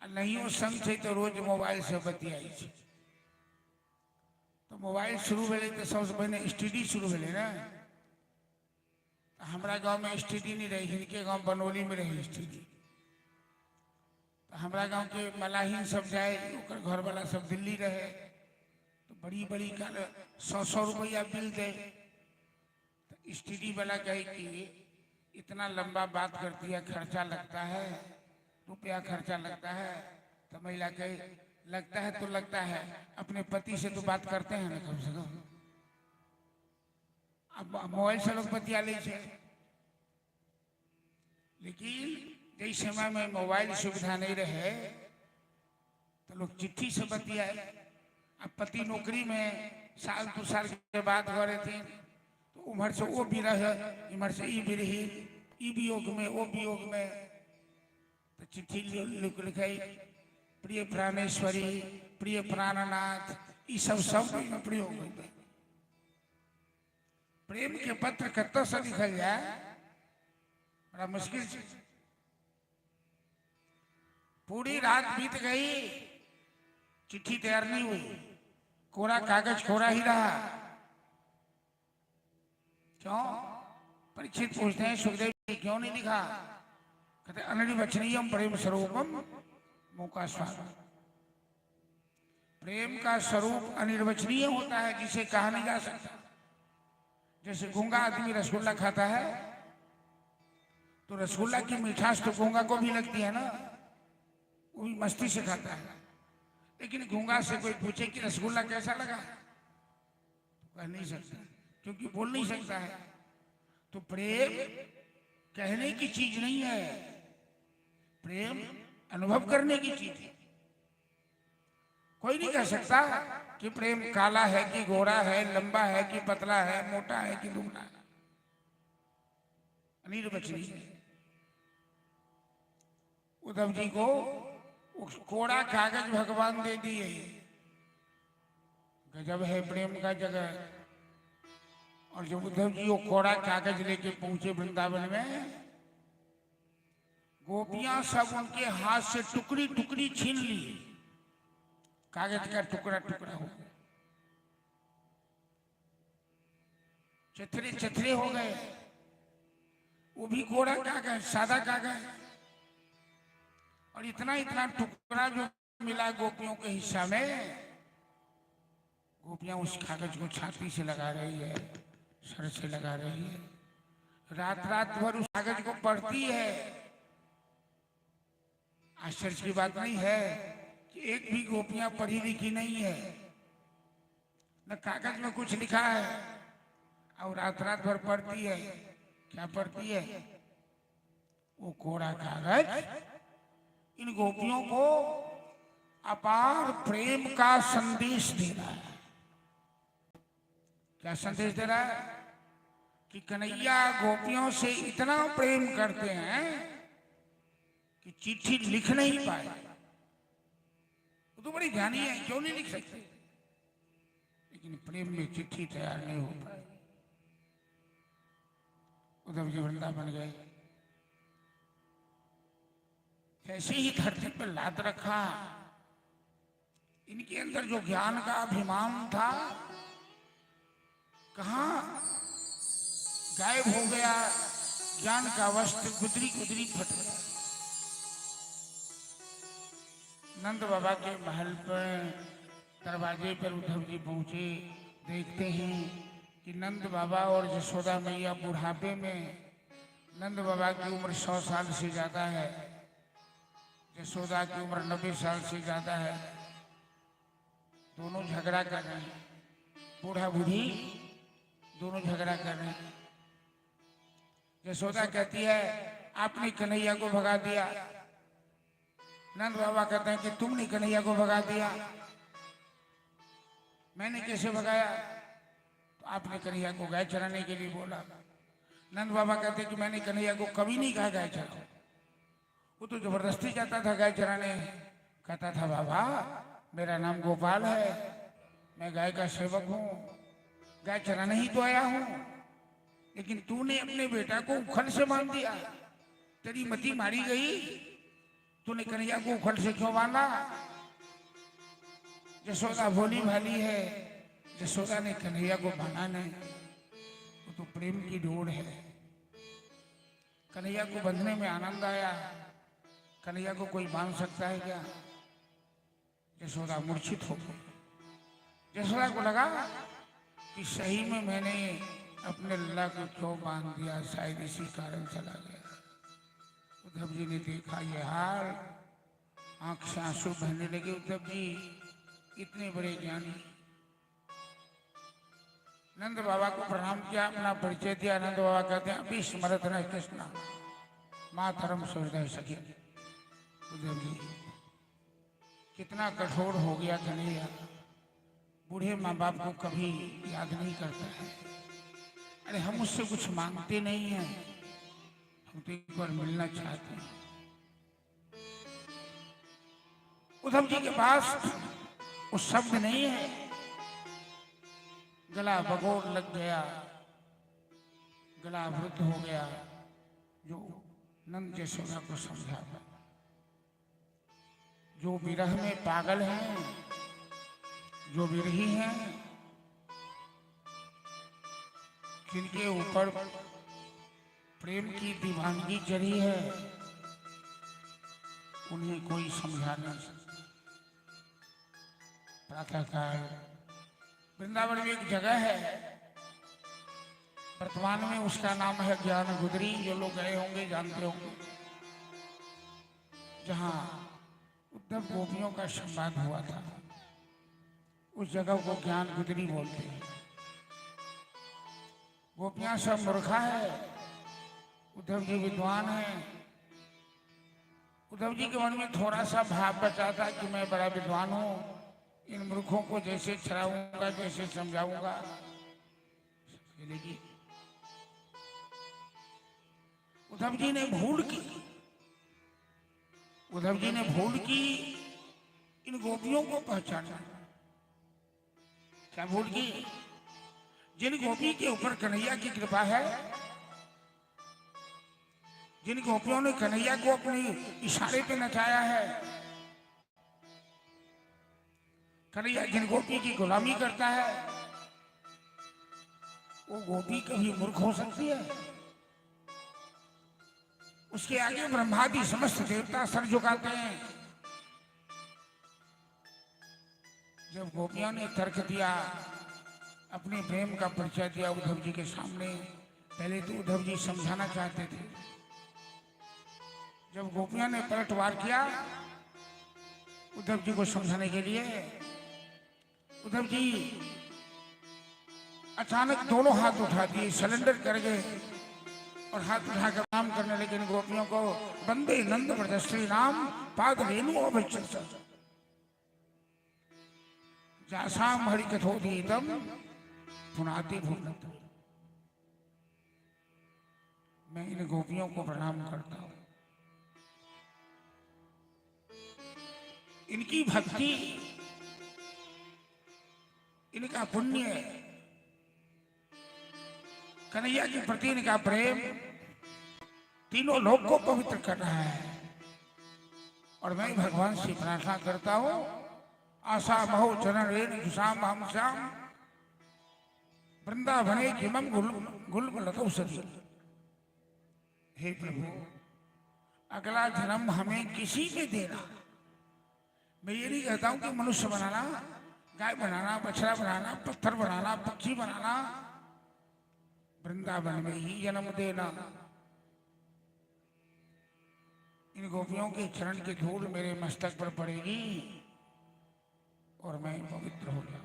आ नहियो संग छे तो रोज मोबाइल से बतियाई छे। तो मोबाइल शुरू भेले तो सबसे पहले एसटीडी शुरू भेले ना। हमारा गांव में एसटीडी नहीं रही, इनके गांव बनोली में रही एसटीडी। तो हमारा गांव के मलाहीन सब जाए, ओकर घर वाला सब दिल्ली रहे तो बड़ी बड़ी 100-100 रुपया बिल दे। तो एसटीडी वाला कहे कि इतना लंबा बात करती है, खर्चा लगता है, रुपया खर्चा लगता है। तो महिला कहे लगता है तो लगता है, अपने पति से तो बात करते हैं ना कम से कम। अब मोबाइल से लोग बतिया ले छे, लेकिन जिस समय में मोबाइल सुविधा नहीं रहे तो लोग चिट्ठी से बतियाए। अब पति नौकरी में साल 2 साल के बाद घरे थे तो उम्र से वो भी रहे, इम्हर से ई भी रही, ई वियोग में वो वियोग में। तो चिट्ठी लिखाई, प्रिय प्राणेश्वरी, प्रिय प्राणनाथ, ये सब शब्द में प्रयोग होते। प्रेम के पत्र कत्तो से लिखल जाए, बड़ा मुश्किल से। पूरी रात बीत गई, चिट्ठी तैयार नहीं हुई, कोरा कागज कोरा ही रहा। क्यों? परीक्षित पूछते हैं सुखदेव जी क्यों नहीं लिखा? कहते अनिर्वचनीयम प्रेम स्वरूपम मौका स्वागत। प्रेम का स्वरूप अनिर्वचनीय होता है, जिसे कहा नहीं जा सकता। जैसे गूंगा आदमी रसगुल्ला खाता है तो रसगुल्ला की मिठास तो गूंगा को भी लगती है ना, वो भी मस्ती से खाता है। लेकिन गूंगा से कोई पूछे कि रसगुल्ला कैसा लगा तो कह नहीं सकता, क्योंकि बोल नहीं सकता है। तो प्रेम कहने की चीज नहीं है, प्रेम अनुभव करने की चीज है। कोई नहीं कह सकता कि प्रेम काला है कि गोरा है, लंबा है कि पतला है, मोटा है कि दुबला है। अनिर्वचनीय। उद्धव जी को कोरा कागज भगवान दे दिए। गजब है प्रेम का जगह। और जब उद्धव जी वो कोरा कागज लेके पहुंचे वृंदावन में, गोपियां सब उनके हाथ से टुकड़ी टुकड़ी छीन ली, कागज का टुकड़ा टुकड़ा हो गया, चथरे चथरे हो गए। वो भी कोरा कागज, सादा कागज। और इतना इतना टुकड़ा जो मिला गोपियों के हिस्सा में, गोपियां उस कागज को छाती से लगा रही है, सर से लगा रही है, रात रात भर उस कागज को पढ़ती है। आश्चर्य की बात नहीं है कि एक भी गोपियां पढ़ी लिखी नहीं है, न कागज में कुछ लिखा है, और रात रात भर पढ़ती है। क्या पढ़ती है? वो कोरा कागज इन गोपियों को अपार प्रेम का संदेश दे रहा है। क्या संदेश दे रहा है? कि कन्हैया गोपियों से इतना प्रेम करते हैं कि चिट्ठी लिख नहीं पाए। वो तो बड़ी ज्ञानी है, क्यों नहीं लिख सकते? लेकिन प्रेम में चिट्ठी तैयार नहीं हो पाए। उद्धव जी वृंदावन गए, ऐसे ही धरती पर लाद रखा। इनके अंदर जो ज्ञान का अभिमान था, कहाँ गायब हो गया। ज्ञान का वस्त्र गुदरी गुदरी फट गया। नंद बाबा के महल पर दरवाजे पर उद्धव जी पहुंचे, देखते हैं कि नंद बाबा और यशोदा मैया बुढ़ापे में। नंद बाबा की उम्र 100 साल से ज्यादा है, यशोदा की उम्र 90 साल से ज्यादा है। दोनों झगड़ा कर रहे हैं, बूढ़ा बूढ़ी दोनों झगड़ा कर रहे हैं। यशोदा कहती है आपने कन्हैया को भगा दिया। नंद बाबा कहते हैं कि तुमने कन्हैया को भगा दिया। मैंने कैसे भगाया? तो आपने कन्हैया को गाय चराने के लिए बोला। नंद बाबा कहते हैं कि मैंने कन्हैया को कभी नहीं कहा गाय चराओ, वो तो जबरदस्ती जाता था गाय चराने। कहता था बाबा मेरा नाम गोपाल है, मैं गाय का सेवक हूँ, गाय चराने ही तो आया हूं, लेकिन तूने अपने बेटा को उखल से बांध दिया। तेरी मति मारी गई। तूने कन्हैया को उखल से क्यों बांधा? यशोदा भोली भाली है, यशोदा ने कन्हैया को बांधा नहीं। वो तो प्रेम की डोर है। कन्हैया को बंधने में आनंद आया। कन्हैया को कोई बांध सकता है क्या? यशोदा मूर्छित हो गई। यशोदा को लगा कि सही में मैंने अपने लल्ला को क्यों बांध दिया, शायद इसी कारण चला गया। उद्धव जी ने देखा ये हाल, आंख से आंसू बहने लगे। उद्धव जी इतने बड़े ज्ञानी। नंद बाबा को प्रणाम किया, अपना परिचय दिया। नंद बाबा कहते हैं अभी स्मरत न कृष्णा मातरम हृदय सखी। उद्धव जी कितना कठोर हो गया कन्हैया। बूढ़े माँ बाप को कभी याद नहीं करता है। अरे हम उससे कुछ मांगते नहीं हैं, हम तो एक बार मिलना चाहते हैं। उद्धव जी के पास वो शब्द नहीं है। गला बगोर लग गया, गला अवरुद्ध हो गया। जो नंद यशोदा को समझा, जो विरह में पागल हैं, जो विरही हैं, जिनके ऊपर प्रेम की दीवानगी चढ़ी है, उन्हें कोई समझा नहीं सकता। प्रातःकाल वृंदावन में एक जगह है, वर्तमान में उसका नाम है ज्ञान गुदरी। जो लोग गए होंगे जानते होंगे, जहां उद्धव गोपियों का संवाद हुआ था। उस जगह को ज्ञान गुदरी बोलते हैं। गोपियां सब मूर्खा है, उद्धव जी विद्वान है। उद्धव जी के मन में थोड़ा सा भाव बचा था कि मैं बड़ा विद्वान हूं, इन मूर्खों को जैसे छड़ाऊंगा, जैसे समझाऊंगा चलेगी। उद्धव जी ने भूल की, उद्धव जी ने भूल की इन गोपियों को पहचाना। क्या भूल की? जिन गोपी के ऊपर कन्हैया की कृपा है, जिन गोपियों ने कन्हैया को अपने इशारे पे नचाया है, कन्हैया जिन गोपी की गुलामी करता है, वो गोपी कभी मूर्ख हो सकती है? उसके आगे ब्रह्मादि समस्त देवता सर झुकाते हैं। जब गोपियों ने तर्क दिया, अपने प्रेम का परिचय दिया उद्धव जी के सामने, पहले तो उद्धव जी समझाना चाहते थे। जब गोपियों ने पलटवार किया उद्धव जी को समझाने के लिए, उद्धव जी अचानक दोनों हाथ उठा दिए, सरेंडर कर गए और हाथ उठाकर नाम करने लगे गोपियों को। वंदे नंद ब्रजश्री नाम पाद रेणु अभिचर्चा जासाम हरि कथोदीतम पुनाति भूनत। मैं इन गोपियों को प्रणाम करता हूं। इनकी भक्ति, इनका पुण्य, कन्हैया के प्रति इनका प्रेम तीनों लोक को पवित्र कर रहा है। और मैं भगवान से प्रार्थना करता हूं, आशा महो चरण रेण जुषाम हम श्याम वृंदावने किमम गुल लतो सदी। हे प्रभु, अगला जन्म हमें किसी पे देना। मैं ये नहीं कहता हूं कि मनुष्य बनाना, गाय बनाना, बछड़ा बनाना, पत्थर बनाना, पक्षी बनाना, वृंदावन में ही जन्म देना। इन गोपियों के चरण की धूल मेरे मस्तक पर पड़ेगी और मैं पवित्र हो गया।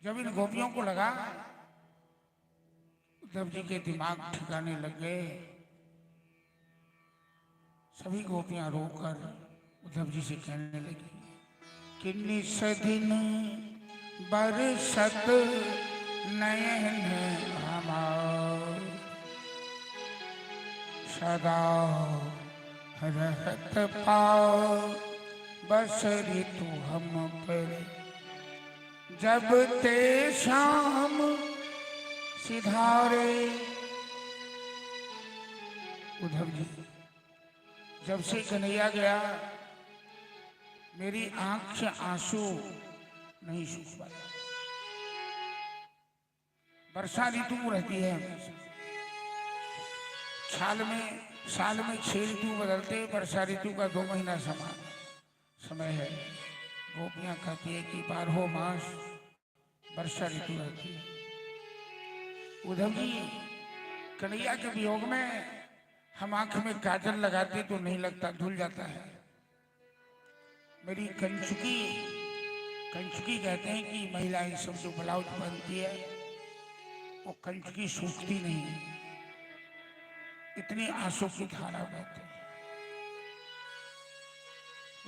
जब इन गोपियों को लगा, उद्धव जी के दिमाग ठिकाने लग गए। सभी गोपियां रोकर उद्धव जी से कहने लगी कि निस दिन बरसत नयन हमार सदा रहत पाओ बस ऋतु हम पर जब ते श्याम सिधारे। उद्धव जी, जब से कन्हैया गया मेरी आंख से आंसू नहीं सूख पाया। वर्षा ऋतु रहती है हमेशा, साल में 6 ऋतु बदलते, वर्षा ऋतु का 2 महीना समय है। गोपियां कहती है कि 12 मास वर्षा ऋतु रहती है। उद्धव जी, कन्हैया के वियोग में हम आंख में काजल लगाते तो नहीं लगता, धुल जाता है। मेरी कंचुकी कहते हैं कि महिलाएं सब जो ब्लाउज पहनती है वो कंचुकी सूखती नहीं है, इतनी आंसू की धारा बहती है।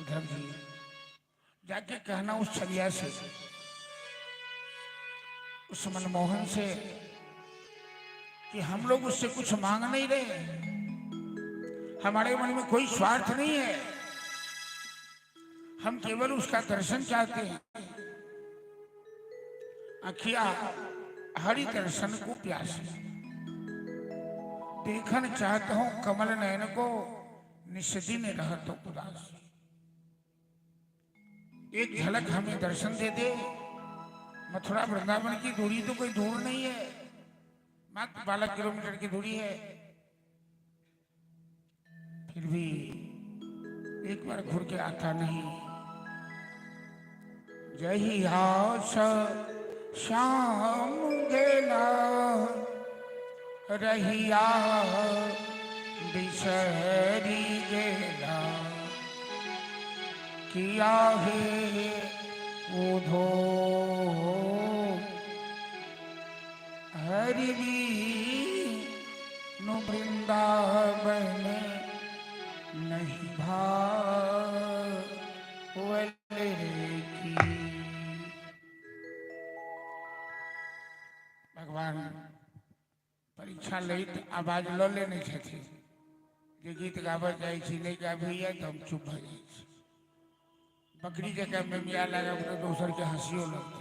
उद्धव जी, जाके कहना उस छलिया से, उस मनमोहन से कि हम लोग उससे कुछ मांग नहीं रहे, हमारे मन में कोई स्वार्थ नहीं है, हम केवल उसका दर्शन चाहते हैं। अखिया हरि दर्शन को प्यासी, देखन चाहता हूं कमल नयन को, निस्दिन रहत तो उदास। एक झलक हमें दर्शन दे दे। मथुरा वृंदावन की दूरी तो कोई दूर नहीं है, मात्र 12 किलोमीटर की दूरी है। फिर भी एक बार घूर के आता नहीं। जही आस श्याम गेला, रहिया बिसरी गेला, किया है उधो हरि नु वृंदावन नहीं भावल की। भगवान परीक्षा लैत आवाज ल लेने छथिन जे गीत गाबऽ जाइ छी, नहीं गाबैया तो हम चुप भ जाइ छी। बकरी जगह में मिया लगा तो दोसर के हंसियो लगते।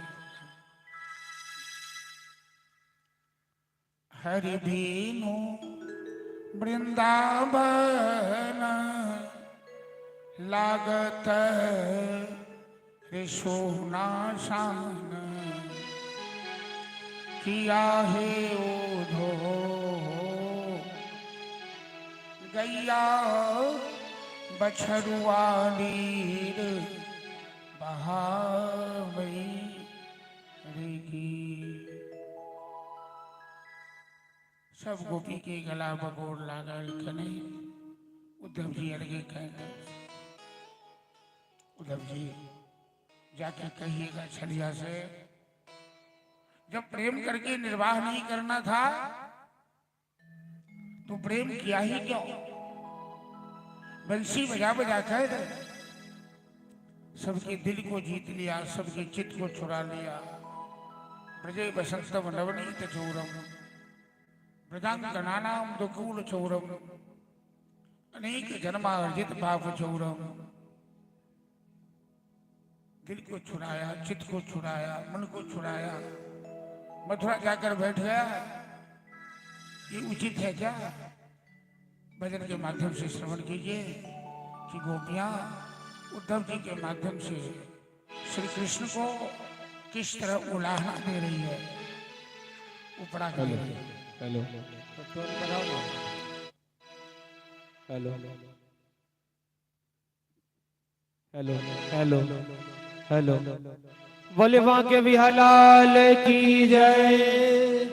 हरि बीनु वृंदावन लागत रे सोनाशान, किया है ओधो गैया बछरुआ नीर बहावई रेगी। सब गोपी के गला बगोर लागल कने। उद्धव जी अलगे कहते, उद्धव जी जाके कहिएगा छलिया से, जब प्रेम करके निर्वाह नहीं करना था तो प्रेम किया ही क्यों? बंसी बजा बजा कर सबके दिल को जीत लिया, सबके चित्त को चुरा लिया। ब्रजे बसंतम नवनीत चौरम, ब्रजांगनानाम दुकूल चौरम, अनेक जन्मार्जित पाप चौरम। दिल को छुड़ाया, चित्त को छुड़ाया, मन को छुड़ाया, मथुरा जाकर बैठ गया। ये उचित है क्या? भजन के माध्यम से श्रवण कीजिए कि गोपियां उद्धव जी के माध्यम से श्री कृष्ण को किस तरह उलाहना दे रही है, उपड़ा कर रही है। Hello hello hello hello hello, बोले वहां के बिहालाल की जय।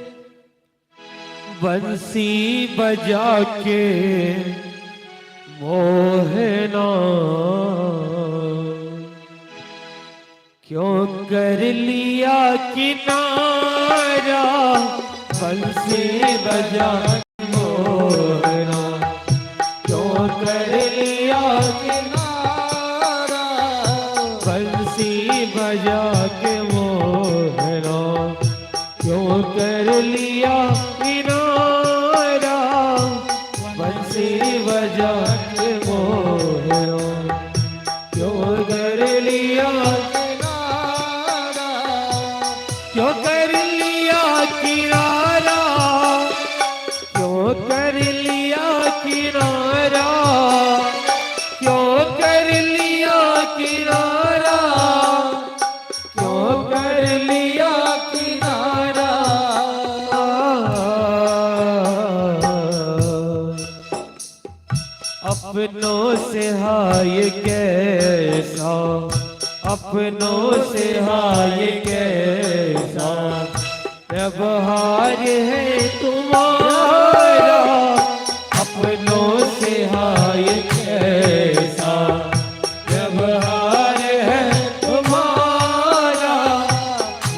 बंसी बजा के मोहना क्यों कर लिया किनारा, बंसी बजा के मोहना क्यों कर लिया किनारा, बंसी बजा के मोहना क्यों कर लिया किनारा, बंसी बजा के मोहना क्यों कर लिया किनारा, क्यों कर लिया किनारा, क्यों कर लिया किनारा, क्यों कर लिया किनारा, क्यों कर लिया किनारा। अपनों से हाय कैसा, अपनों से हाय कैसा व्यवहार है तुम्हारा। अपनों से हाय कैसा व्यवहार है तुम्हारा।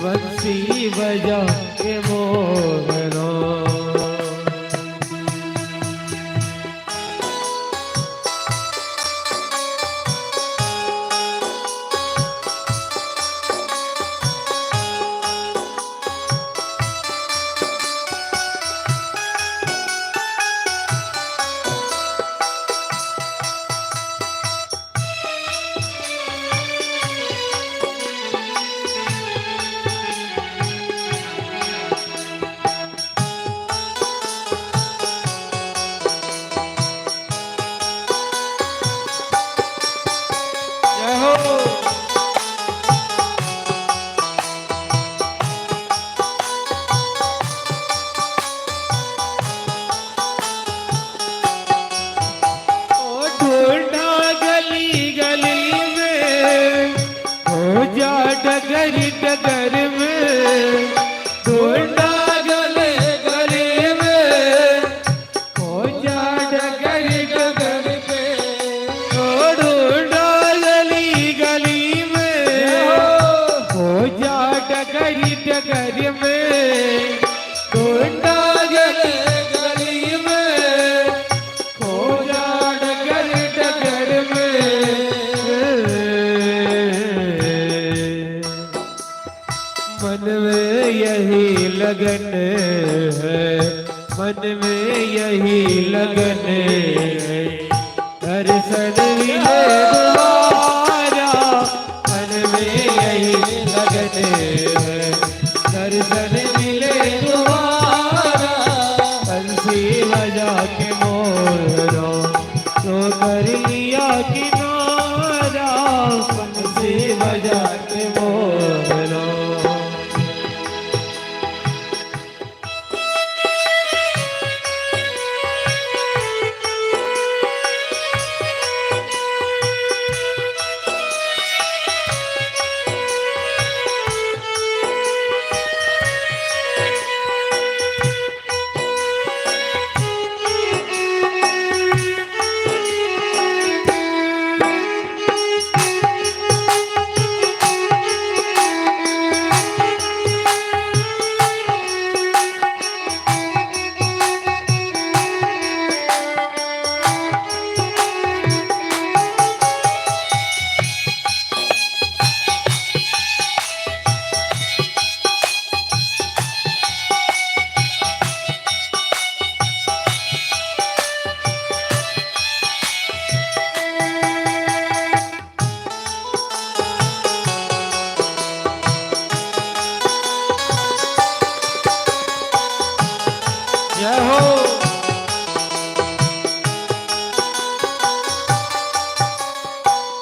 बंसी बजा के मोहरा। डगर डगर में ढूंढा गले गले में, हो जा डगर डगर में, ढूंढा गली गली में, हो जा डगर डगर में, ढूंढा गले गली में, हो जा डगर डगर में। मन में यही लगन है, मन में यही लगन है, दर्शन मिले तुम्हारा। मन में यही लगन है, दर्शन मिले तुम्हारा। बंसी बजा के मोरा तो कर लिया किनारा। बंसी बजा के मोरा।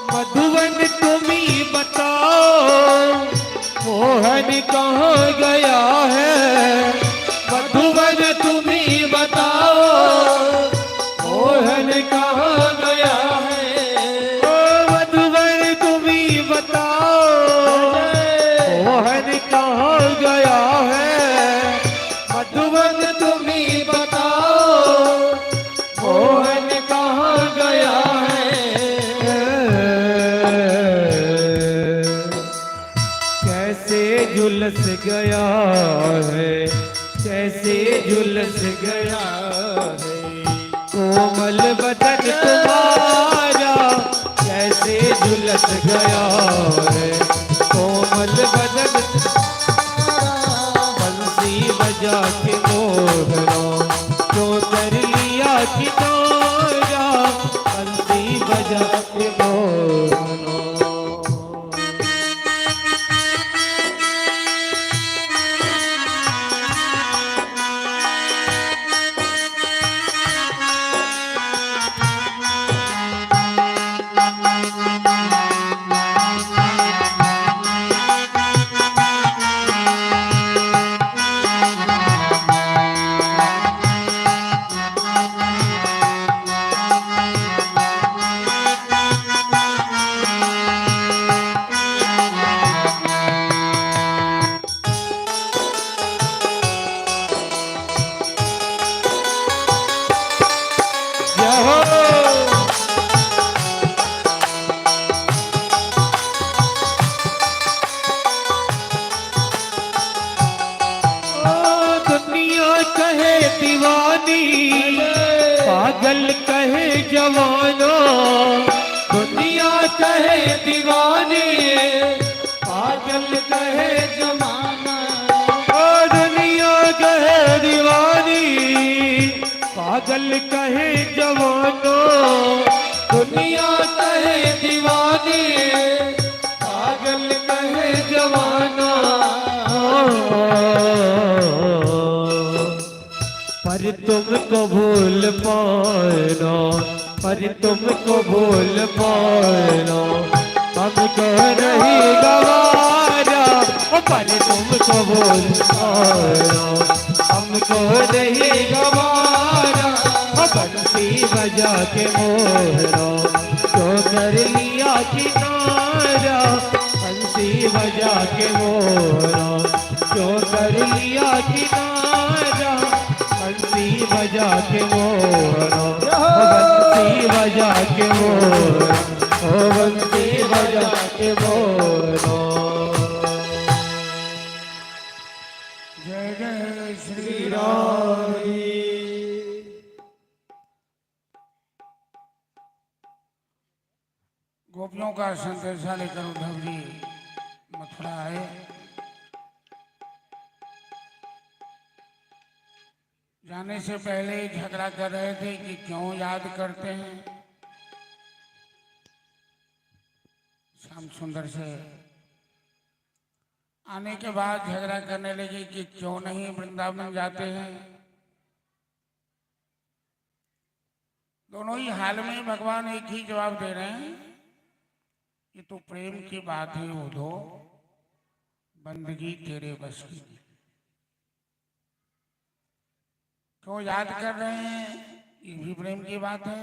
मधुवन तुम्ही बताओ मोहन कहाँ गया है। मधुवन तुम्ही बताओ मोहन कहाँ गया है। ओ मधुवन तुम्ही बताओ मोहन कहाँ गया है। मधुवन तुम्ही बताओ मोहन कहाँ गया है। कैसे झुलस गया है, कैसे झुलस गया है कोमल बदन तुम्हारा। कैसे झुलस गया है कोमल बदन। बंसी बजा के मोहरा तो कर लिया किनारा। बंसी बजा के मोहरा। दीवानी पागल कहे जवाना दुनिया कहे दीवानी पागल कहे जमाना ओ दुनिया कहे दीवानी पागल कहे जवाना दुनिया कहे दीवानी पागल कहे जवाना पर तुमको भूल पाना पर तुमको भूल पाना हमको नहीं गवारा पर तुमको भूल पाना हमको नहीं गवारा बंसी बजा के मोहरा तो कर लिया किनारा बंसी बजा के मोहरा तो कर लिया किनारा बंसी बजा के मोहरा बंसी बजा के मोहरा ओ बंसी बजा के मोहरा। जय जय श्री राम। गोपियों का संदेशा लेकर उद्धव जी मथुरा आए। जाने से पहले झगड़ा कर रहे थे कि क्यों याद करते हैं श्याम सुंदर से। आने के बाद झगड़ा करने लगे कि क्यों नहीं वृंदावन जाते हैं। दोनों ही हाल में भगवान एक ही जवाब दे रहे हैं कि तो प्रेम की बात है उधो बंदगी तेरे बस की। क्यों याद कर रहे हैं ये भी प्रेम की बात है।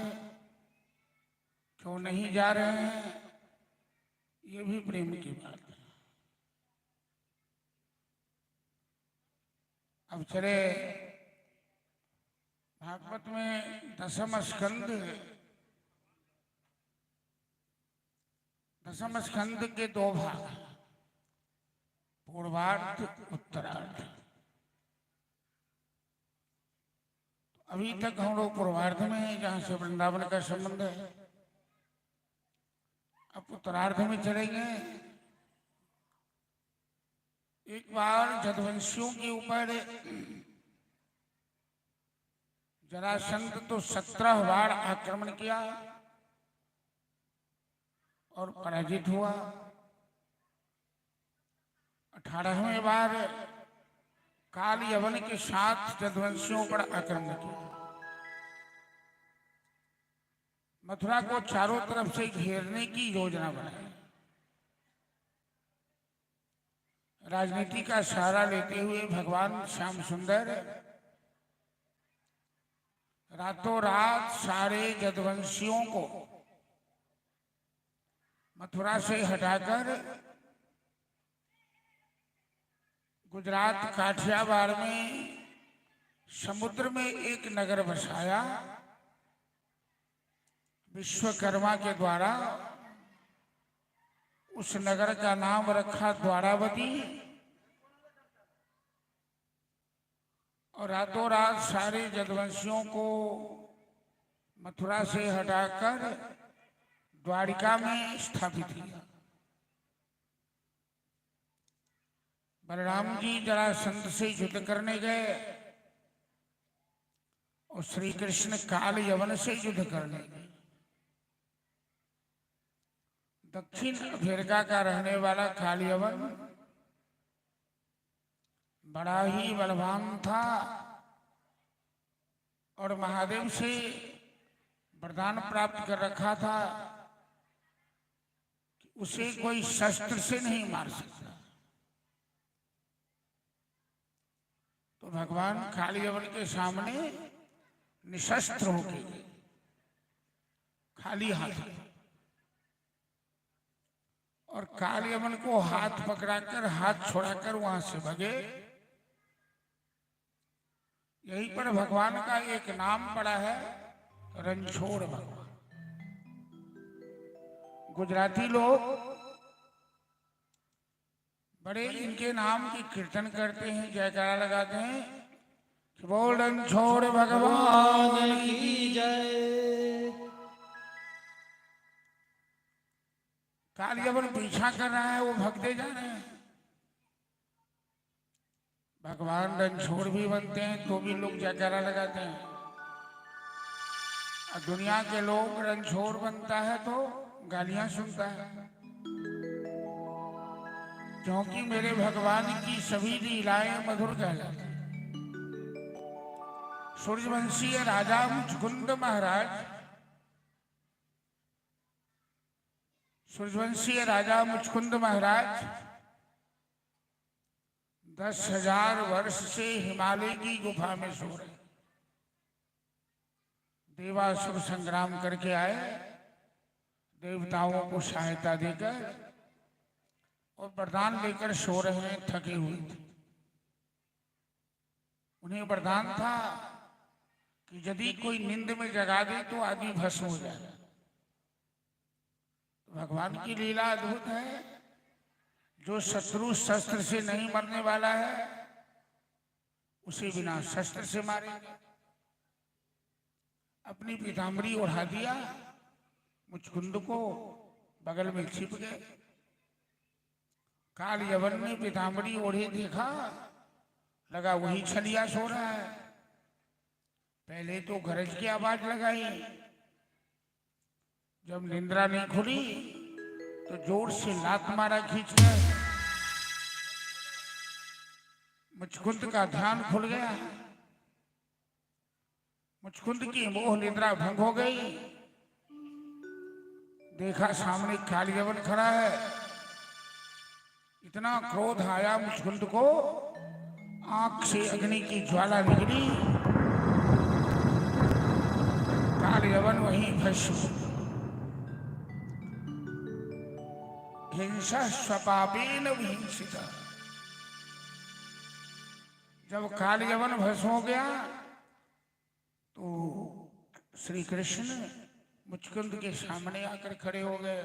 क्यों नहीं जा रहे हैं ये भी प्रेम की बात है। अब चले भागवत में दसम स्कंद के दो भाग, पूर्वार्ध उत्तरार्ध। अभी तक हम लोग पूर्वार्ध में हैं जहां से वृंदावन का संबंध है। अब उत्तरार्ध में चलेंगे। एक बार जदवंशियों के ऊपर जरासंध तो 17 बार आक्रमण किया और पराजित हुआ। 18वें बार काल यवन के साथ जदवंशियों पर आक्रमण किया। मथुरा को चारों तरफ से घेरने की योजना बनाई। राजनीति का सहारा लेते हुए भगवान श्याम सुंदर रातों रात सारे जदवंशियों को मथुरा से हटाकर गुजरात काठियावाड़ में समुद्र में एक नगर बसाया विश्वकर्मा के द्वारा। उस नगर का नाम रखा द्वारावती। और रातों रात सारे जदवंशियों को मथुरा से हटाकर द्वारिका में स्थापित किया। बलराम जी जरासंध से युद्ध करने गए और श्री कृष्ण काल यवन से युद्ध करने गए। दक्षिण अफ्रीका का रहने वाला काल यवन बड़ा ही बलवान था और महादेव से वरदान प्राप्त कर रखा था कि उसे कोई शस्त्र से नहीं मार सकता। तो भगवान काल यवन के सामने निशस्त्र होके गए, खाली हाथ। और काल यवन को हाथ पकड़ाकर हाथ छोड़ाकर वहां से भगे। यहीं पर भगवान का एक नाम पड़ा है, रणछोड़ भगवान। गुजराती लोग बड़े इनके नाम की कीर्तन करते हैं, जयकारा लगाते हैं। कि बोल रणछोड़ भगवान की। जय। कालियावन पीछा कर रहा है, वो भगते जा रहे हैं। भगवान रणछोड़ भी बनते हैं तो भी लोग जयकारा लगाते हैं, और दुनिया के लोग रणछोड़ बनता है तो गालियां सुनता है। क्योंकि मेरे भगवान की सभी लीलाएं मधुर कहलाती हैं। सूर्यवंशीय राजा मुचकुंद महाराज, सूर्यवंशीय राजा मुचकुंद महाराज 10,000 वर्ष से हिमालय की गुफा में सो रहे। देवासुर संग्राम करके आए, देवताओं को सहायता देकर और वरदान लेकर सो रहे हैं, थके हुए थे। उन्हें वरदान था कि यदि कोई नींद में जगा दे तो आदमी भस्म हो जाए। तो भगवान की लीला अद्भुत है। जो शत्रु शस्त्र से नहीं मरने वाला है उसे बिना शस्त्र से मारेंगे। अपनी पीताम्बरी ओढ़ा दिया, मुचकुंद को बगल में छिप गए। काल यवन ने पीताम्बरी ओढ़े देखा, लगा वही छलिया सो रहा है। पहले तो गरज की आवाज लगाई, जब निंद्रा नहीं खुली तो जोर से लात मारा खींचकर। मुचकुंद का ध्यान खुल गया, मुचकुंद की मोह निद्रा भंग हो गई। देखा सामने कालियवन खड़ा है। इतना क्रोध आया मुचकुंद को, आंख से अग्नि की ज्वाला निकली। कालियवन वहीं भस्म। हिंसा स्वपापेन विहिंसिता। जब कालियवन भस्म हो गया तो श्री कृष्ण मुचकुंद के सामने आकर खड़े हो गए।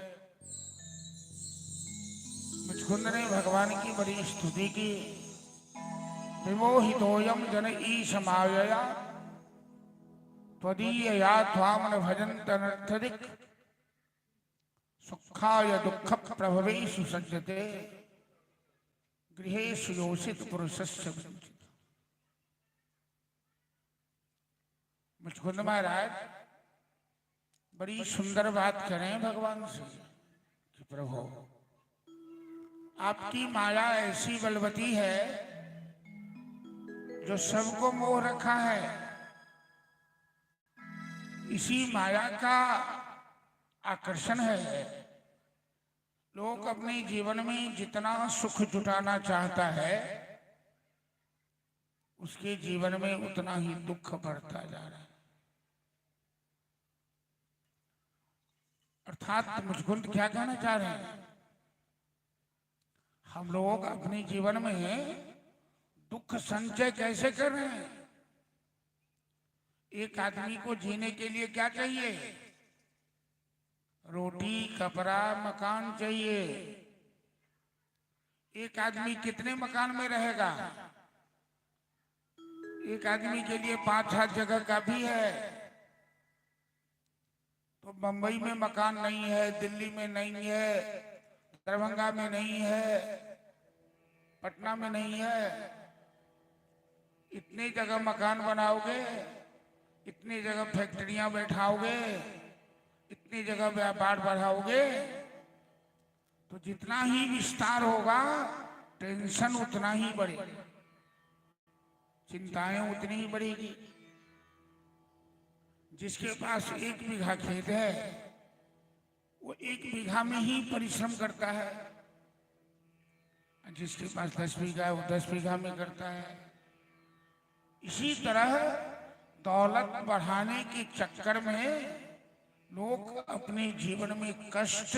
मुचकुंद ने भगवान की बड़ी स्तुति की। विमोहितोयम जन ईश मायया त्वदीयया त्वां न भजन्त नर्थदिक् सुखाय दुःख प्रभवेषु सज्जते गृहेषु योषित पुरुषस्य वंचित। मुचकुंद महाराज बड़ी सुंदर बात करें भगवान से कि प्रभु आपकी माया ऐसी बलवती है जो सबको मोह रखा है। इसी माया का आकर्षण है। लोग अपने जीवन में जितना सुख जुटाना चाहता है उसके जीवन में उतना ही दुख बढ़ता जा रहा है। अर्थात मुचकुंद क्या कहना चाह रहे हैं, हम लोग अपने जीवन में दुख संचय कैसे कर रहे हैं। एक आदमी को जीने के लिए क्या चाहिए, रोटी कपड़ा मकान चाहिए। एक आदमी कितने मकान में रहेगा, एक आदमी के लिए 5-7 जगह काफी है। तो बंबई में मकान नहीं है, दिल्ली में नहीं है, दरभंगा में नहीं है, पटना में नहीं है। इतनी जगह मकान बनाओगे, इतनी जगह फैक्ट्रियां बैठाओगे, इतनी जगह व्यापार बढ़ाओगे तो जितना ही विस्तार होगा टेंशन उतना ही बढ़ेगा, चिंताएं उतनी ही बढ़ेगी। जिसके पास 1 बीघा खेत है वो 1 बीघा में ही परिश्रम करता है, जिसके पास 10 बीघा है वो 10 बीघा में करता है। इसी तरह दौलत बढ़ाने के चक्कर में लोग अपने जीवन में कष्ट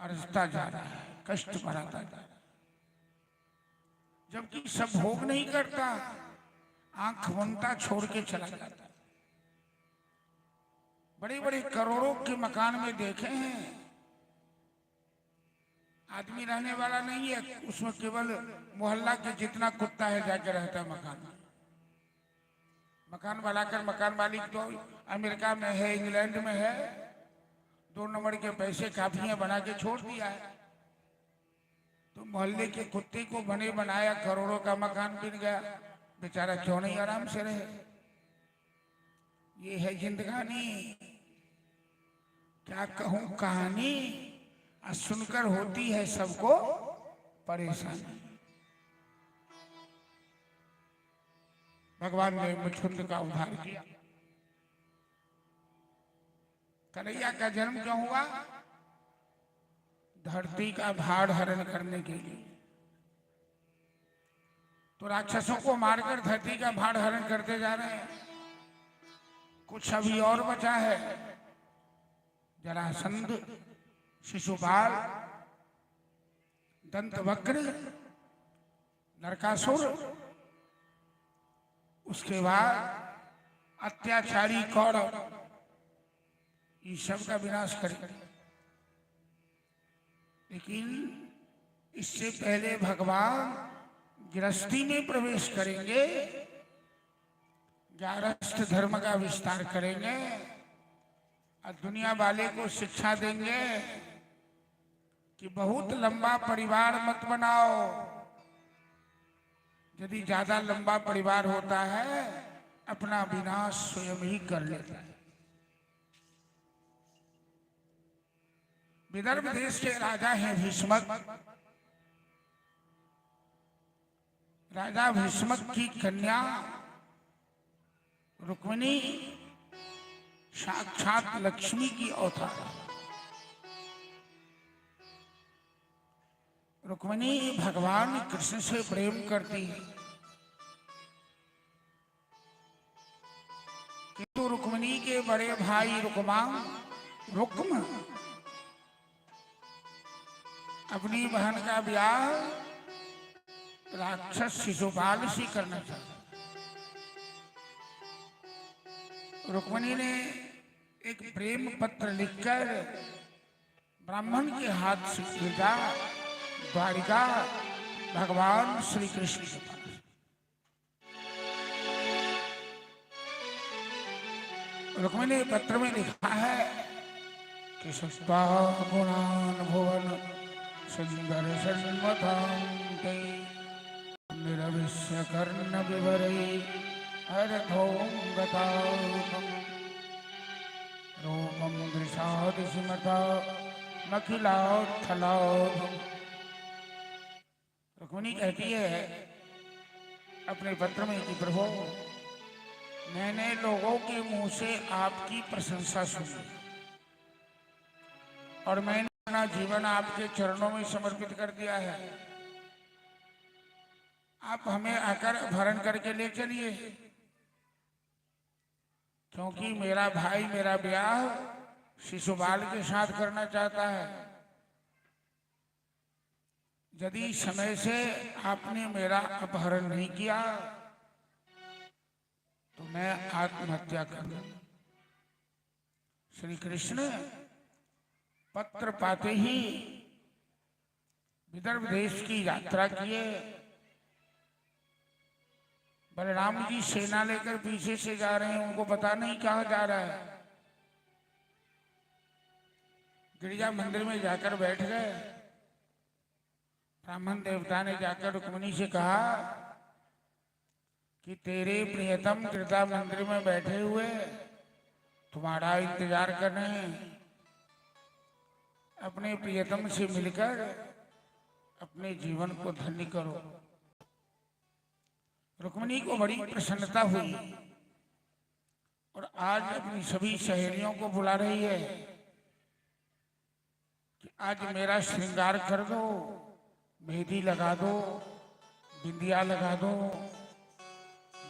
अर्जता जा रहा है, कष्ट बढ़ाता जा रहा है। जबकि सब भोग नहीं करता, आंख बनता छोड़ के चला जाता है। बड़े बड़े करोड़ों के मकान में देखे हैं, आदमी रहने वाला नहीं है, उसमें केवल मोहल्ला के जितना कुत्ता है जाके रहता है मकान में। मकान बनाकर मकान मालिक तो अमेरिका में है, इंग्लैंड में है, 2 नंबर के पैसे काफियां बना के छोड़ दिया है। तो मोहल्ले के कुत्ते को बने बनाया, करोड़ों का मकान बिन गया, बेचारा क्यों नहीं आराम से रहे। ये है जिंदगानी, क्या कहूं कहानी, सुनकर होती है सबको परेशानी। भगवान ने मुचकुंद का उद्धार किया। कन्हैया का जन्म क्यों हुआ? धरती का भार हरण करने के लिए। तो राक्षसों को मारकर धरती का भार हरण करते जा रहे हैं। कुछ अभी और बचा है। जरासंध, शिशुपाल, दंतवक्र, नरकासुर, उसके बाद अत्याचारी कौरव, इस सब का विनाश करेंगे। लेकिन इससे पहले भगवान गृहस्थी में प्रवेश करेंगे, गारस्थ धर्म का विस्तार करेंगे और दुनिया वाले को शिक्षा देंगे कि बहुत लंबा परिवार मत बनाओ। यदि ज्यादा लंबा परिवार होता है अपना विनाश स्वयं ही कर लेता है। विदर्भ देश के राजा हैं भीष्मक। राजा भीष्मक की कन्या रुक्मिणी साक्षात लक्ष्मी की अवतार। रुक्मिणी भगवान कृष्ण से प्रेम करती है, किंतु रुक्मिणी के बड़े भाई रुक्म अपनी बहन का ब्याह राक्षस शिशुपाल से करना चाहता। रुक्मिणी ने एक प्रेम पत्र लिखकर ब्राह्मण के हाथ से भेजा द्वारिका भगवान श्री कृष्ण के पास। रुक्मिणी ने पत्र में लिखा है कि सस्ता गुणान भुवन सुंदर सन्मतांते निरविश्य कर्ण विवरे हरथोंगतारूपम रूपम दृशादिशिमता नखिलाथलाभम। रुक्मिणी कहती है अपने पत्र में कि प्रभु, मैंने लोगों के मुंह से आपकी प्रशंसा सुनी और मैंने अपना जीवन आपके चरणों में समर्पित कर दिया है। आप हमें आकर अपहरण करके ले चलिए, क्योंकि मेरा भाई मेरा ब्याह शिशुपाल के साथ करना चाहता है। यदि समय से आपने मेरा अपहरण नहीं किया तो मैं आत्महत्या कर लूंगा। श्री कृष्ण पत्र पाते ही विदर्भ देश की यात्रा किए। बलराम जी सेना लेकर पीछे से जा रहे हैं, उनको पता नहीं कहां जा रहा है। गिरिजा मंदिर में जाकर बैठ गए। ब्राह्मण देवता ने जाकर रुक्मिणी से कहा कि तेरे प्रियतम गिरिजा मंदिर में बैठे हुए तुम्हारा इंतजार कर रहे हैं। अपने प्रियतम से मिलकर अपने जीवन को धन्य करो। रुक्मिणी को बड़ी प्रसन्नता हुई और आज अपनी सभी सहेलियों को बुला रही है कि आज मेरा श्रृंगार कर दो, मेहंदी लगा दो, बिंदिया लगा दो,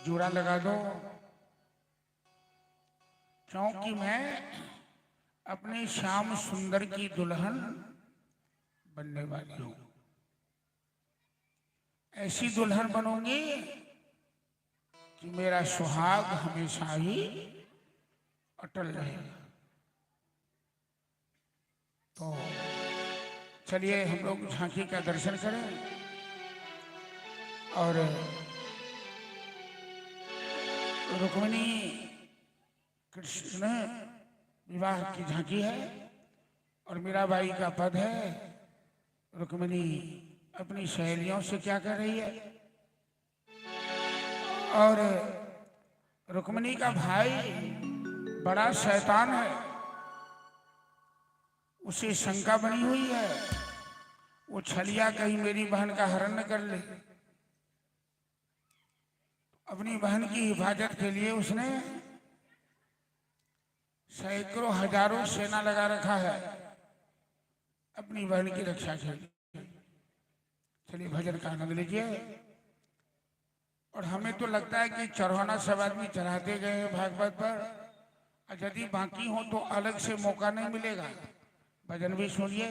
जूड़ा लगा दो, क्योंकि मैं अपने श्याम सुंदर की दुल्हन बनने वाली हूं। ऐसी दुल्हन बनूंगी कि मेरा सुहाग हमेशा ही अटल रहेगा। तो चलिए हम लोग झांकी का दर्शन करें और रुक्मिणी कृष्ण विवाह की झांकी है और मीराबाई का पद है। रुक्मिणी अपनी सहेलियों से क्या कर रही है, और रुक्मिणी का भाई बड़ा शैतान है, उसे शंका बनी हुई है वो छलिया कहीं मेरी बहन का हरण न कर ले। अपनी बहन की हिफाजत के लिए उसने सैकड़ों हजारों सेना लगा रखा है अपनी बहन की रक्षा के लिए। चलिए भजन का आनंद लीजिए। और हमें तो लगता है कि चढ़ाना सब आदमी चढ़ाते गए हैं भागवत पर, और यदि बाकी हो तो अलग से मौका नहीं मिलेगा। भजन भी सुनिए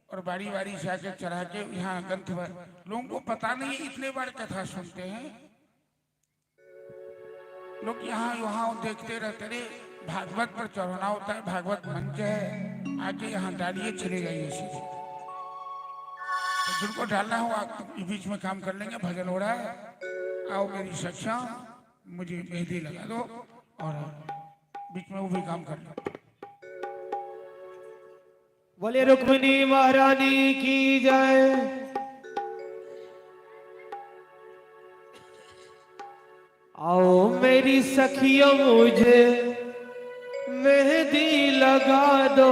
और बारी बारी से आके चढ़ा के यहाँ ग्रंथ पर। लोगों को पता नहीं इतने बार कथा सुनते हैं लोग, यहाँ वहाँ देखते रहते रहे। भागवत पर चढ़ाना होता है, भागवत मंच है, आके यहाँ डालिए चले जाइए सीधे। तो जिनको डालना हो आप बीच में काम कर लेंगे। भजन हो रहा है, आओ मेरी सख्या मुझे मेहंदी लगा दो और बीच में वो भी काम कर लो। बोले रुक्मिणी महारानी की जय। आओ मेरी सखियों मुझे मेहंदी लगा दो,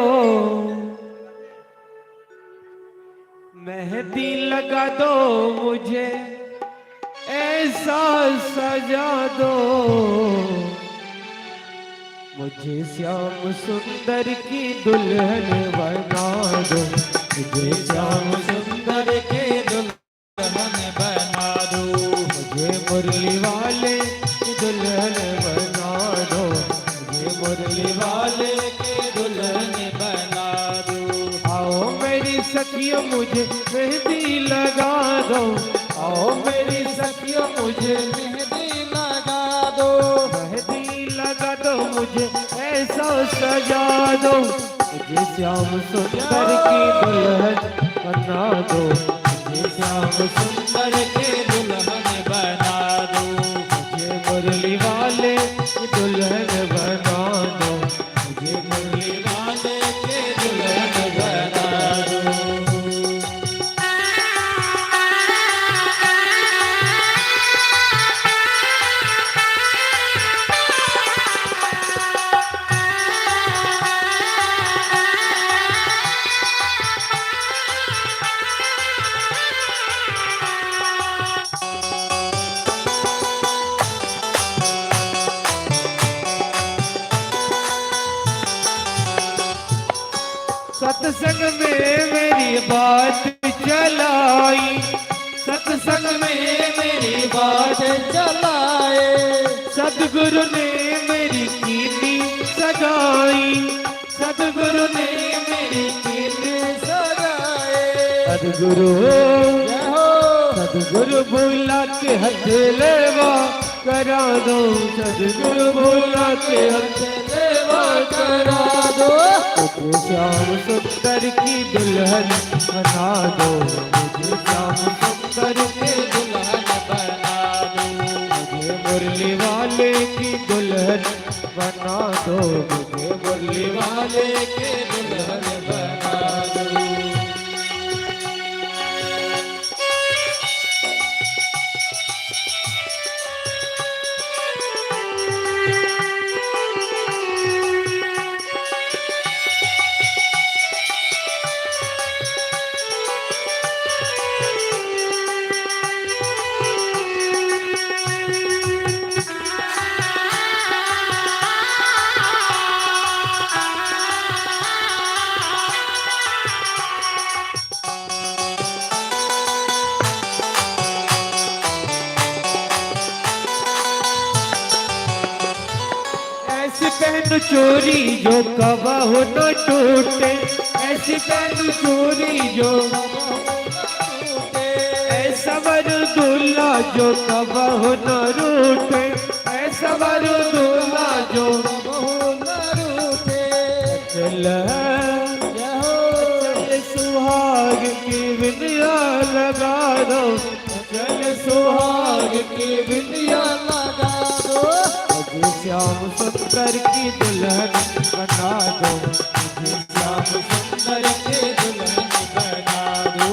मेहंदी लगा दो मुझे ऐसा सजा दो, मुझे श्याम सुंदर की दुल्हन बना दो, मुझे श्याम सुंदर की दुल्हन बना दो, मुझे मुरली वाले की दुल्हन बना दो, मुझे मुरली वाले की दुल्हन बना दो। आओ मेरी सखियों मुझे मेहंदी लगा दो, आओ मेरी सखियों मुझे मेहंदी लगा दो, मेहंदी लगा दो मुझे ऐसा सजा दो, मुझे श्याम सुंदर की दुल्हन बना दो, मुझे श्याम सुंदर की दुल्हन बना दो, मुझे मुरली वाले की दुल्हन बना दो, मुझे मुरली वाले की दुल्हन बना दो। सत्संग में मेरी बात चलाई, सत्संग में मेरी बात चलाए, सदगुरु ने मेरी कीर्ति सगाई, सदगुरु ने मेरी कीर्ति सगाए, सदगुरु सदगुरु बुला के हथ लेवा करा दो, सदगुरु बुला के हथ लेवा करा दो, मुझे श्याम सुंदर की दुल्हन बना दो, मुझे श्याम सुंदर की दुल्हन बना दो, मुझे मुरली वाले की दुल्हन बना दो, मुझे मुरली वाले की दुल्हन बना दो। पहन चोरी जो कबहु न टूटे, ऐसी पहन चोरी जो ऐसा वर दूल्हा जो कबहु न रूठे, ऐसा वर दूल्हा जो कबहु न रूठे, चल सुहाग की बिंदिया लगा दो, चल सुहाग की बिंदिया लगा दो, श्याम सुंदर की दुल्हन बना दो, मुझे श्याम सुंदर की दुल्हन बना दो,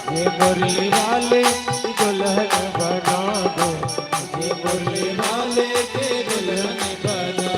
मुझे मुरली वाले की दुल्हन बना दो, मुझे मुरली वाले की दुल्हन बना दो।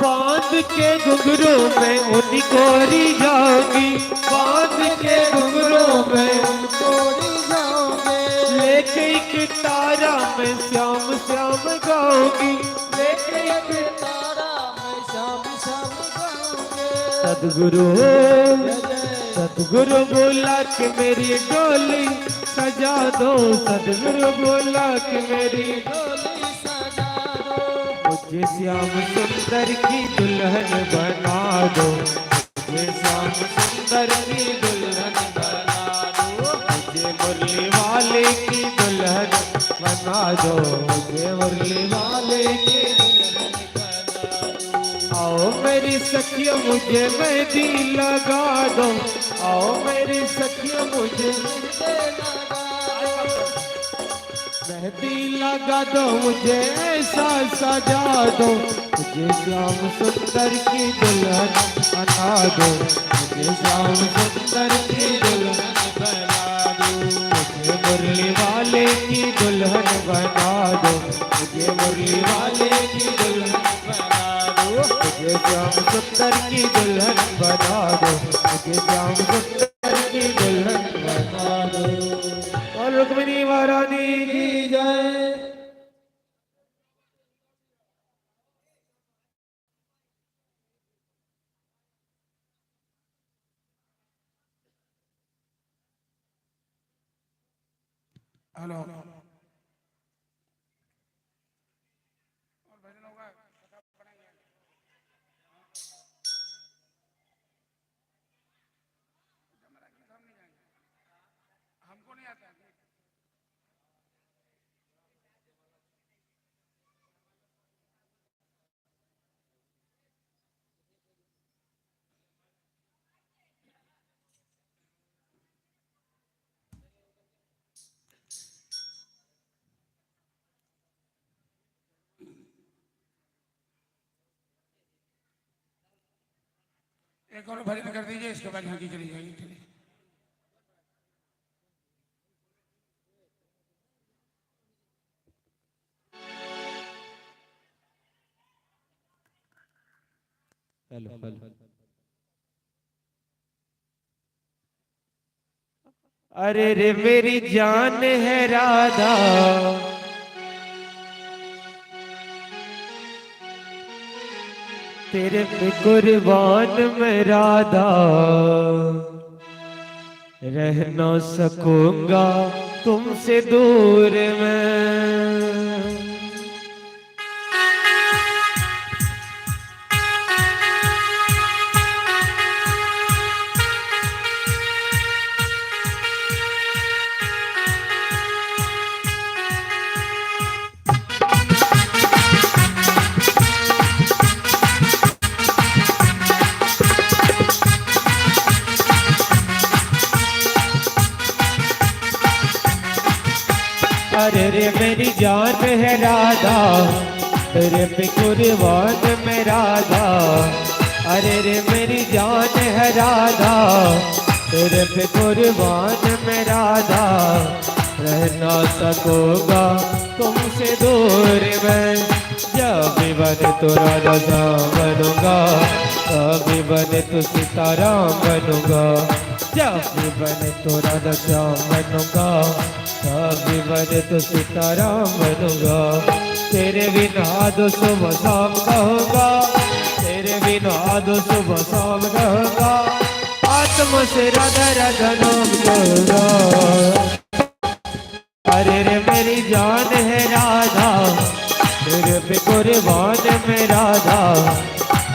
बांध के घुंघरू में उनको रिझाऊंगी, बांध के घुंघरू में उनको रिझाऊंगी, लेके एक तारा में श्याम श्याम गाऊंगी, लेके एक तारा में श्याम श्याम गाऊंगी। सदगुरु सदगुरु बोला कि मेरी डोली सजा दो, सदगुरु बोला कि मेरी डोली सजा दो, मुझे श्याम सुंदर की दुल्हन बना दो, मुझे श्याम सुंदर की दुल्हन बना दो, मुझे मुरली वाले की दुल्हन बना दो, मुझे मुरली वाले की दुल्हन बना दो। आओ मेरी सखियों मुझे मेहंदी लगा दो, आओ मेरी सखियों मुझे मेहंदी लगा दो, मुझे ऐसा सजा दो, मुझे श्याम सुंदर की दुल्हन बना दो, मुझे श्याम सुंदर की दुल्हन बना दो, मुझे मुरली वाले की दुल्हन बना दो, मुझे मुरली वाले की दुल्हन बना दो, मुझे श्याम सुंदर की दुल्हन बना दो, मुझे श्याम सुंदर की दुल्हन बना दो। और रुक्मिणी महारानी की जय। हेलो और भजन होगा, हमको नहीं आता। एक और भजन कर दीजिए, इसके बाद यहाँ की चली जाएगी। Hello hello. अरे रे मेरी जान है राधा, तेरे पे कुर्बान मैं राधा, रह न सकूंगा तुमसे दूर मैं। अरे रे मेरी जान है राधा, तेरे पे कुर्बान मैं राधा, अरे रे मेरी जान है राधा, तेरे पे कुर्बान मैं राधा, रह ना सकूंगा तुमसे दूर दूर मैं, जब भी बने तो राधा श्याम बनूंगा, कभी बने तो सीताराम बनूंगा, जब भी बने तो राधा श्याम बनूंगा, कभी बने तो सीताराम बनूंगा। तेरे बिना दो सुबह शाम कहूँगा, तेरे बिना दो सुबह शाम कहूँगा, आत्मा से राधा राधा नाम कहूँगा। अरे रे मेरी जान है राधा, तेरे पे कुर्बान में राधा,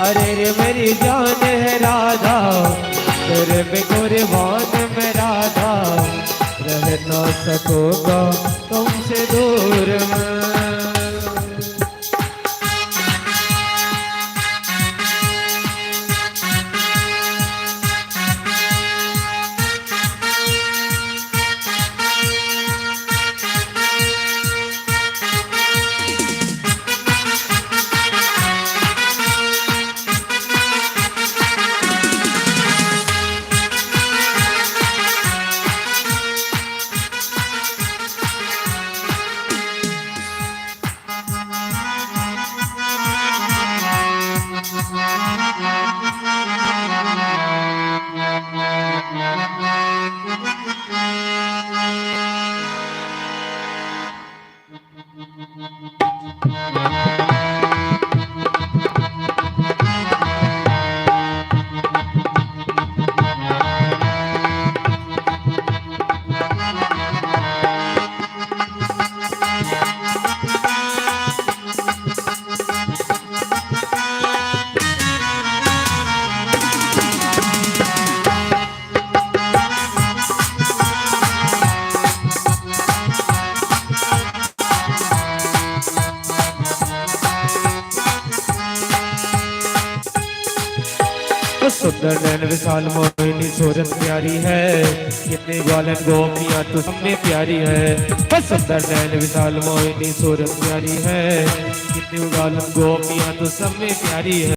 अरे रे मेरी जान है राधा, तेरे पे कुर्बान में राधा, रह ना सकूंगा तुमसे दूर में। सुंदर नैन विशाल मोहिनी सूरत प्यारी है, कितने ग्वालन गोपियाँ तो सब में प्यारी है। सुंदर नैन विशाल मोहिनी सूरत प्यारी है, कितने ग्वालन गोपियाँ तो सब में प्यारी है।